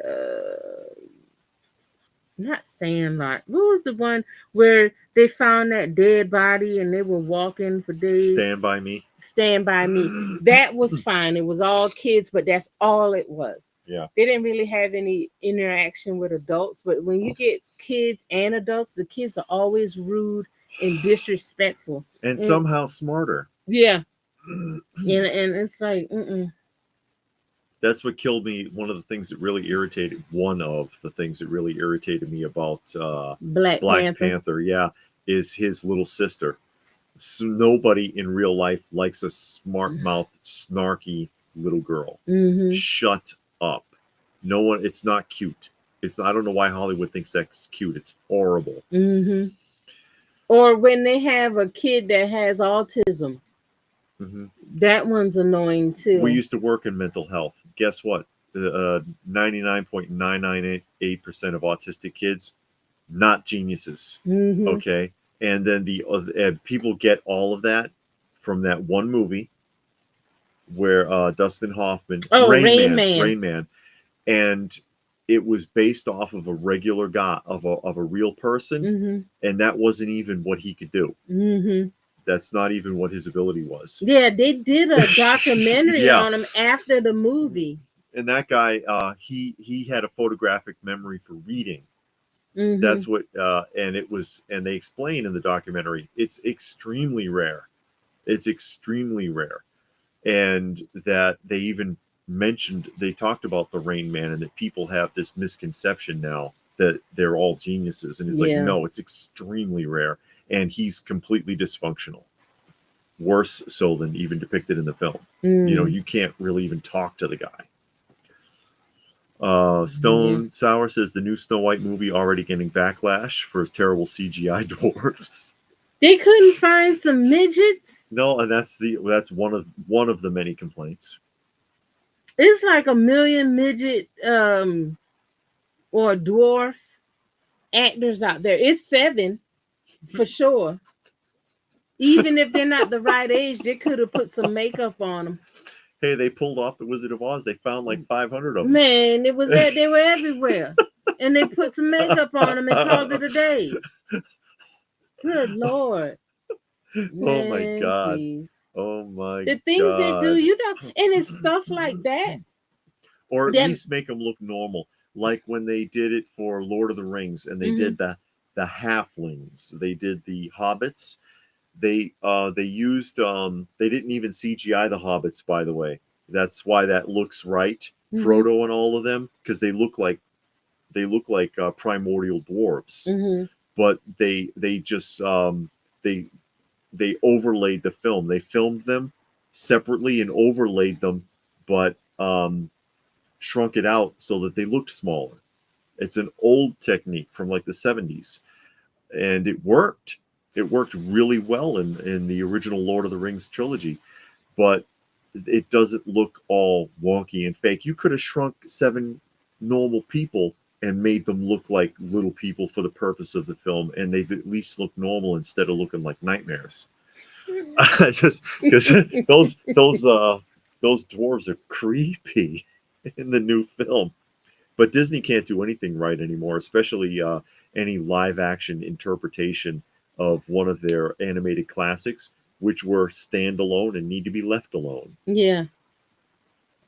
Not Sandlot. What was the one where they found that dead body and they were walking for days? Stand by Me. Stand by Me. That was fine. It was all kids, but that's all it was. Yeah. They didn't really have any interaction with adults, but when you get kids and adults, the kids are always rude and disrespectful. And And somehow smarter. yeah, and it's like, mm-mm. That's what killed me. One of the things that really irritated me about Black Black Panther. Panther, yeah, is his little sister. So nobody in real life likes a smart mouthed, snarky little girl. Mm-hmm. Shut up. No one. It's not cute. It's. I don't know why Hollywood thinks that's cute. It's horrible. Mm-hmm. Or when they have a kid that has autism, Hmm. that one's annoying We too. used to work in mental health. Guess what? 99.998% of autistic kids, not geniuses. Mm-hmm. Okay, and then people get all of that from that one movie where Dustin Hoffman, Oh, Rain Rain Man, Man. Rain Man, and it was based off of a regular guy, of a real person, Mm-hmm. and that wasn't even what he could do. Mm-hmm. That's not even what his ability was. Yeah, they did a documentary Yeah, on him after the movie. and that guy, he had a photographic memory for reading. Mm-hmm. That's what, and they explain in the documentary, it's extremely rare. It's extremely rare, and that they talked about the Rain Man, and that people have this misconception now that they're all geniuses, and it's like, Yeah. no, it's extremely rare, and he's completely dysfunctional, worse so than even depicted in the film. Mm. You can't really even talk to the guy. Yeah. Stone Sour says the new Snow White movie already getting backlash for terrible CGI dwarfs. They couldn't find some midgets. No, and that's one of the many complaints. It's like a million midget or dwarf actors out there. It's 7 for sure. Even if they're not the right age, they could have put some makeup on them. Hey, they pulled off the Wizard of Oz. They found like 500 of them. Man, it was they were everywhere, and they put some makeup on them and called it a day. Good Lord, Oh my man, God. please. Oh my The things they do, God. and it's stuff like that. Or at Them, least make them look normal, like when they did it for Lord of the Rings, and they mm-hmm. did the halflings. They did the hobbits. They used they didn't even CGI the hobbits, by the way. That's why that looks right. Mm-hmm. Frodo and all of them, because they look like primordial dwarves. Mm-hmm. But they just they they overlaid the film. They filmed them separately and overlaid them, but shrunk it out so that they looked smaller. It's an old technique from like the 70s, and it worked. It worked really well in the original Lord of the Rings trilogy, but it doesn't look all wonky and fake. You could have shrunk 7 normal people and made them look like little people for the purpose of the film, and they'd at least look normal instead of looking like nightmares. Just because those dwarves are creepy in the new film. But Disney can't do anything right anymore, especially any live action interpretation of one of their animated classics, which were standalone and need to be left alone. Yeah,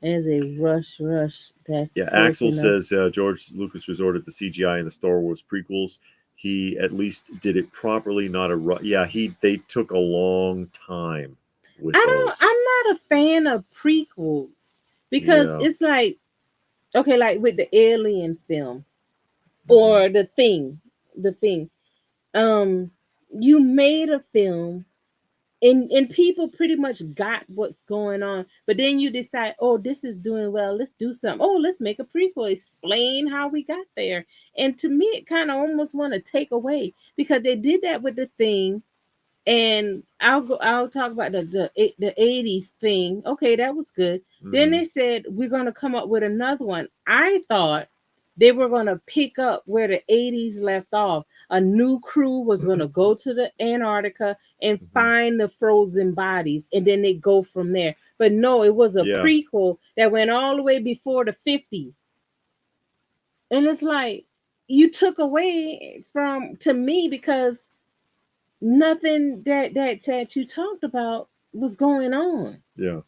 as a rush. That's Yeah, close Axel enough. says George Lucas resorted to CGI in the Star Wars prequels. He at least did it properly, not a yeah. They took a long time with those. I'm not a fan of prequels because Yeah. it's like, okay, like with the Alien film Mhm. or the thing. Um, you made a film, and people pretty much got what's going on, but then you decide, oh, this is doing well, let's do something. Oh, let's make a prequel, explain how we got there. And to me, it kind of almost want to take away, because they did that with the thing. And I'll talk about the 80s thing. Okay, that was good. Then Mhm. they said we're going to come up with another one. I thought they were going to pick up where the 80s left off. A new crew was going to go to the Antarctica and Mhm. find the frozen bodies, and then they go from there. But no, it was a Yeah. prequel that went all the way before the 50s. And it's like, you took away from, to me, because nothing that you talked about was going on. Yeah.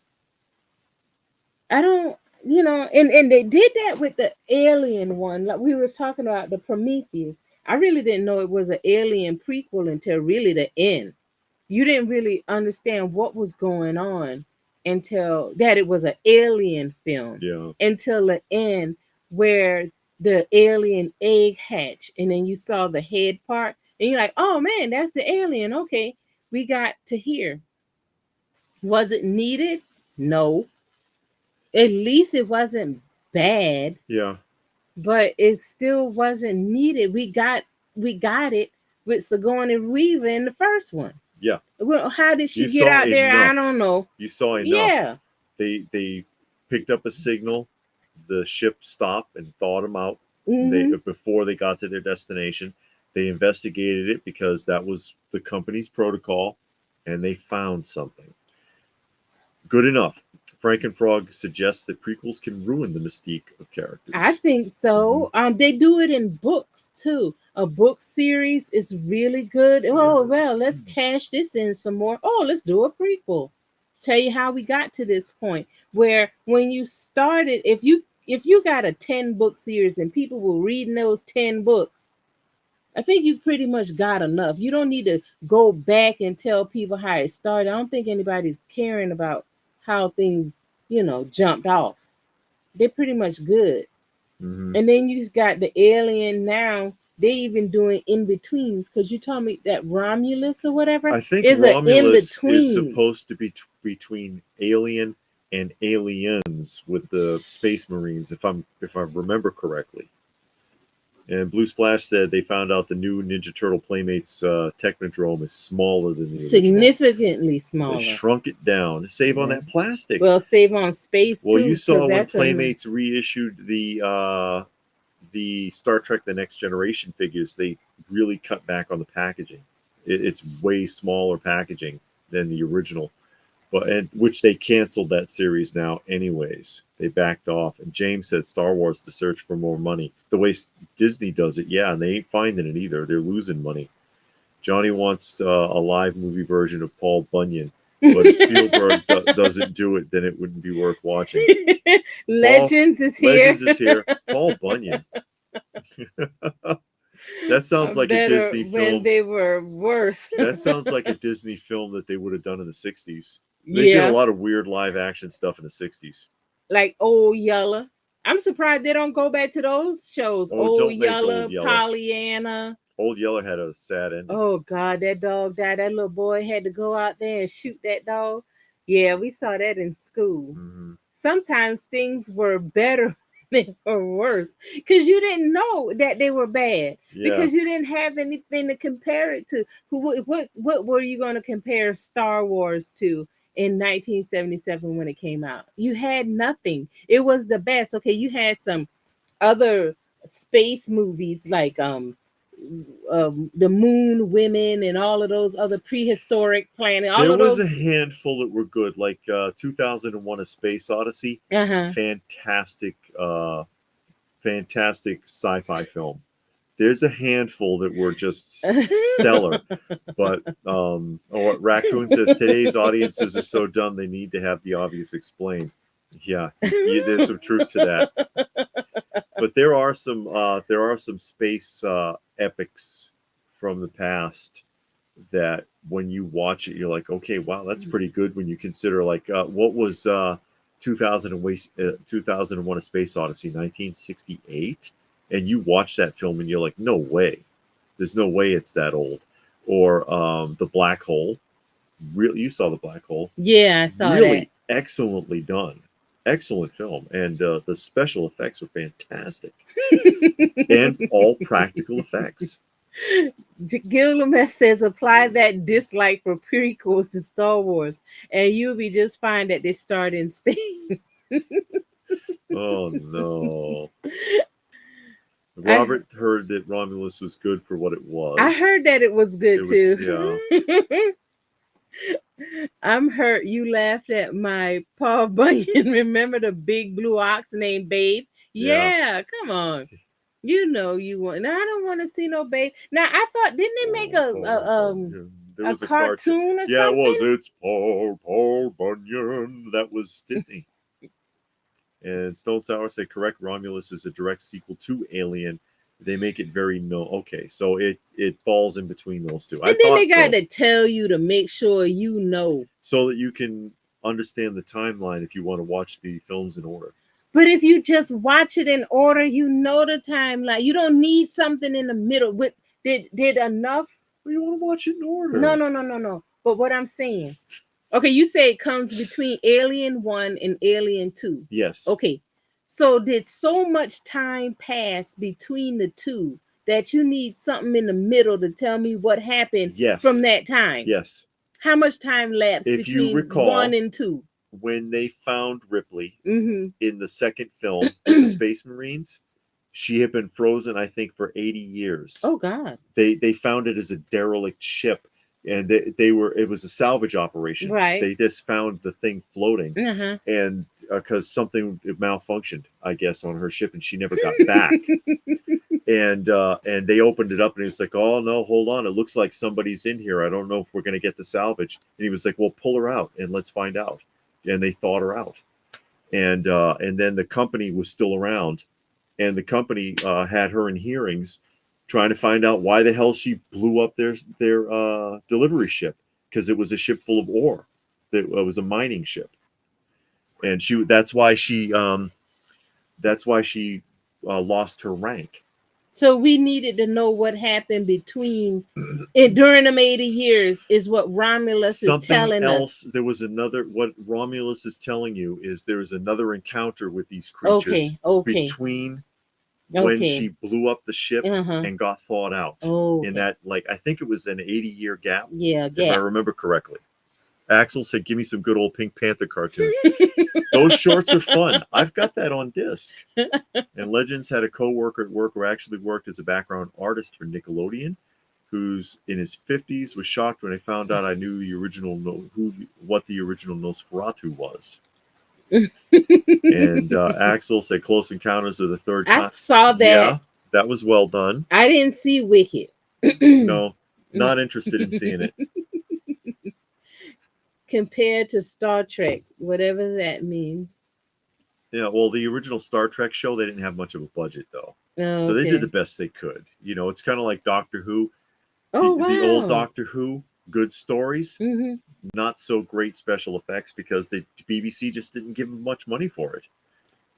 I don't, and they did that with the alien one, like we was talking about the Prometheus. I really didn't know it was an alien prequel until really the end. You didn't really understand what was going on. until that it was an alien film Yeah. until the end where the alien egg hatched and then you saw the head part and you're like, oh man, that's the alien. Okay, we got to here. Was it needed? No. At least it wasn't bad, Yeah. but it still wasn't needed. We got it with Sigourney Weaver in the first one. Yeah. Well, how did she You get saw out there? I enough. don't know. You saw enough. Yeah. They picked up a signal. The ship stopped and thawed them out. Mhm. Before they got to their destination. They investigated it because that was the company's protocol, and they found something. Good enough. Frankenfrog suggests that prequels can ruin the mystique of characters. I think so. They do it in books too. A book series is really good. Oh well, let's cash this in some more. Oh, let's do a prequel. Tell you how we got to this point. Where when you started, if you got a 10-book series and people were reading those 10 books, I think you pretty much got enough. You don't need to go back and tell people how it started. I don't think anybody's caring about how things, jumped off. They're pretty much good. Mhm. And then you got the alien now. They even doing in betweens because you told me that Romulus or whatever I think is an in Romulus is between. supposed to be between Alien and Aliens with the Space Marines, if I remember correctly. And Blue Splash said they found out the new Ninja Turtle Playmates Technodrome is smaller than the original. Significantly They smaller. shrunk it down to save on that plastic. Well, save on space Well, too. you saw 'cause when that's Playmates reissued the Star Trek: The Next Generation figures, they really cut back on the packaging. It's way smaller packaging than the original, which they canceled that series now anyways. They backed off. And James said Star Wars to search for more money. The way Disney does it, yeah, and they ain't finding it either. They're losing money. Johnny wants a live movie version of Paul Bunyan. But if Spielberg doesn't do it, then it wouldn't be worth watching. Legends is here. Legends is here. Paul Bunyan. That sounds like a Disney film. When they were worse. That sounds like a Disney film that they would have done in the 60s. They did a lot of weird live action stuff in the 60s. Like Old Yeller. I'm surprised they don't go back to those shows. Old Yeller, Pollyanna. Old Yeller had a sad ending. Oh God, that dog died. That little boy had to go out there and shoot that dog. Yeah, we saw that in school. Mm-hmm. Sometimes things were better they were worse because you didn't know that they were bad because you didn't have anything to compare it to. What were you going to compare Star Wars to in 1977 when it came out? You had nothing. It was the best. Okay, you had some other space movies like the Moon Women and all of those other prehistoric planets. There was a handful that were good, like 2001: A Space Odyssey. Fantastic sci-fi film. There's a handful that were just stellar. But Raccoon says today's audiences are so dumb they need to have the obvious explained. Yeah, there's some truth to that. But there are some space epics from the past that when you watch it, you're like, okay, wow, that's pretty good when you consider like what was 2001: A Space Odyssey, 1968, and you watch that film and you're like, no way, there's no way it's that old. Or The Black Hole. Really, you saw The Black Hole? Yeah, I saw really that. Excellently done. Excellent film, and the special effects are fantastic, and all practical effects. Gilgamesh says apply that dislike for prequels to Star Wars, and you'll be just fine that they start in space. Oh no! Robert heard that Romulus was good for what it was. I heard that it was good too. Yeah. I'm hurt you laughed at my Paul Bunyan. Remember the big blue ox named Babe? Yeah, come on. You know you want. Now I don't want to see no Babe. Now I thought didn't they make a cartoon or something? Yeah, it was. It's Paul Bunyan. That was Disney. And Stone Sour said correct. Romulus is a direct sequel to Alien. They make it very okay, so it falls in between those two. And then they got to tell you to make sure you know, so that you can understand the timeline if you want to watch the films in order. But if you just watch it in order, you know the timeline. You don't need something in the middle. With did enough? Well, you want to watch it in order. No. But what I'm saying, okay, you say it comes between Alien 1 and Alien 2. Yes. Okay, so did so much time pass between the two that you need something in the middle to tell me what happened from that time? Yes. How much time lapsed If you between recall, 1 and 2? When they found Ripley Mm-hmm. in the second film, the Space Marines, she had been frozen, I think, for 80 years. Oh God! They found it as a derelict ship, and it was a salvage operation. Right. They just found the thing floating, Uh-huh. and because something malfunctioned, I guess, on her ship, and she never got back. And they opened it up, and it's like, oh no, hold on, it looks like somebody's in here. I don't know if we're going to get the salvage. And he was like, well, pull her out and let's find out. And they thawed her out, and then the company was still around, and the company had her in hearings, trying to find out why the hell she blew up their delivery ship, because it was a ship full of ore. It was a mining ship, and that's why she lost her rank. So we needed to know what happened between and during them 80 years is what Romulus is telling us. There was another, what Romulus is telling you is there was another encounter with these creatures between when she blew up the ship and got thawed out. In that, like, I think it was an 80-year gap. Yeah, if I remember correctly. Axel said, give me some good old Pink Panther cartoons. Those shorts are fun. I've got that on disc. And Legends had a co-worker at work who actually worked as a background artist for Nickelodeon, who's in his 50s, was shocked when I found out I knew what the original Nosferatu was. And Axel said Close Encounters of the Third Kind. I saw that. Yeah, that was well done. I didn't see Wicked. No, not interested in seeing it. Compared to Star Trek, whatever that means. Yeah, well, the original Star Trek show, they didn't have much of a budget, though. Oh, so they did the best they could. You know, it's kind of like Doctor Who. Oh, wow. The old Doctor Who, good stories, not so great special effects, because the BBC just didn't give them much money for it.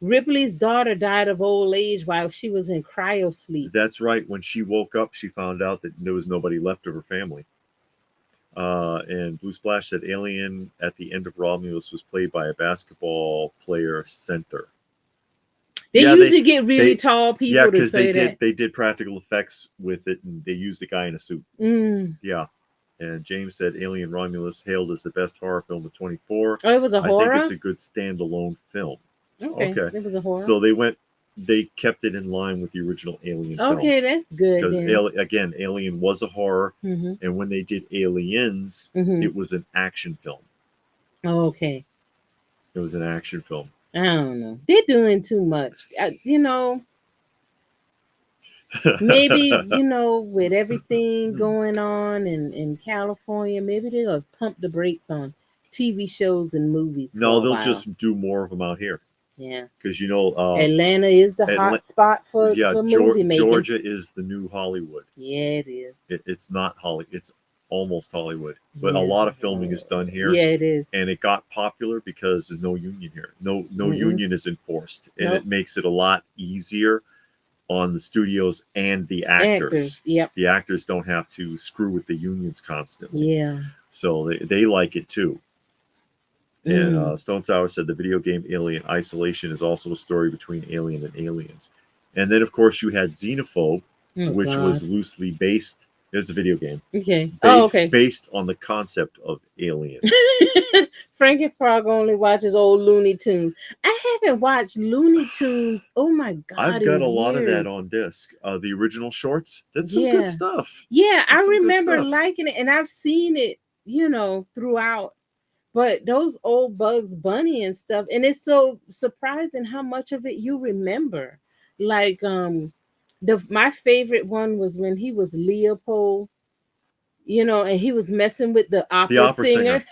Ripley's daughter died of old age while she was in cryo sleep. That's right. When she woke up, she found out that there was nobody left of her family. And Blue Splash said Alien at the end of Romulus was played by a basketball player center. They usually get really tall people. Yeah, because they did practical effects with it, and they used a guy in a suit. Yeah. And James said Alien Romulus hailed as the best horror film of 24. Oh, it was a horror? I think it's a good standalone film. Okay. It was a horror. So they kept it in line with the original Alien film. Okay, that's good. Because again, Alien was a horror, and when they did Aliens, it was an action film. Oh, okay. It was an action film. I don't know. They're doing too much. Maybe, with everything going on in California, maybe they'll pump the brakes on TV shows and movies. No, they'll just do more of them out here. Yeah, because Atlanta is the hot spot for movie making. Georgia is the new Hollywood. Yeah, it is. It's not Hollywood. It's almost Hollywood, but a lot of filming is done here. Yeah, it is. And it got popular because there's no union here. No union is enforced, and it makes it a lot easier on the studios and the actors. Yep. The actors don't have to screw with the unions constantly. Yeah. So they like it too. And Stone Sour said the video game Alien Isolation is also a story between Alien and aliens. And then, of course, you had Xenophobe, which was loosely based. It's a video game. Okay. Based on the concept of aliens. Frankie Frog only watches old Looney Tunes. I haven't watched Looney Tunes. Oh my God. I've got a lot of that on disc. The original shorts. That's some good stuff. Yeah, I remember liking it, and I've seen it, throughout. But those old Bugs Bunny and stuff, and it's so surprising how much of it you remember. Like my favorite one was when he was Leopold, and he was messing with the opera singer.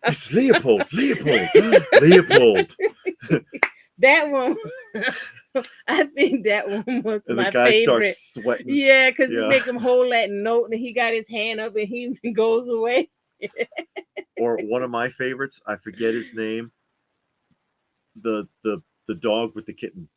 It's Leopold. Leopold. That one. I think that one was and my the guy favorite. Starts sweating. Yeah, because you make him hold that note, and he got his hand up, and he goes away. Or one of my favorites, I forget his name. The dog with the kitten.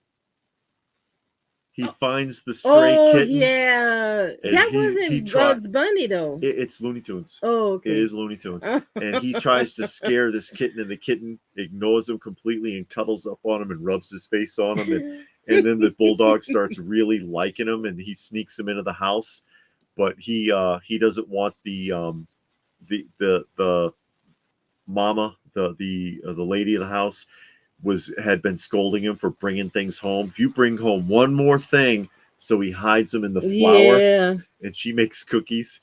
He finds the stray Oh kitten, yeah, and that he wasn't try. Bugs Bunny though. It's Looney Tunes. Oh, It okay. is Looney Tunes, and he tries to scare this kitten, and the kitten ignores him completely and cuddles up on him and rubs his face on him, and then the bulldog starts really liking him, and he sneaks him into the house, but he doesn't want the mama, the lady of the house had been scolding him for bringing things home. If you bring home one more thing, so he hides them in the flour, Yeah. and she makes cookies,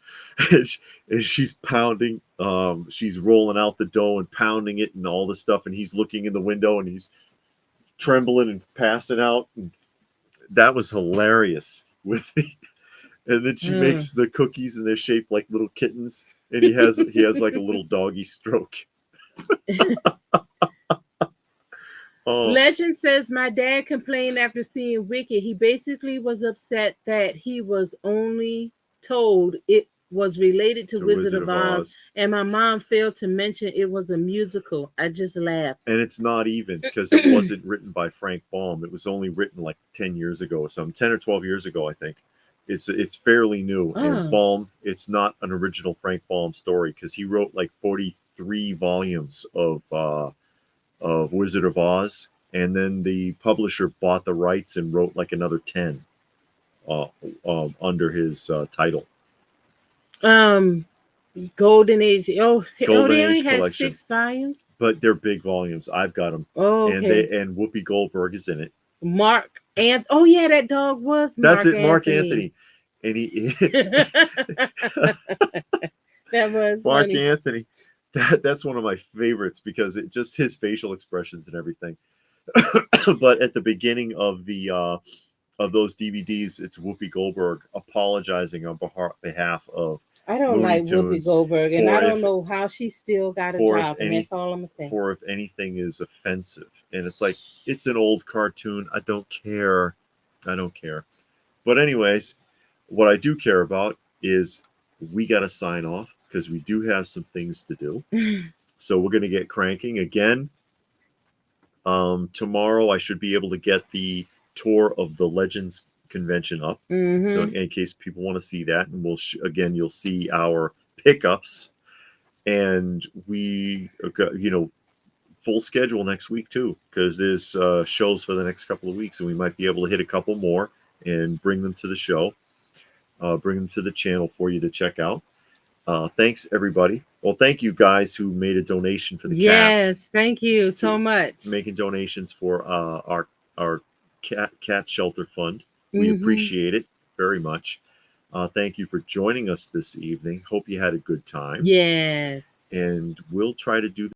and she's pounding. She's rolling out the dough and pounding it and all this stuff, and he's looking in the window and he's trembling and passing out. And that was hilarious. And then she Mm. makes the cookies and they're shaped like little kittens, and he has like a little doggy stroke. Oh, Legend says my dad complained after seeing Wicked. He basically was upset that he was only told it was related to Wizard of Oz, and my mom failed to mention it was a musical. I just laughed. And it's not even because it wasn't written by Frank Baum. It was only written like 10 years ago or something, 10 or 12 years ago, I think. It's fairly new. And Oh. Baum, it's not an original Frank Baum story because he wrote like 43 volumes of Wizard of Oz, and then the publisher bought the rights and wrote like another 10 under his title. Golden Age. Oh, Golden they only Age had collection. 6 volumes. But they're big volumes. I've got them. Oh, okay. And Whoopi Goldberg is in it. Mark and oh yeah, that dog was Mark. That's it, Mark Anthony. And he that was Mark funny. Anthony. That's one of my favorites because it just his facial expressions and everything. But at the beginning of those DVDs, it's Whoopi Goldberg apologizing on behalf of I don't Looney like Whoopi Tunes Goldberg, and I don't if- know how she still got a for job, if and any- that's all I'm gonna say. for if anything is offensive. And it's like, it's an old cartoon. I don't care. But anyways, what I do care about is we got to sign off because we do have some things to do. So we're going to get cranking again. Tomorrow I should be able to get the tour of the Legends convention up. Mhm. So in case people want to see that, and again, you'll see our pickups, and we full schedule next week too, because there's shows for the next couple of weeks, and we might be able to hit a couple more and bring them to the show, bring them to the channel for you to check out. Thanks everybody. Well, thank you guys who made a donation for the cats. Yes, thank you so much. Making donations for our cat shelter fund. We appreciate it very much. Thank you for joining us this evening. Hope you had a good time. Yes. And we'll try to do